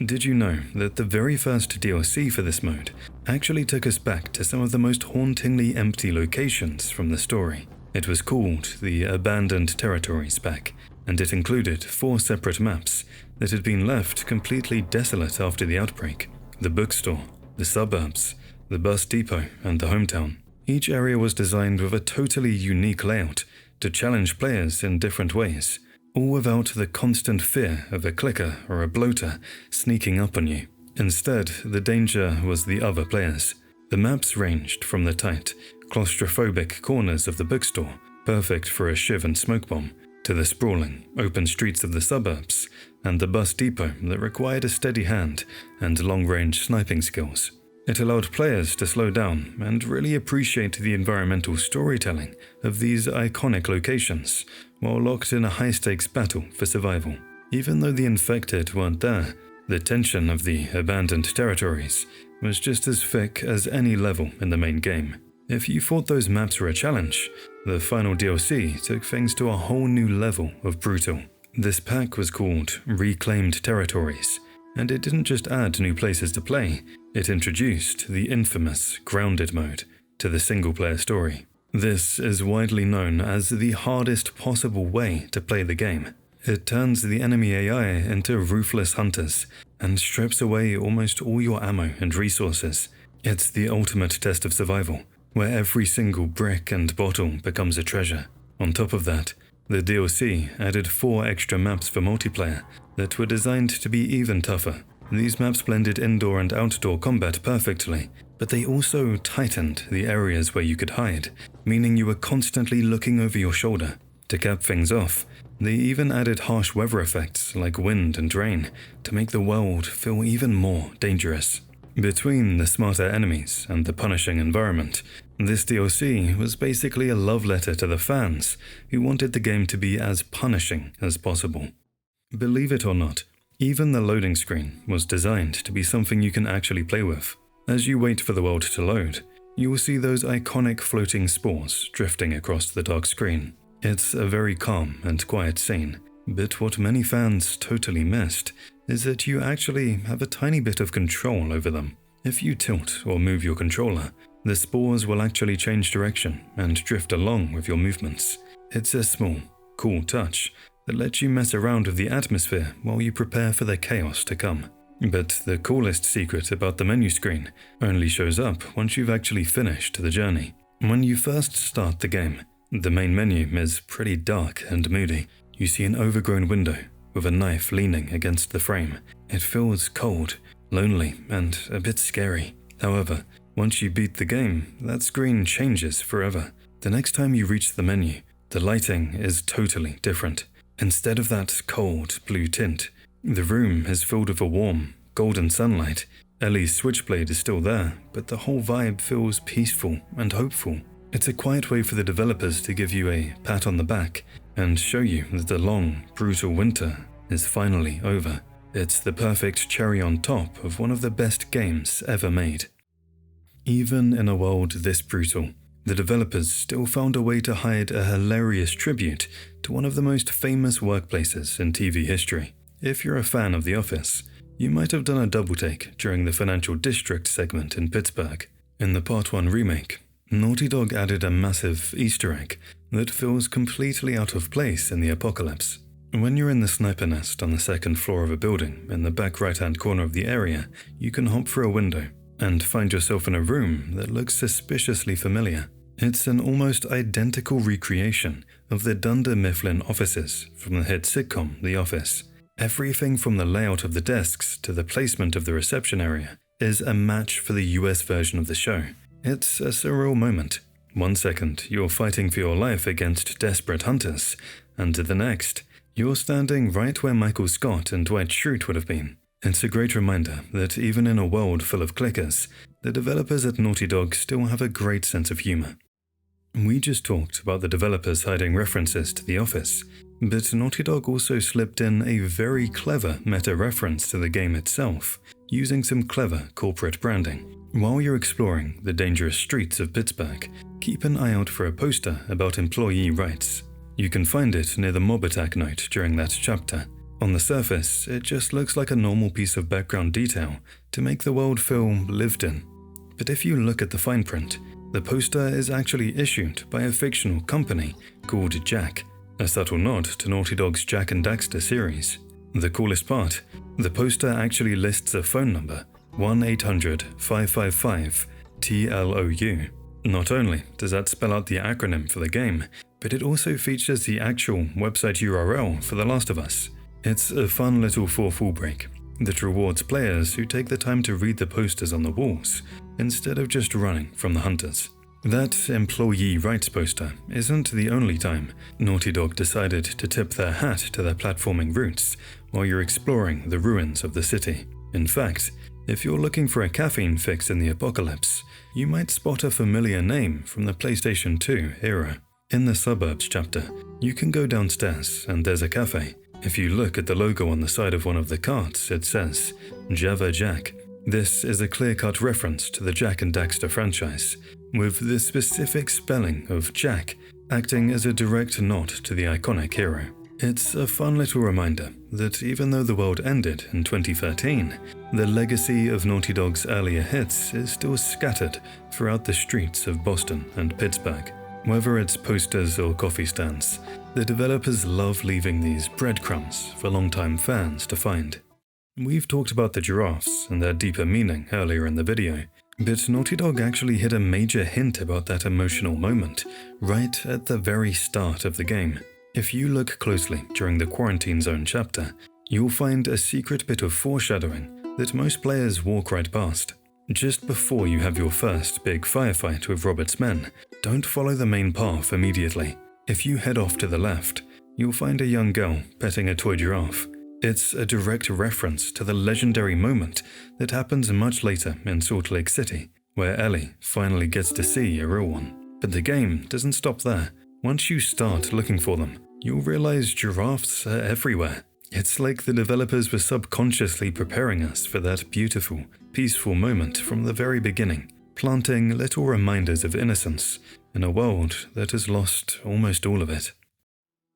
Did you know that the very first DLC for this mode actually took us back to some of the most hauntingly empty locations from the story? It was called the Abandoned Territories pack, and it included 4 separate maps that had been left completely desolate after the outbreak: the bookstore, the suburbs, the bus depot, and the hometown. Each area was designed with a totally unique layout to challenge players in different ways, all without the constant fear of a clicker or a bloater sneaking up on you. Instead, the danger was the other players. The maps ranged from the tight, claustrophobic corners of the bookstore, perfect for a shiv and smoke bomb, to the sprawling, open streets of the suburbs, and the bus depot that required a steady hand and long-range sniping skills. It allowed players to slow down and really appreciate the environmental storytelling of these iconic locations while locked in a high-stakes battle for survival. Even though the infected weren't there, the tension of the abandoned territories was just as thick as any level in the main game. If you thought those maps were a challenge, the final DLC took things to a whole new level of brutal. This pack was called Reclaimed Territories, and it didn't just add new places to play, it introduced the infamous Grounded mode to the single-player story. This is widely known as the hardest possible way to play the game. It turns the enemy AI into ruthless hunters and strips away almost all your ammo and resources. It's the ultimate test of survival, where every single brick and bottle becomes a treasure. On top of that, the DLC added 4 extra maps for multiplayer that were designed to be even tougher. These maps blended indoor and outdoor combat perfectly, but they also tightened the areas where you could hide, meaning you were constantly looking over your shoulder. To cap things off, they even added harsh weather effects like wind and rain to make the world feel even more dangerous. Between the smarter enemies and the punishing environment, this DLC was basically a love letter to the fans who wanted the game to be as punishing as possible. Believe it or not, even the loading screen was designed to be something you can actually play with. As you wait for the world to load, you will see those iconic floating spores drifting across the dark screen. It's a very calm and quiet scene, but what many fans totally missed is that you actually have a tiny bit of control over them. If you tilt or move your controller, the spores will actually change direction and drift along with your movements. It's a small, cool touch that lets you mess around with the atmosphere while you prepare for the chaos to come. But the coolest secret about the menu screen only shows up once you've actually finished the journey. When you first start the game, the main menu is pretty dark and moody. You see an overgrown window with a knife leaning against the frame. It feels cold, lonely, and a bit scary. However, once you beat the game, that screen changes forever. The next time you reach the menu, the lighting is totally different. Instead of that cold blue tint, the room is filled with a warm, golden sunlight. Ellie's switchblade is still there, but the whole vibe feels peaceful and hopeful. It's a quiet way for the developers to give you a pat on the back and show you that the long, brutal winter is finally over. It's the perfect cherry on top of one of the best games ever made. Even in a world this brutal, the developers still found a way to hide a hilarious tribute to one of the most famous workplaces in TV history. If you're a fan of The Office, you might have done a double take during the Financial District segment in Pittsburgh. In the Part 1 remake, Naughty Dog added a massive Easter egg that feels completely out of place in the apocalypse. When you're in the sniper nest on the second floor of a building in the back right-hand corner of the area, you can hop through a window and find yourself in a room that looks suspiciously familiar. It's an almost identical recreation of the Dunder Mifflin offices from the hit sitcom The Office. Everything from the layout of the desks to the placement of the reception area is a match for the US version of the show. It's a surreal moment. One second, you're fighting for your life against desperate hunters, and the next, you're standing right where Michael Scott and Dwight Schrute would have been. It's a great reminder that even in a world full of clickers, the developers at Naughty Dog still have a great sense of humor. We just talked about the developers hiding references to The Office, but Naughty Dog also slipped in a very clever meta-reference to the game itself, using some clever corporate branding. While you're exploring the dangerous streets of Pittsburgh, keep an eye out for a poster about employee rights. You can find it near the mob attack note during that chapter. On the surface, it just looks like a normal piece of background detail to make the world feel lived in. But if you look at the fine print, the poster is actually issued by a fictional company called Jack, a subtle nod to Naughty Dog's Jak and Daxter series. The coolest part, the poster actually lists a phone number, 1-800-555-TLOU. Not only does that spell out the acronym for the game, but it also features the actual website URL for The Last of Us. It's a fun little fourth wall break that rewards players who take the time to read the posters on the walls instead of just running from the hunters. That employee rights poster isn't the only time Naughty Dog decided to tip their hat to their platforming roots while you're exploring the ruins of the city. In fact, if you're looking for a caffeine fix in the apocalypse, you might spot a familiar name from the PlayStation 2 era. In the suburbs chapter, you can go downstairs and there's a cafe. If you look at the logo on the side of one of the carts, it says Java Jack. This is a clear-cut reference to the Jak and Daxter franchise, with the specific spelling of Jack acting as a direct nod to the iconic hero. It's a fun little reminder that even though the world ended in 2013, the legacy of Naughty Dog's earlier hits is still scattered throughout the streets of Boston and Pittsburgh. Whether it's posters or coffee stands, the developers love leaving these breadcrumbs for longtime fans to find. We've talked about the giraffes and their deeper meaning earlier in the video, but Naughty Dog actually hid a major hint about that emotional moment right at the very start of the game. If you look closely during the Quarantine Zone chapter, you'll find a secret bit of foreshadowing that most players walk right past. Just before you have your first big firefight with Robert's men, don't follow the main path immediately. If you head off to the left, you'll find a young girl petting a toy giraffe. It's a direct reference to the legendary moment that happens much later in Salt Lake City, where Ellie finally gets to see a real one. But the game doesn't stop there. Once you start looking for them, you'll realize giraffes are everywhere. It's like the developers were subconsciously preparing us for that beautiful, peaceful moment from the very beginning, planting little reminders of innocence in a world that has lost almost all of it.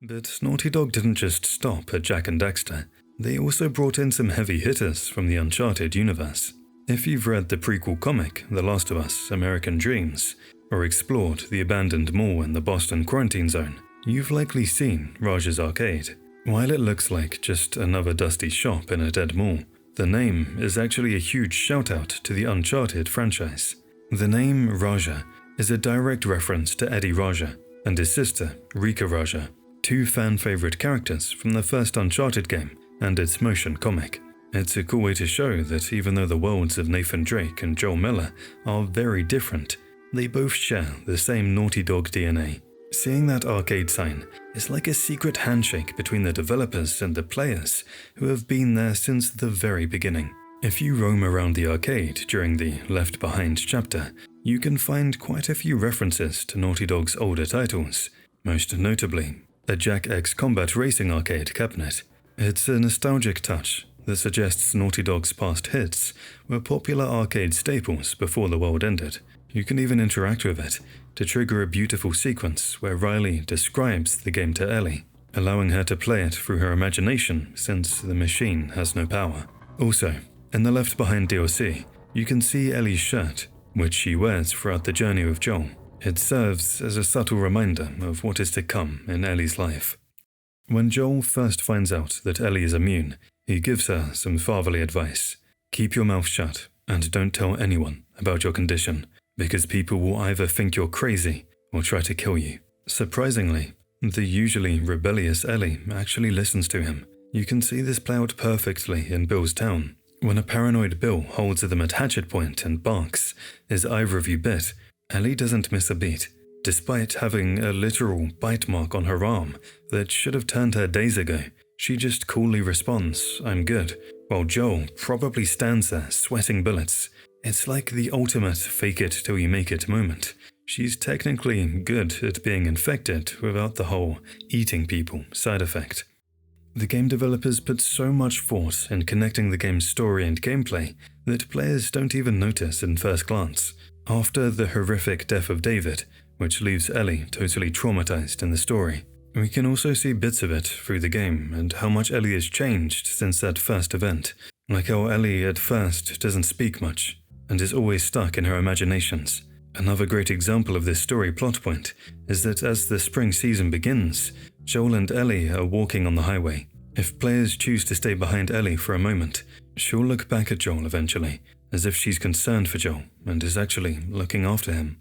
But Naughty Dog didn't just stop at Jak and Daxter. They also brought in some heavy hitters from the Uncharted universe. If you've read the prequel comic, The Last of Us: American Dreams, or explored the abandoned mall in the Boston Quarantine Zone, you've likely seen Raj's Arcade. While it looks like just another dusty shop in a dead mall, the name is actually a huge shout-out to the Uncharted franchise. The name Raja is a direct reference to Eddie Raja and his sister, Rika Raja, two fan-favorite characters from the first Uncharted game and its motion comic. It's a cool way to show that even though the worlds of Nathan Drake and Joel Miller are very different, they both share the same Naughty Dog DNA. Seeing that arcade sign is like a secret handshake between the developers and the players who have been there since the very beginning. If you roam around the arcade during the Left Behind chapter, you can find quite a few references to Naughty Dog's older titles, most notably a Jak X Combat Racing arcade cabinet. It's a nostalgic touch that suggests Naughty Dog's past hits were popular arcade staples before the world ended. You can even interact with it to trigger a beautiful sequence where Riley describes the game to Ellie, allowing her to play it through her imagination since the machine has no power. Also, in the Left Behind DLC, you can see Ellie's shirt, which she wears throughout the journey with Joel. It serves as a subtle reminder of what is to come in Ellie's life. When Joel first finds out that Ellie is immune, he gives her some fatherly advice. Keep your mouth shut and don't tell anyone about your condition, because people will either think you're crazy or try to kill you. Surprisingly, the usually rebellious Ellie actually listens to him. You can see this play out perfectly in Bill's town. When a paranoid Bill holds them at hatchet point and barks, "Is either of you bit?" Ellie doesn't miss a beat. Despite having a literal bite mark on her arm that should have turned her days ago, she just coolly responds, "I'm good," while Joel probably stands there sweating bullets. It's like the ultimate fake it till you make it moment. She's technically good at being infected without the whole eating people side effect. The game developers put so much thought in connecting the game's story and gameplay that players don't even notice in first glance. After the horrific death of David, which leaves Ellie totally traumatized in the story, we can also see bits of it through the game and how much Ellie has changed since that first event. Like how Ellie at first doesn't speak much and is always stuck in her imaginations. Another great example of this story plot point is that as the spring season begins, Joel and Ellie are walking on the highway. If players choose to stay behind Ellie for a moment, she'll look back at Joel eventually, as if she's concerned for Joel and is actually looking after him.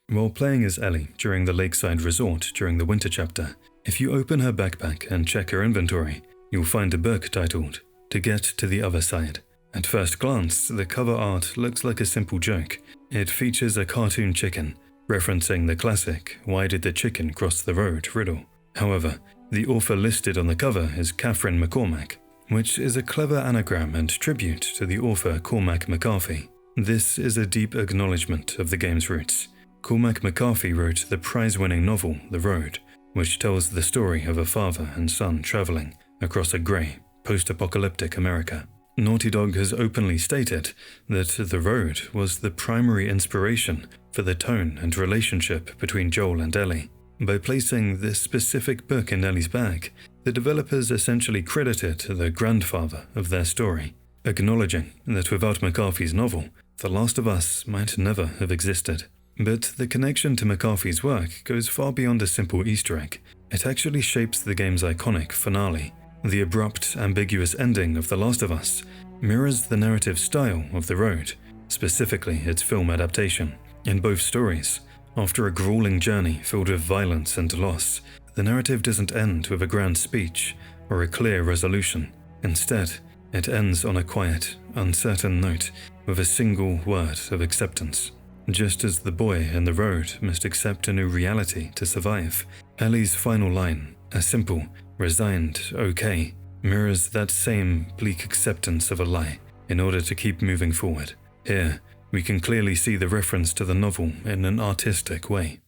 While playing as Ellie during the lakeside resort during the winter chapter, if you open her backpack and check her inventory, you'll find a book titled To Get to the Other Side. At first glance, the cover art looks like a simple joke. It features a cartoon chicken referencing the classic "Why did the chicken cross the road?" riddle. However, the author listed on the cover is Catherine McCormack, which is a clever anagram and tribute to the author Cormac McCarthy. This is a deep acknowledgement of the game's roots. Cormac McCarthy wrote the prize-winning novel The Road, which tells the story of a father and son traveling across a grey, post-apocalyptic America. Naughty Dog has openly stated that The Road was the primary inspiration for the tone and relationship between Joel and Ellie. By placing this specific book in Ellie's bag, the developers essentially credited the grandfather of their story, acknowledging that without McCarthy's novel, The Last of Us might never have existed. But the connection to McCarthy's work goes far beyond a simple Easter egg. It actually shapes the game's iconic finale. The abrupt, ambiguous ending of The Last of Us mirrors the narrative style of The Road, specifically its film adaptation. In both stories, after a grueling journey filled with violence and loss, the narrative doesn't end with a grand speech or a clear resolution. Instead, it ends on a quiet, uncertain note with a single word of acceptance. Just as the boy in The Road must accept a new reality to survive, Ellie's final line, a simple, resigned "okay," mirrors that same bleak acceptance of a lie in order to keep moving forward. Here, we can clearly see the reference to the novel in an artistic way.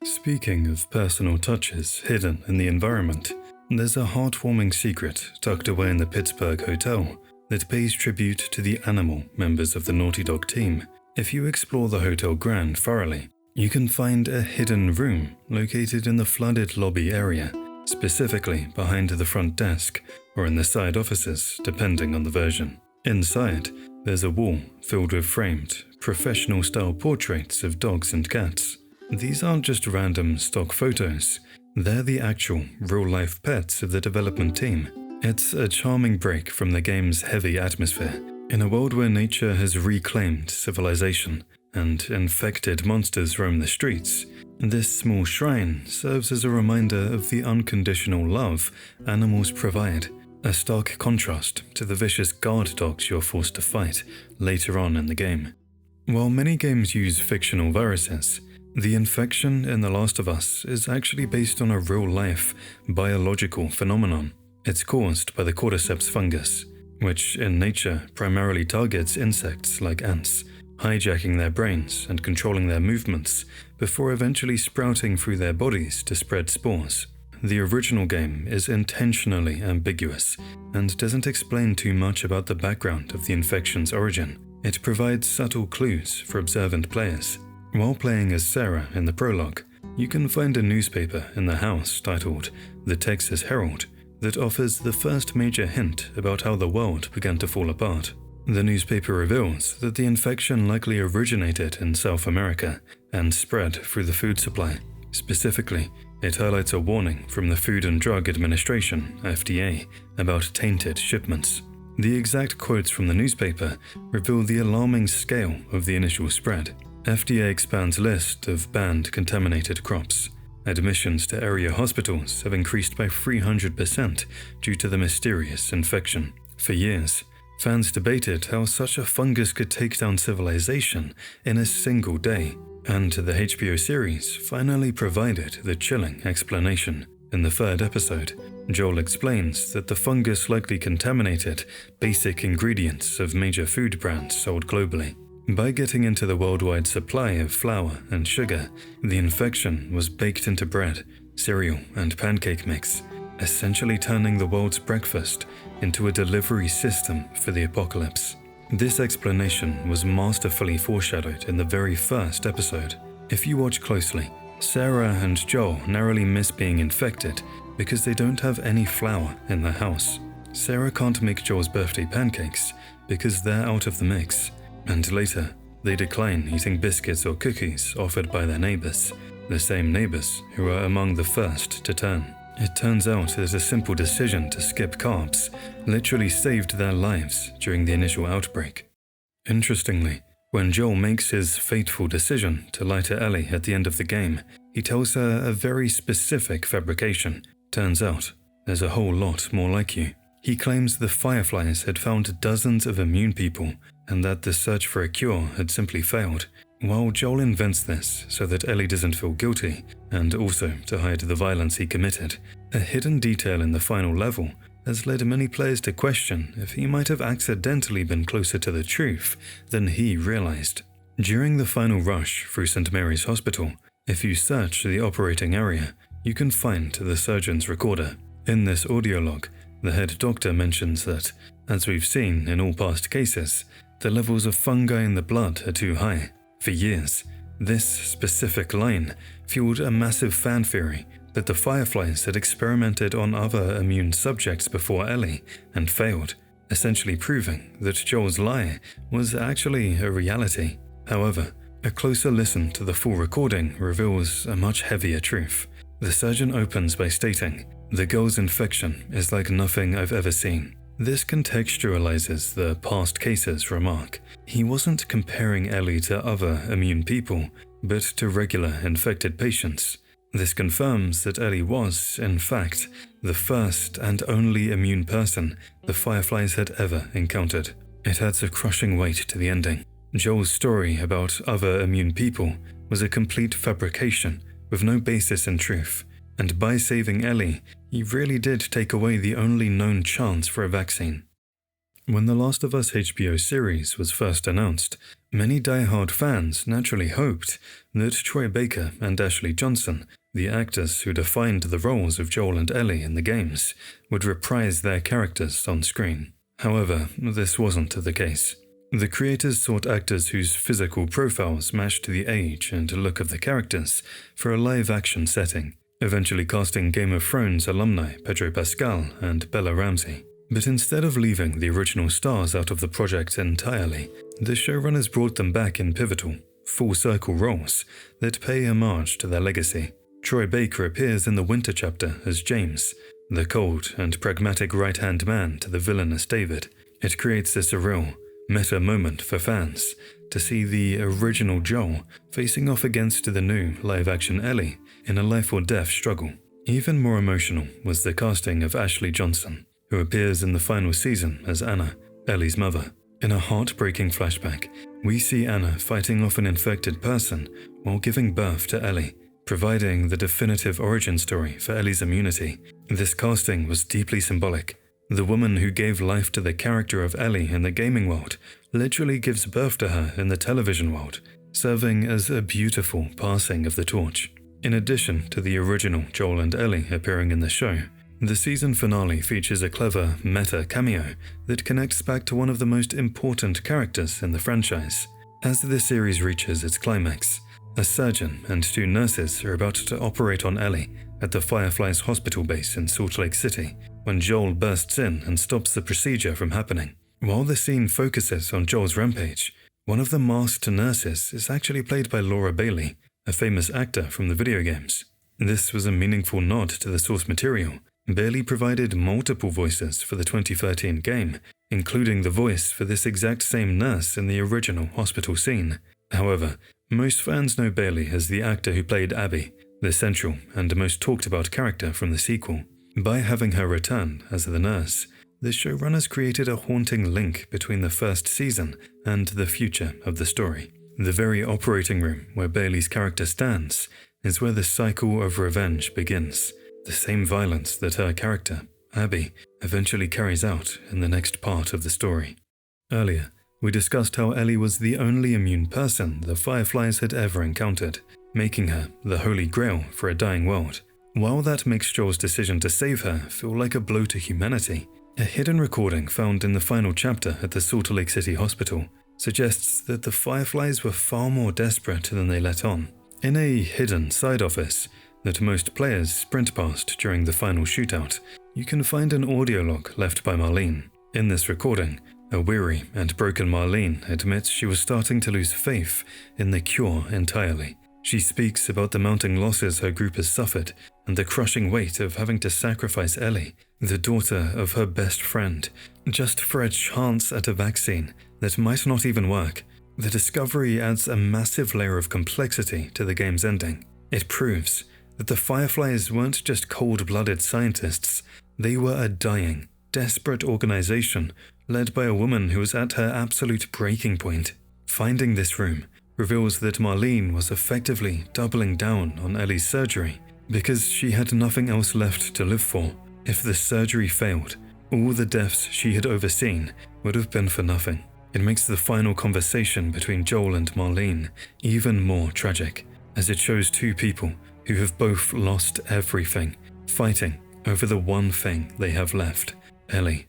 Speaking of personal touches hidden in the environment, there's a heartwarming secret tucked away in the Pittsburgh hotel that pays tribute to the animal members of the Naughty Dog team. If you explore the Hotel Grand thoroughly, you can find a hidden room located in the flooded lobby area, specifically behind the front desk or in the side offices, depending on the version. Inside, there's a wall filled with framed, professional-style portraits of dogs and cats. These aren't just random stock photos, they're the actual, real-life pets of the development team. It's a charming break from the game's heavy atmosphere. In a world where nature has reclaimed civilization and infected monsters roam the streets, this small shrine serves as a reminder of the unconditional love animals provide, a stark contrast to the vicious guard dogs you're forced to fight later on in the game. While many games use fictional viruses, the infection in The Last of Us is actually based on a real-life, biological phenomenon. It's caused by the cordyceps fungus, which in nature primarily targets insects like ants, hijacking their brains and controlling their movements before eventually sprouting through their bodies to spread spores. The original game is intentionally ambiguous and doesn't explain too much about the background of the infection's origin. It provides subtle clues for observant players. While playing as Sarah in the prologue, you can find a newspaper in the house titled The Texas Herald that offers the first major hint about how the world began to fall apart. The newspaper reveals that the infection likely originated in South America and spread through the food supply. Specifically, it highlights a warning from the Food and Drug Administration, FDA, about tainted shipments. The exact quotes from the newspaper reveal the alarming scale of the initial spread. FDA expands list of banned contaminated crops. Admissions to area hospitals have increased by 300% due to the mysterious infection. For years, fans debated how such a fungus could take down civilization in a single day, and the HBO series finally provided the chilling explanation. In the third episode, Joel explains that the fungus likely contaminated basic ingredients of major food brands sold globally. By getting into the worldwide supply of flour and sugar, the infection was baked into bread, cereal, and pancake mix, essentially turning the world's breakfast into a delivery system for the apocalypse. This explanation was masterfully foreshadowed in the very first episode. If you watch closely, Sarah and Joel narrowly miss being infected because they don't have any flour in their house. Sarah can't make Joel's birthday pancakes because they're out of the mix. And later, they decline eating biscuits or cookies offered by their neighbors, the same neighbors who are among the first to turn. It turns out that a simple decision to skip carbs literally saved their lives during the initial outbreak. Interestingly, when Joel makes his fateful decision to lie to Ellie at the end of the game, he tells her a very specific fabrication. Turns out, there's a whole lot more like you. He claims the Fireflies had found dozens of immune people and that the search for a cure had simply failed. While Joel invents this so that Ellie doesn't feel guilty, and also to hide the violence he committed, a hidden detail in the final level has led many players to question if he might have accidentally been closer to the truth than he realized. During the final rush through St. Mary's Hospital, if you search the operating area, you can find the surgeon's recorder. In this audio log, the head doctor mentions that, as we've seen in all past cases, the levels of fungi in the blood are too high. For years, this specific line fueled a massive fan theory that the Fireflies had experimented on other immune subjects before Ellie and failed, essentially proving that Joel's lie was actually a reality. However, a closer listen to the full recording reveals a much heavier truth. The surgeon opens by stating, "The girl's infection is like nothing I've ever seen." This contextualizes the past cases remark. He wasn't comparing Ellie to other immune people, but to regular infected patients. This confirms that Ellie was, in fact, the first and only immune person the Fireflies had ever encountered. It adds a crushing weight to the ending. Joel's story about other immune people was a complete fabrication with no basis in truth, and by saving Ellie, he really did take away the only known chance for a vaccine. When The Last of Us HBO series was first announced, many die-hard fans naturally hoped that Troy Baker and Ashley Johnson, the actors who defined the roles of Joel and Ellie in the games, would reprise their characters on screen. However, this wasn't the case. The creators sought actors whose physical profiles matched the age and look of the characters for a live-action setting, eventually casting Game of Thrones alumni Pedro Pascal and Bella Ramsey. But instead of leaving the original stars out of the project entirely, the showrunners brought them back in pivotal, full-circle roles that pay homage to their legacy. Troy Baker appears in the Winter chapter as James, the cold and pragmatic right-hand man to the villainous David. It creates a surreal, meta moment for fans to see the original Joel facing off against the new live-action Ellie in a life-or-death struggle. Even more emotional was the casting of Ashley Johnson, who appears in the final season as Anna, Ellie's mother. In a heartbreaking flashback, we see Anna fighting off an infected person while giving birth to Ellie, providing the definitive origin story for Ellie's immunity. This casting was deeply symbolic. The woman who gave life to the character of Ellie in the gaming world literally gives birth to her in the television world, serving as a beautiful passing of the torch. In addition to the original Joel and Ellie appearing in the show, the season finale features a clever meta cameo that connects back to one of the most important characters in the franchise. As the series reaches its climax, a surgeon and 2 nurses are about to operate on Ellie at the Fireflies hospital base in Salt Lake City when Joel bursts in and stops the procedure from happening. While the scene focuses on Joel's rampage, one of the masked nurses is actually played by Laura Bailey, a famous actor from the video games. This was a meaningful nod to the source material. Bailey provided multiple voices for the 2013 game, including the voice for this exact same nurse in the original hospital scene. However, most fans know Bailey as the actor who played Abby, the central and most talked about character from the sequel. By having her return as the nurse, the showrunners created a haunting link between the first season and the future of the story. The very operating room where Bailey's character stands is where the cycle of revenge begins, the same violence that her character, Abby, eventually carries out in the next part of the story. Earlier, we discussed how Ellie was the only immune person the Fireflies had ever encountered, making her the holy grail for a dying world. While that makes Joel's decision to save her feel like a blow to humanity, a hidden recording found in the final chapter at the Salt Lake City Hospital suggests that the Fireflies were far more desperate than they let on. In a hidden side office that most players sprint past during the final shootout, you can find an audio log left by Marlene. In this recording, a weary and broken Marlene admits she was starting to lose faith in the cure entirely. She speaks about the mounting losses her group has suffered and the crushing weight of having to sacrifice Ellie, the daughter of her best friend, just for a chance at a vaccine that might not even work. The discovery adds a massive layer of complexity to the game's ending. It proves that the Fireflies weren't just cold-blooded scientists, they were a dying, desperate organization led by a woman who was at her absolute breaking point. Finding this room reveals that Marlene was effectively doubling down on Ellie's surgery because she had nothing else left to live for. If the surgery failed, all the deaths she had overseen would have been for nothing. It makes the final conversation between Joel and Marlene even more tragic, as it shows two people who have both lost everything, fighting over the one thing they have left, Ellie.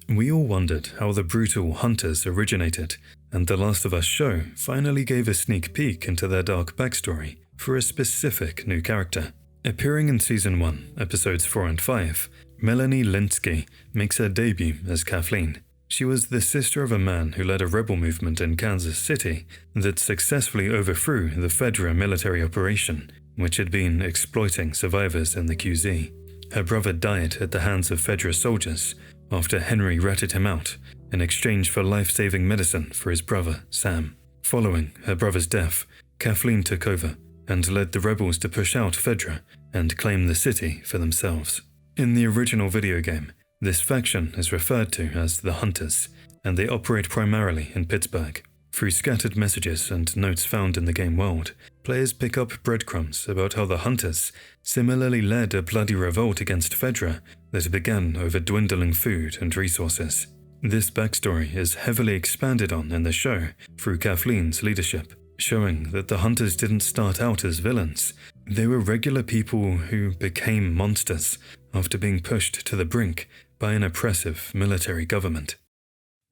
We all wondered how the brutal hunters originated, and The Last of Us show finally gave a sneak peek into their dark backstory for a specific new character. Appearing in Season 1, Episodes 4 and 5, Melanie Lynskey makes her debut as Kathleen. She was the sister of a man who led a rebel movement in Kansas City that successfully overthrew the Fedra military operation, which had been exploiting survivors in the QZ. Her brother died at the hands of Fedra soldiers after Henry ratted him out in exchange for life-saving medicine for his brother, Sam. Following her brother's death, Kathleen took over and led the rebels to push out Fedra and claim the city for themselves. In the original video game, this faction is referred to as the Hunters, and they operate primarily in Pittsburgh. Through scattered messages and notes found in the game world, players pick up breadcrumbs about how the Hunters similarly led a bloody revolt against Fedra that began over dwindling food and resources. This backstory is heavily expanded on in the show through Kathleen's leadership, showing that the Hunters didn't start out as villains. They were regular people who became monsters after being pushed to the brink by an oppressive military government.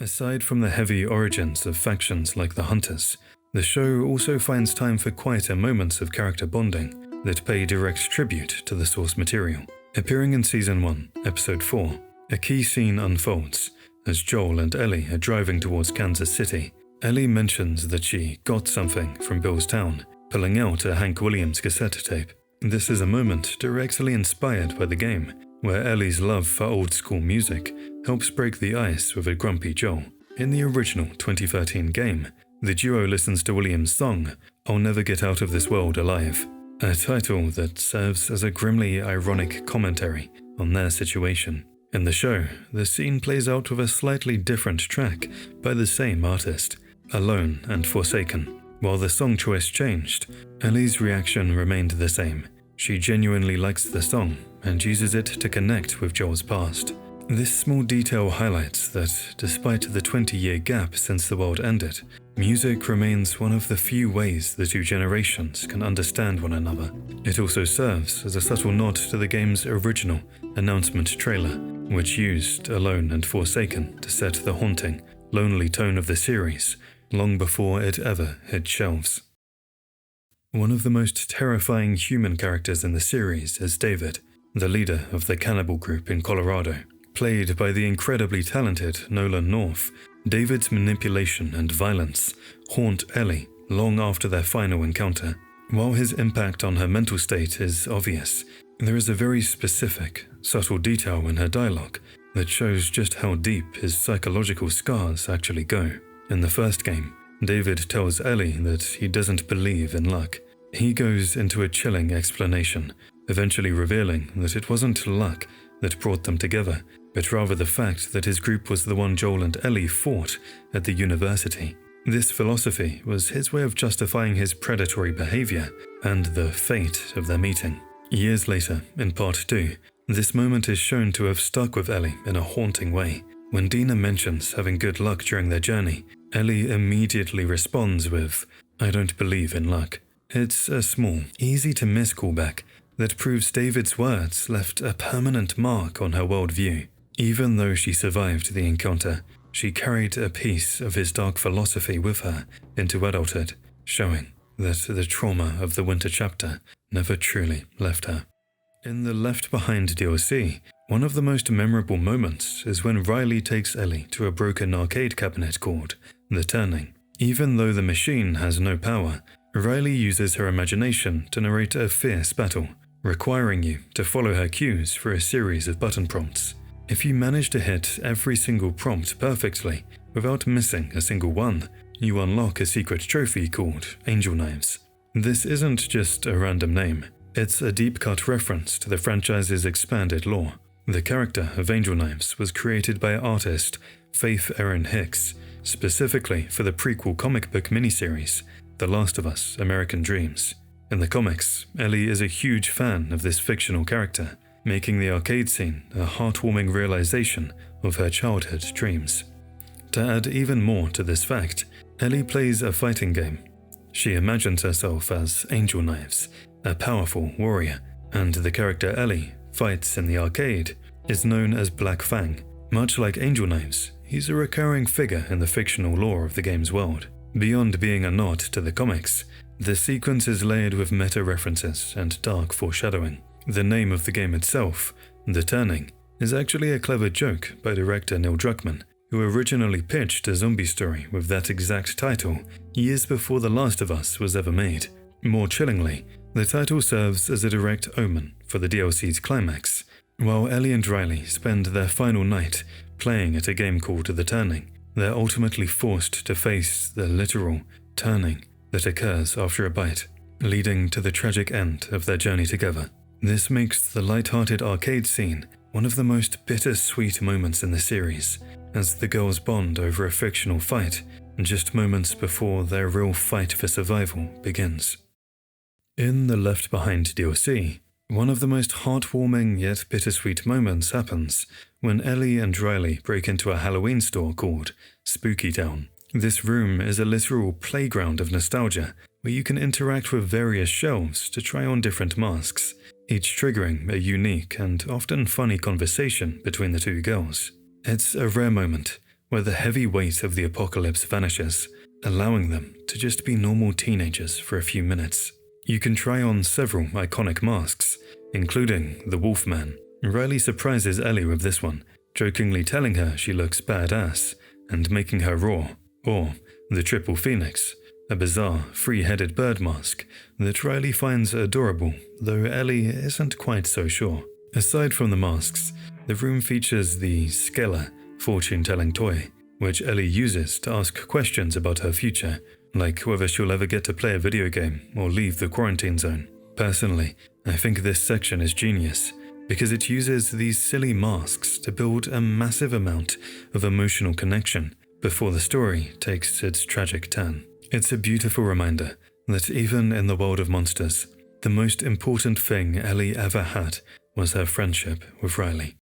Aside from the heavy origins of factions like the Hunters, the show also finds time for quieter moments of character bonding that pay direct tribute to the source material. Appearing in Season 1, Episode 4, a key scene unfolds as Joel and Ellie are driving towards Kansas City. Ellie mentions that she got something from Bill's town, pulling out a Hank Williams cassette tape. This is a moment directly inspired by the game, where Ellie's love for old-school music helps break the ice with a grumpy Joel. In the original 2013 game, the duo listens to Williams' song, "I'll Never Get Out of This World Alive," a title that serves as a grimly ironic commentary on their situation. In the show, the scene plays out with a slightly different track by the same artist, Alone and Forsaken. While the song choice changed, Ellie's reaction remained the same. She genuinely likes the song and uses it to connect with Joel's past. This small detail highlights that, despite the 20-year gap since the world ended, music remains one of the few ways the two generations can understand one another. It also serves as a subtle nod to the game's original announcement trailer, which used Alone and Forsaken to set the haunting, lonely tone of the series long before it ever hit shelves. One of the most terrifying human characters in the series is David, the leader of the cannibal group in Colorado. Played by the incredibly talented Nolan North, David's manipulation and violence haunt Ellie long after their final encounter. While his impact on her mental state is obvious, there is a very specific, subtle detail in her dialogue that shows just how deep his psychological scars actually go. In the first game, David tells Ellie that he doesn't believe in luck. He goes into a chilling explanation, eventually revealing that it wasn't luck that brought them together, but rather the fact that his group was the one Joel and Ellie fought at the university. This philosophy was his way of justifying his predatory behavior and the fate of their meeting. Years later, in Part 2, this moment is shown to have stuck with Ellie in a haunting way. When Dina mentions having good luck during their journey, Ellie immediately responds with, "I don't believe in luck." It's a small, easy-to-miss callback that proves David's words left a permanent mark on her worldview. Even though she survived the encounter, she carried a piece of his dark philosophy with her into adulthood, showing that the trauma of the winter chapter never truly left her. In the Left Behind DLC, one of the most memorable moments is when Riley takes Ellie to a broken arcade cabinet called The Turning. Even though the machine has no power, Riley uses her imagination to narrate a fierce battle, requiring you to follow her cues for a series of button prompts. If you manage to hit every single prompt perfectly, without missing a single one, you unlock a secret trophy called Angel Knives. This isn't just a random name, it's a deep-cut reference to the franchise's expanded lore. The character of Angel Knives was created by artist Faith Erin Hicks, specifically for the prequel comic book miniseries, The The Last of Us: American Dreams. In the comics, Ellie is a huge fan of this fictional character, making the arcade scene a heartwarming realization of her childhood dreams. To add even more to this fact, Ellie plays a fighting game. She imagines herself as Angel Knives, a powerful warrior, and the character Ellie fights in the arcade is known as Black Fang. Much like Angel Knives, he's a recurring figure in the fictional lore of the game's world. Beyond being a nod to the comics, the sequence is layered with meta references and dark foreshadowing. The name of the game itself, The Turning, is actually a clever joke by director Neil Druckmann, who originally pitched a zombie story with that exact title years before The Last of Us was ever made. More chillingly, the title serves as a direct omen for the DLC's climax. While Ellie and Riley spend their final night playing at a game called The Turning, they're ultimately forced to face the literal turning that occurs after a bite, leading to the tragic end of their journey together. This makes the light-hearted arcade scene one of the most bittersweet moments in the series, as the girls bond over a fictional fight just moments before their real fight for survival begins. In the Left Behind DLC, one of the most heartwarming yet bittersweet moments happens when Ellie and Riley break into a Halloween store called Spooky Town. This room is a literal playground of nostalgia where you can interact with various shelves to try on different masks, each triggering a unique and often funny conversation between the two girls. It's a rare moment where the heavy weight of the apocalypse vanishes, allowing them to just be normal teenagers for a few minutes. You can try on several iconic masks, including the Wolfman. Riley surprises Ellie with this one, jokingly telling her she looks badass and making her roar, or the Triple Phoenix, a bizarre, three-headed bird mask that Riley finds adorable, though Ellie isn't quite so sure. Aside from the masks, the room features the Skella fortune-telling toy, which Ellie uses to ask questions about her future, like whether she'll ever get to play a video game or leave the quarantine zone. Personally, I think this section is genius, because it uses these silly masks to build a massive amount of emotional connection before the story takes its tragic turn. It's a beautiful reminder that even in the world of monsters, the most important thing Ellie ever had was her friendship with Riley.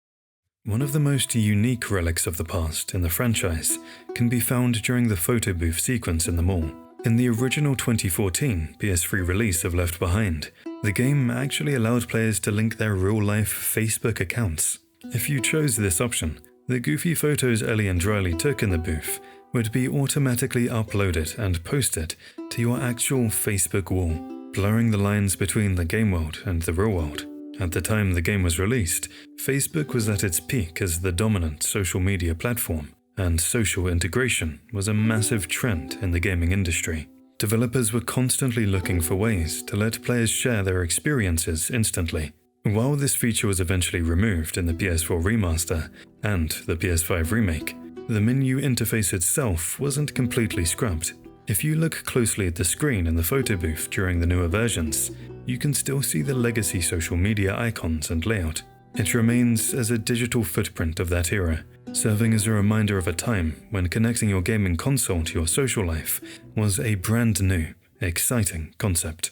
One of the most unique relics of the past in the franchise can be found during the photo booth sequence in the mall. In the original 2014 PS3 release of Left Behind, the game actually allowed players to link their real-life Facebook accounts. If you chose this option, the goofy photos Ellie and Riley took in the booth would be automatically uploaded and posted to your actual Facebook wall, blurring the lines between the game world and the real world. At the time the game was released, Facebook was at its peak as the dominant social media platform, and social integration was a massive trend in the gaming industry. Developers were constantly looking for ways to let players share their experiences instantly. While this feature was eventually removed in the PS4 remaster and the PS5 remake, the menu interface itself wasn't completely scrubbed. If you look closely at the screen in the photo booth during the newer versions, you can still see the legacy social media icons and layout. It remains as a digital footprint of that era, serving as a reminder of a time when connecting your gaming console to your social life was a brand new, exciting concept.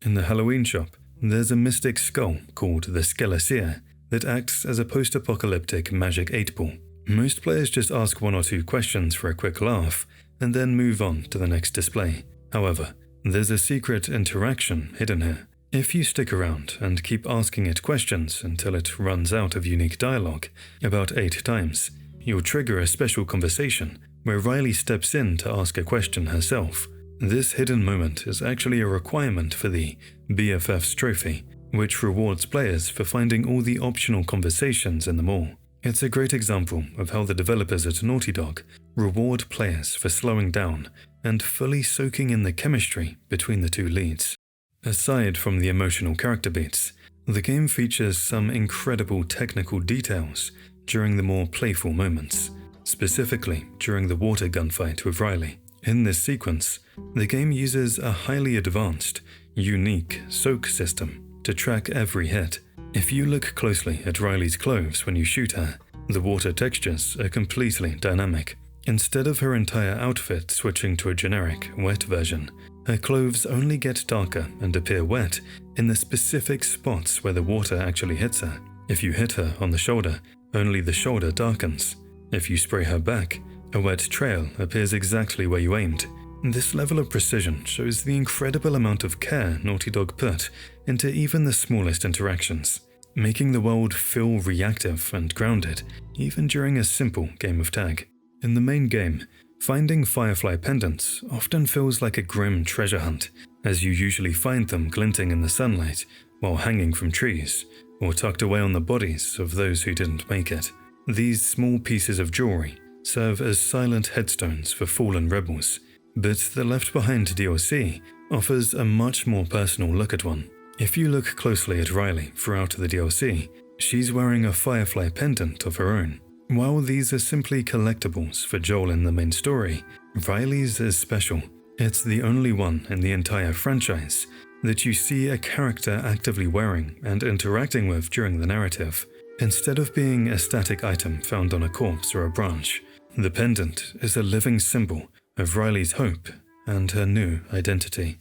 In the Halloween shop, there's a mystic skull called the Skeleseer that acts as a post-apocalyptic magic 8-ball. Most players just ask one or two questions for a quick laugh and then move on to the next display. However, there's a secret interaction hidden here. If you stick around and keep asking it questions until it runs out of unique dialogue, about 8 times, you'll trigger a special conversation where Riley steps in to ask a question herself. This hidden moment is actually a requirement for the BFF's trophy, which rewards players for finding all the optional conversations in the mall. It's a great example of how the developers at Naughty Dog reward players for slowing down and fully soaking in the chemistry between the two leads. Aside from the emotional character beats, the game features some incredible technical details during the more playful moments, specifically during the water gunfight with Riley. In this sequence, the game uses a highly advanced, unique soak system to track every hit. If you look closely at Riley's clothes when you shoot her, the water textures are completely dynamic. Instead of her entire outfit switching to a generic, wet version, Her clothes only get darker and appear wet in the specific spots where the water actually hits her. If you hit her on the shoulder, only the shoulder darkens. If you spray her back, a wet trail appears exactly where you aimed. This level of precision shows the incredible amount of care Naughty Dog put into even the smallest interactions, making the world feel reactive and grounded, even during a simple game of tag. In the main game, finding Firefly pendants often feels like a grim treasure hunt, as you usually find them glinting in the sunlight while hanging from trees, or tucked away on the bodies of those who didn't make it. These small pieces of jewelry serve as silent headstones for fallen rebels, but the Left Behind DLC offers a much more personal look at one. If you look closely at Riley throughout the DLC, she's wearing a Firefly pendant of her own. While these are simply collectibles for Joel in the main story, Riley's is special. It's the only one in the entire franchise that you see a character actively wearing and interacting with during the narrative. Instead of being a static item found on a corpse or a branch, the pendant is a living symbol of Riley's hope and her new identity.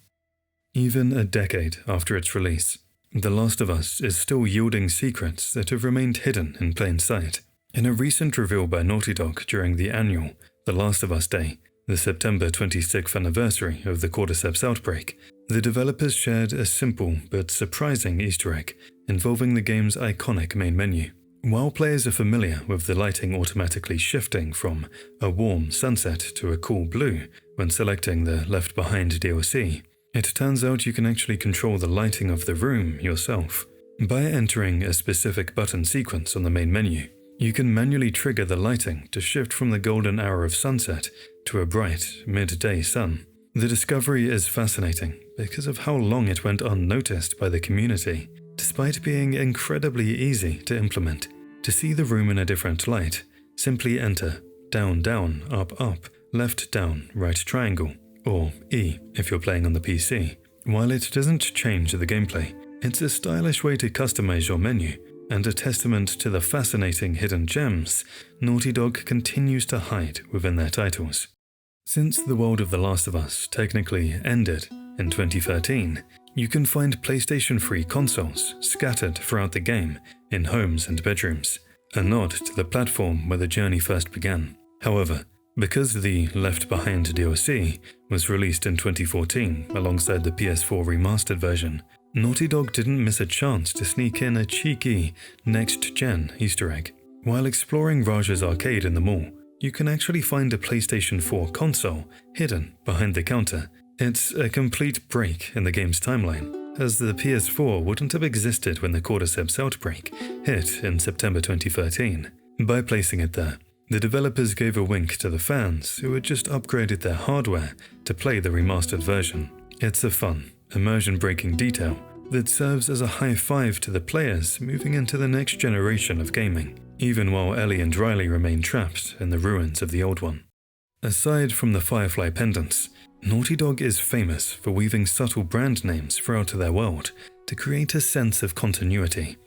Even a decade after its release, The Last of Us is still yielding secrets that have remained hidden in plain sight. In a recent reveal by Naughty Dog during the annual The Last of Us Day, the September 26th anniversary of the Cordyceps outbreak, the developers shared a simple but surprising Easter egg involving the game's iconic main menu. While players are familiar with the lighting automatically shifting from a warm sunset to a cool blue when selecting the Left Behind DLC, it turns out you can actually control the lighting of the room yourself. By entering a specific button sequence on the main menu, you can manually trigger the lighting to shift from the golden hour of sunset to a bright, midday sun. The discovery is fascinating because of how long it went unnoticed by the community, despite being incredibly easy to implement. To see the room in a different light, simply enter down, down, up, up, left, down, right triangle, or E if you're playing on the PC. While it doesn't change the gameplay, it's a stylish way to customize your menu and a testament to the fascinating hidden gems Naughty Dog continues to hide within their titles. Since the world of The Last of Us technically ended in 2013, you can find PlayStation 3 consoles scattered throughout the game in homes and bedrooms, a nod to the platform where the journey first began. However, because the Left Behind DLC was released in 2014 alongside the PS4 remastered version, Naughty Dog didn't miss a chance to sneak in a cheeky next-gen Easter egg. While exploring Raja's arcade in the mall, you can actually find a PlayStation 4 console hidden behind the counter. It's a complete break in the game's timeline, as the PS4 wouldn't have existed when the Cordyceps outbreak hit in September 2013. By placing it there, the developers gave a wink to the fans who had just upgraded their hardware to play the remastered version. It's a fun, immersion-breaking detail that serves as a high five to the players moving into the next generation of gaming, even while Ellie and Riley remain trapped in the ruins of the old one. Aside from the Firefly pendants, Naughty Dog is famous for weaving subtle brand names throughout their world to create a sense of continuity.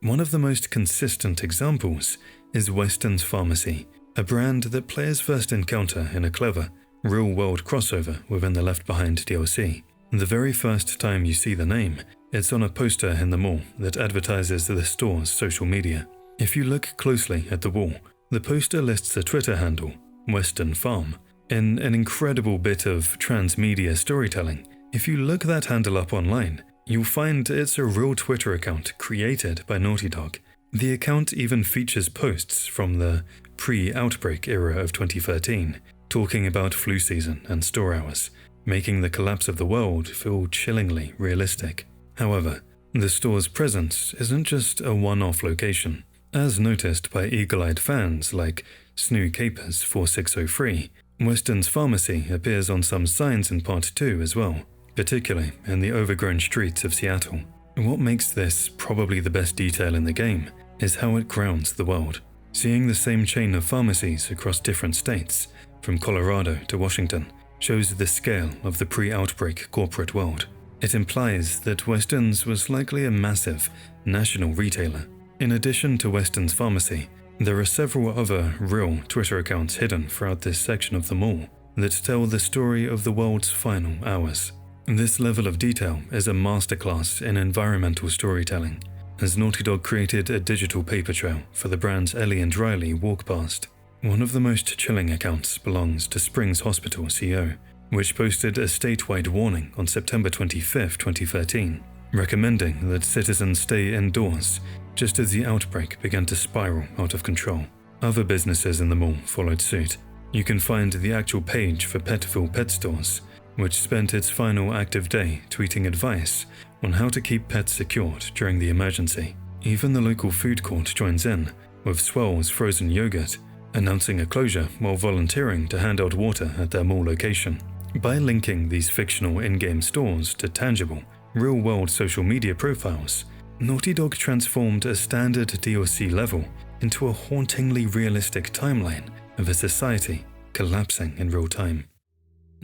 One of the most consistent examples is Weston's Pharmacy, a brand that players first encounter in a clever, real-world crossover within the Left Behind DLC. The very first time you see the name, it's on a poster in the mall that advertises the store's social media. If you look closely at the wall, the poster lists a Twitter handle, Weston Farm, in an incredible bit of transmedia storytelling. If you look that handle up online, you'll find it's a real Twitter account created by Naughty Dog. The account even features posts from the pre-outbreak era of 2013, talking about flu season and store hours, making the collapse of the world feel chillingly realistic. However, the store's presence isn't just a one-off location. As noticed by eagle-eyed fans like Snoo Capers 4603, Weston's Pharmacy appears on some signs in Part 2 as well, particularly in the overgrown streets of Seattle. What makes this probably the best detail in the game is how it grounds the world. Seeing the same chain of pharmacies across different states, from Colorado to Washington, shows the scale of the pre-outbreak corporate world. It implies that Weston's was likely a massive national retailer. In addition to Weston's Pharmacy, there are several other real Twitter accounts hidden throughout this section of the mall. that tell the story of the world's final hours. This level of detail is a masterclass in environmental storytelling, as Naughty Dog created a digital paper trail for the brand's Ellie and Riley walk past. One of the most chilling accounts belongs to Springs Hospital CO, which posted a statewide warning on September 25, 2013, recommending that citizens stay indoors just as the outbreak began to spiral out of control. Other businesses in the mall followed suit. You can find the actual page for Petville Pet Stores, which spent its final active day tweeting advice on how to keep pets secured during the emergency. Even the local food court joins in, with Swell's frozen yogurt, announcing a closure while volunteering to hand out water at their mall location. By linking these fictional in-game stores to tangible, real-world social media profiles, Naughty Dog transformed a standard DLC level into a hauntingly realistic timeline of a society collapsing in real time.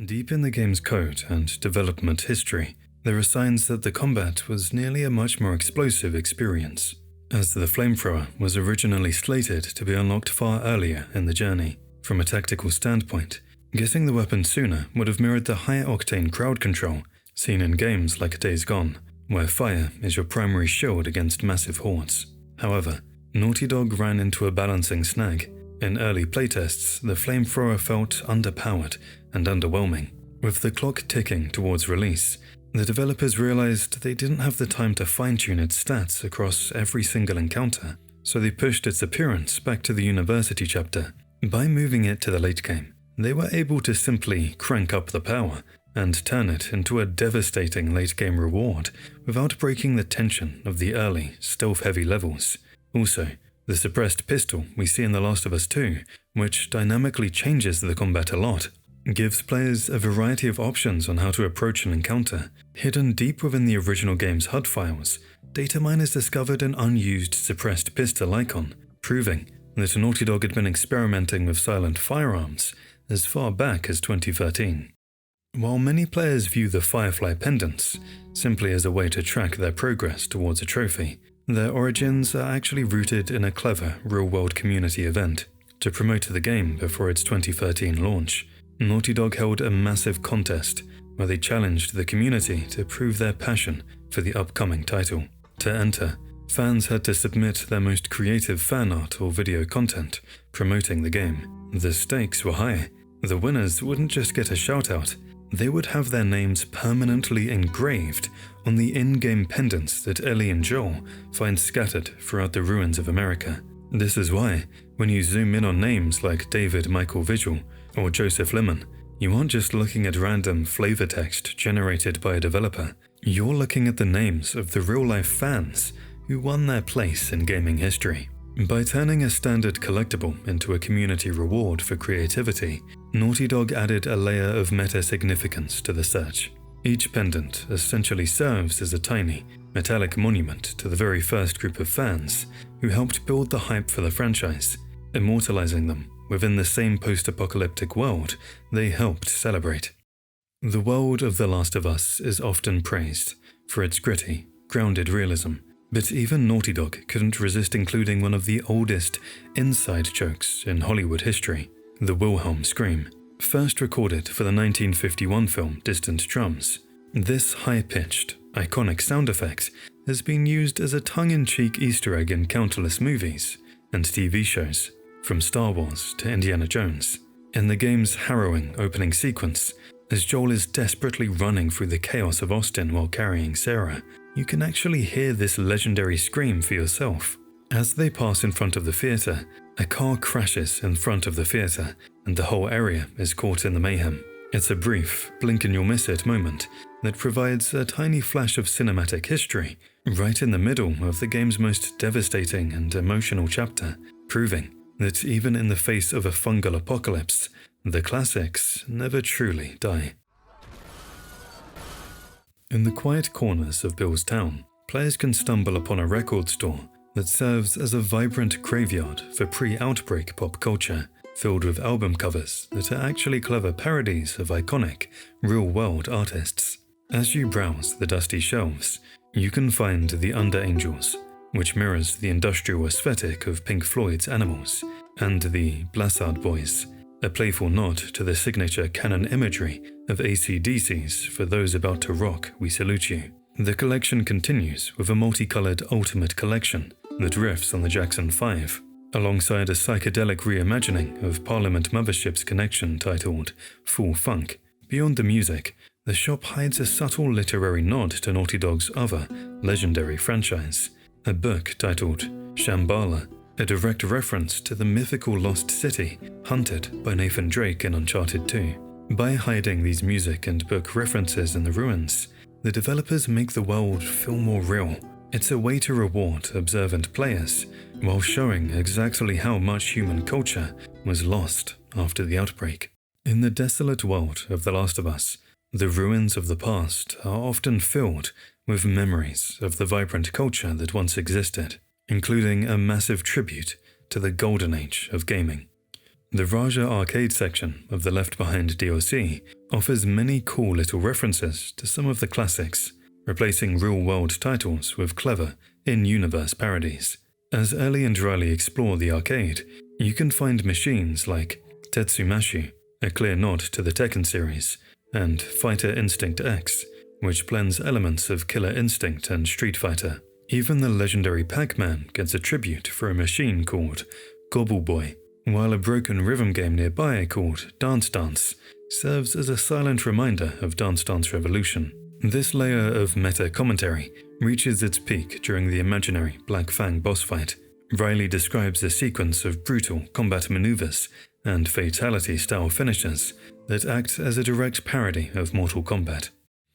Deep in the game's code and development history, there are signs that the combat was nearly a much more explosive experience, as the flamethrower was originally slated to be unlocked far earlier in the journey. From a tactical standpoint, getting the weapon sooner would have mirrored the high-octane crowd control seen in games like Days Gone, where fire is your primary shield against massive hordes. However, Naughty Dog ran into a balancing snag. In early playtests, the flamethrower felt underpowered and underwhelming. With the clock ticking towards release, the developers realized they didn't have the time to fine-tune its stats across every single encounter, so they pushed its appearance back to the university chapter. By moving it to the late game, they were able to simply crank up the power and turn it into a devastating late-game reward without breaking the tension of the early, stealth-heavy levels. Also, the suppressed pistol we see in The Last of Us 2, which dynamically changes the combat a lot, gives players a variety of options on how to approach an encounter. Hidden deep within the original game's HUD files, data miners discovered an unused suppressed pistol icon, proving that Naughty Dog had been experimenting with silent firearms as far back as 2013. While many players view the Firefly pendants simply as a way to track their progress towards a trophy, their origins are actually rooted in a clever real-world community event. To promote the game before its 2013 launch, Naughty Dog held a massive contest where they challenged the community to prove their passion for the upcoming title. To enter, fans had to submit their most creative fan art or video content promoting the game. The stakes were high. The winners wouldn't just get a shout-out, they would have their names permanently engraved on the in-game pendants that Ellie and Joel find scattered throughout the ruins of America. This is why, when you zoom in on names like David Michael Vigil or Joseph Lemon, you aren't just looking at random flavor text generated by a developer. You're looking at the names of the real-life fans who won their place in gaming history. By turning a standard collectible into a community reward for creativity, Naughty Dog added a layer of meta-significance to the search. Each pendant essentially serves as a tiny, metallic monument to the very first group of fans who helped build the hype for the franchise, immortalizing them within the same post-apocalyptic world they helped celebrate. The world of The Last of Us is often praised for its gritty, grounded realism, but even Naughty Dog couldn't resist including one of the oldest inside jokes in Hollywood history, the Wilhelm scream. First recorded for the 1951 film Distant Drums, this high-pitched, iconic sound effect has been used as a tongue-in-cheek Easter egg in countless movies and TV shows, from Star Wars to Indiana Jones. In the game's harrowing opening sequence, as Joel is desperately running through the chaos of Austin while carrying Sarah, you can actually hear this legendary scream for yourself. As they pass in front of the theater, a car crashes in front of the theater, and the whole area is caught in the mayhem. It's a brief, blink-and-you'll-miss-it moment that provides a tiny flash of cinematic history right in the middle of the game's most devastating and emotional chapter, proving that even in the face of a fungal apocalypse, the classics never truly die. In the quiet corners of Bill's town, players can stumble upon a record store that serves as a vibrant graveyard for pre-outbreak pop culture, filled with album covers that are actually clever parodies of iconic, real-world artists. As you browse the dusty shelves, you can find The Under Angels, which mirrors the industrial aesthetic of Pink Floyd's Animals, and the Blassard Boys, a playful nod to the signature canon imagery of AC/DC's "For those about to rock, we salute you." The collection continues with a multicolored Ultimate Collection that riffs on the Jackson 5, alongside a psychedelic reimagining of Parliament Mothership's connection titled Full Funk. Beyond the music, the shop hides a subtle literary nod to Naughty Dog's other legendary franchise, a book titled Shambhala, a direct reference to the mythical lost city hunted by Nathan Drake in Uncharted 2. By hiding these music and book references in the ruins, the developers make the world feel more real. It's a way to reward observant players while showing exactly how much human culture was lost after the outbreak. In the desolate world of The Last of Us, the ruins of the past are often filled with memories of the vibrant culture that once existed, including a massive tribute to the golden age of gaming. The Raja arcade section of the Left Behind DLC offers many cool little references to some of the classics, replacing real-world titles with clever, in-universe parodies. As Ellie and Riley explore the arcade, you can find machines like Tetsumashu, a clear nod to the Tekken series, and Fighter Instinct X, which blends elements of Killer Instinct and Street Fighter. Even the legendary Pac-Man gets a tribute for a machine called Gobble Boy, while a broken rhythm game nearby called Dance Dance serves as a silent reminder of Dance Dance Revolution. This layer of meta-commentary reaches its peak during the imaginary Black Fang boss fight. Riley describes a sequence of brutal combat maneuvers and fatality-style finishes that act as a direct parody of Mortal Kombat.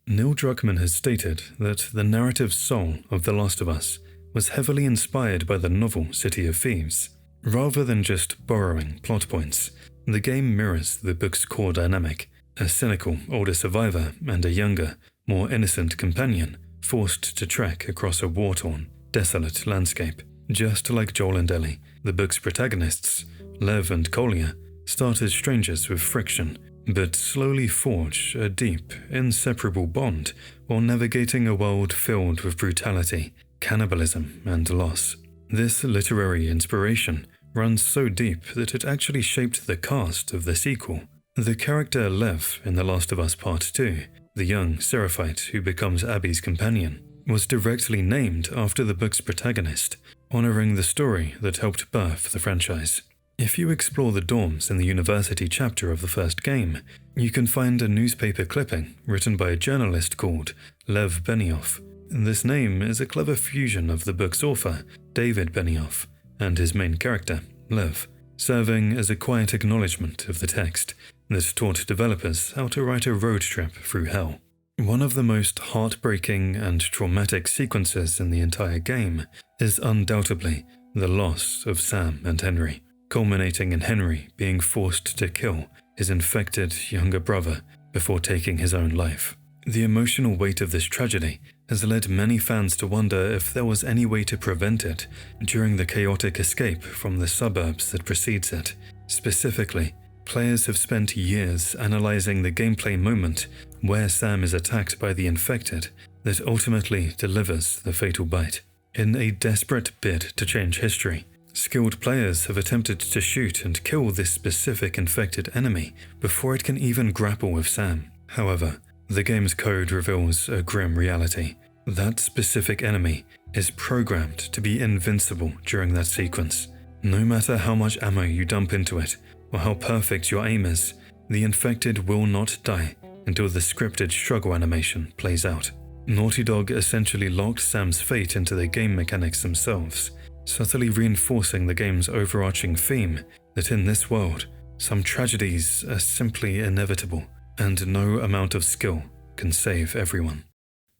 Neil Druckmann has stated that the narrative soul of The Last of Us was heavily inspired by the novel City of Thieves. Rather than just borrowing plot points, the game mirrors the book's core dynamic: a cynical older survivor and a younger, more innocent companion forced to trek across a war-torn, desolate landscape. Just like Joel and Ellie, the book's protagonists, Lev and Kolya, start as strangers with friction, but slowly forge a deep, inseparable bond while navigating a world filled with brutality, cannibalism, and loss. This literary inspiration runs so deep that it actually shaped the cast of the sequel. The character Lev in The Last of Us Part 2, the young Seraphite who becomes Abby's companion, was directly named after the book's protagonist, honoring the story that helped birth the franchise. If you explore the dorms in the university chapter of the first game, you can find a newspaper clipping written by a journalist called Lev Benioff. This name is a clever fusion of the book's author, David Benioff, and his main character, Lev, serving as a quiet acknowledgement of the text that taught developers how to write a road trip through hell. One of the most heartbreaking and traumatic sequences in the entire game is undoubtedly the loss of Sam and Henry, culminating in Henry being forced to kill his infected younger brother before taking his own life. The emotional weight of this tragedy has led many fans to wonder if there was any way to prevent it during the chaotic escape from the suburbs that precedes it. Specifically, players have spent years analyzing the gameplay moment where Sam is attacked by the infected that ultimately delivers the fatal bite. In a desperate bid to change history, skilled players have attempted to shoot and kill this specific infected enemy before it can even grapple with Sam. However, the game's code reveals a grim reality. That specific enemy is programmed to be invincible during that sequence. No matter how much ammo you dump into it, or how perfect your aim is, the infected will not die until the scripted struggle animation plays out. Naughty Dog essentially locked Sam's fate into the game mechanics themselves, subtly reinforcing the game's overarching theme that in this world, some tragedies are simply inevitable, and no amount of skill can save everyone.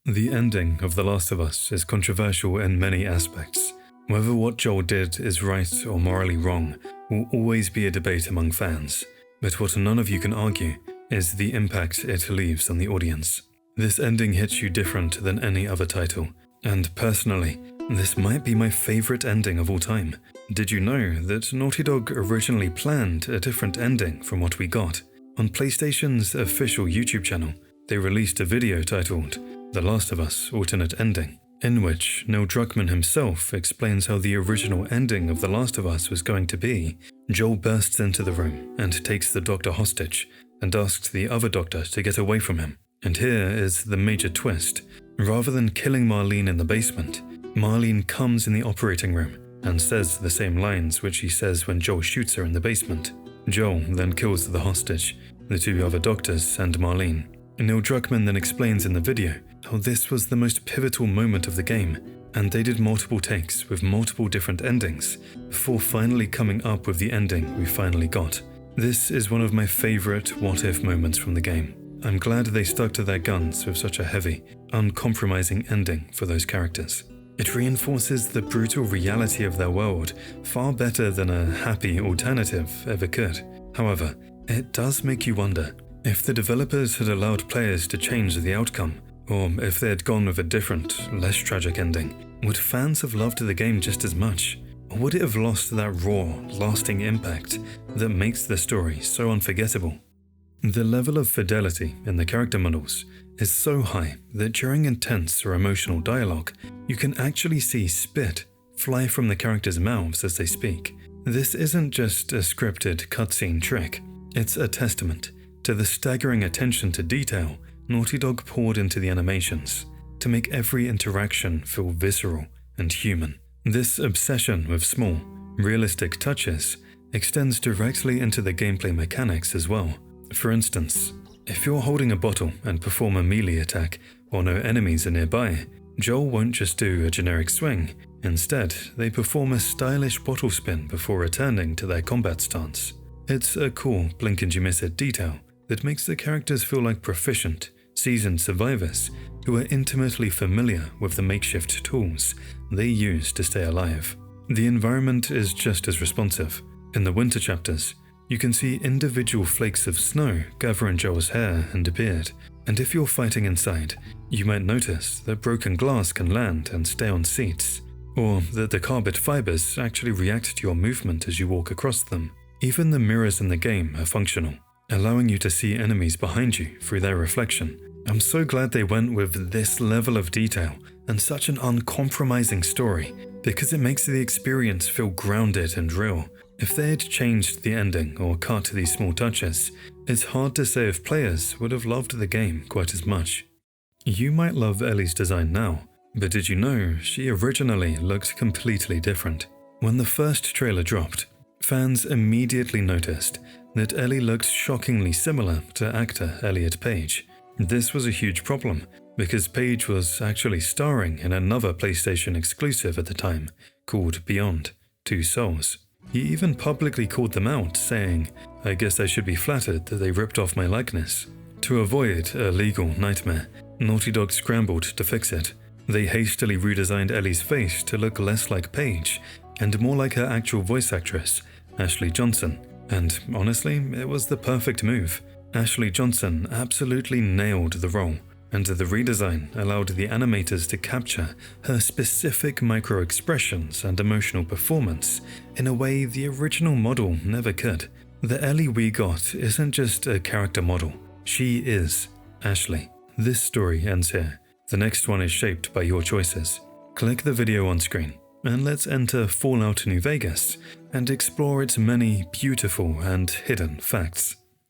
The ending of The Last of Us is controversial in many aspects. Whether what Joel did is right or morally wrong will always be a debate among fans, but what none of you can argue is the impact it leaves on the audience. This ending hits you different than any other title, and personally, this might be my favorite ending of all time. Did you know that Naughty Dog originally planned a different ending from what we got? On PlayStation's official YouTube channel, they released a video titled The Last of Us Alternate Ending, in which Neil Druckmann himself explains how the original ending of The Last of Us was going to be, Joel bursts into the room and takes the doctor hostage and asks the other doctor to get away from him. And here is the major twist. Rather than killing Marlene in the basement, Marlene comes in the operating room and says the same lines which he says when Joel shoots her in the basement. Joel then kills the hostage, the two other doctors, and Marlene. Neil Druckmann then explains in the video how this was the most pivotal moment of the game, and they did multiple takes with multiple different endings before finally coming up with the ending we finally got. This is one of my favorite what-if moments from the game. I'm glad they stuck to their guns with such a heavy, uncompromising ending for those characters. It reinforces the brutal reality of their world far better than a happy alternative ever could. However, it does make you wonder if the developers had allowed players to change the outcome, or if they had gone with a different, less tragic ending, would fans have loved the game just as much? Or would it have lost that raw, lasting impact that makes the story so unforgettable? The level of fidelity in the character models is so high that during intense or emotional dialogue, you can actually see spit fly from the characters' mouths as they speak. This isn't just a scripted cutscene trick, it's a testament to the staggering attention to detail Naughty Dog poured into the animations to make every interaction feel visceral and human. This obsession with small, realistic touches extends directly into the gameplay mechanics as well. For instance, if you're holding a bottle and perform a melee attack while no enemies are nearby, Joel won't just do a generic swing. Instead, they perform a stylish bottle spin before returning to their combat stance. It's a cool blink-and-you-miss-it detail that makes the characters feel like proficient, seasoned survivors who are intimately familiar with the makeshift tools they use to stay alive. The environment is just as responsive. In the winter chapters, you can see individual flakes of snow gather in Joel's hair and beard, and if you're fighting inside, you might notice that broken glass can land and stay on seats, or that the carbide fibers actually react to your movement as you walk across them. Even the mirrors in the game are functional, allowing you to see enemies behind you through their reflection. I'm so glad they went with this level of detail and such an uncompromising story, because it makes the experience feel grounded and real. If they had changed the ending or cut these small touches, it's hard to say if players would have loved the game quite as much. You might love Ellie's design now, but did you know she originally looked completely different? When the first trailer dropped, fans immediately noticed that Ellie looked shockingly similar to actor Elliot Page. This was a huge problem, because Page was actually starring in another PlayStation exclusive at the time, called Beyond: Two Souls. He even publicly called them out, saying, "I guess I should be flattered that they ripped off my likeness." To avoid a legal nightmare, Naughty Dog scrambled to fix it. They hastily redesigned Ellie's face to look less like Paige and more like her actual voice actress, Ashley Johnson. And honestly, it was the perfect move. Ashley Johnson absolutely nailed the role, and the redesign allowed the animators to capture her specific micro-expressions and emotional performance in a way the original model never could. The Ellie we got isn't just a character model, she is Ashley. This story ends here. The next one is shaped by your choices. Click the video on screen, and let's enter Fallout New Vegas and explore its many beautiful and hidden facts.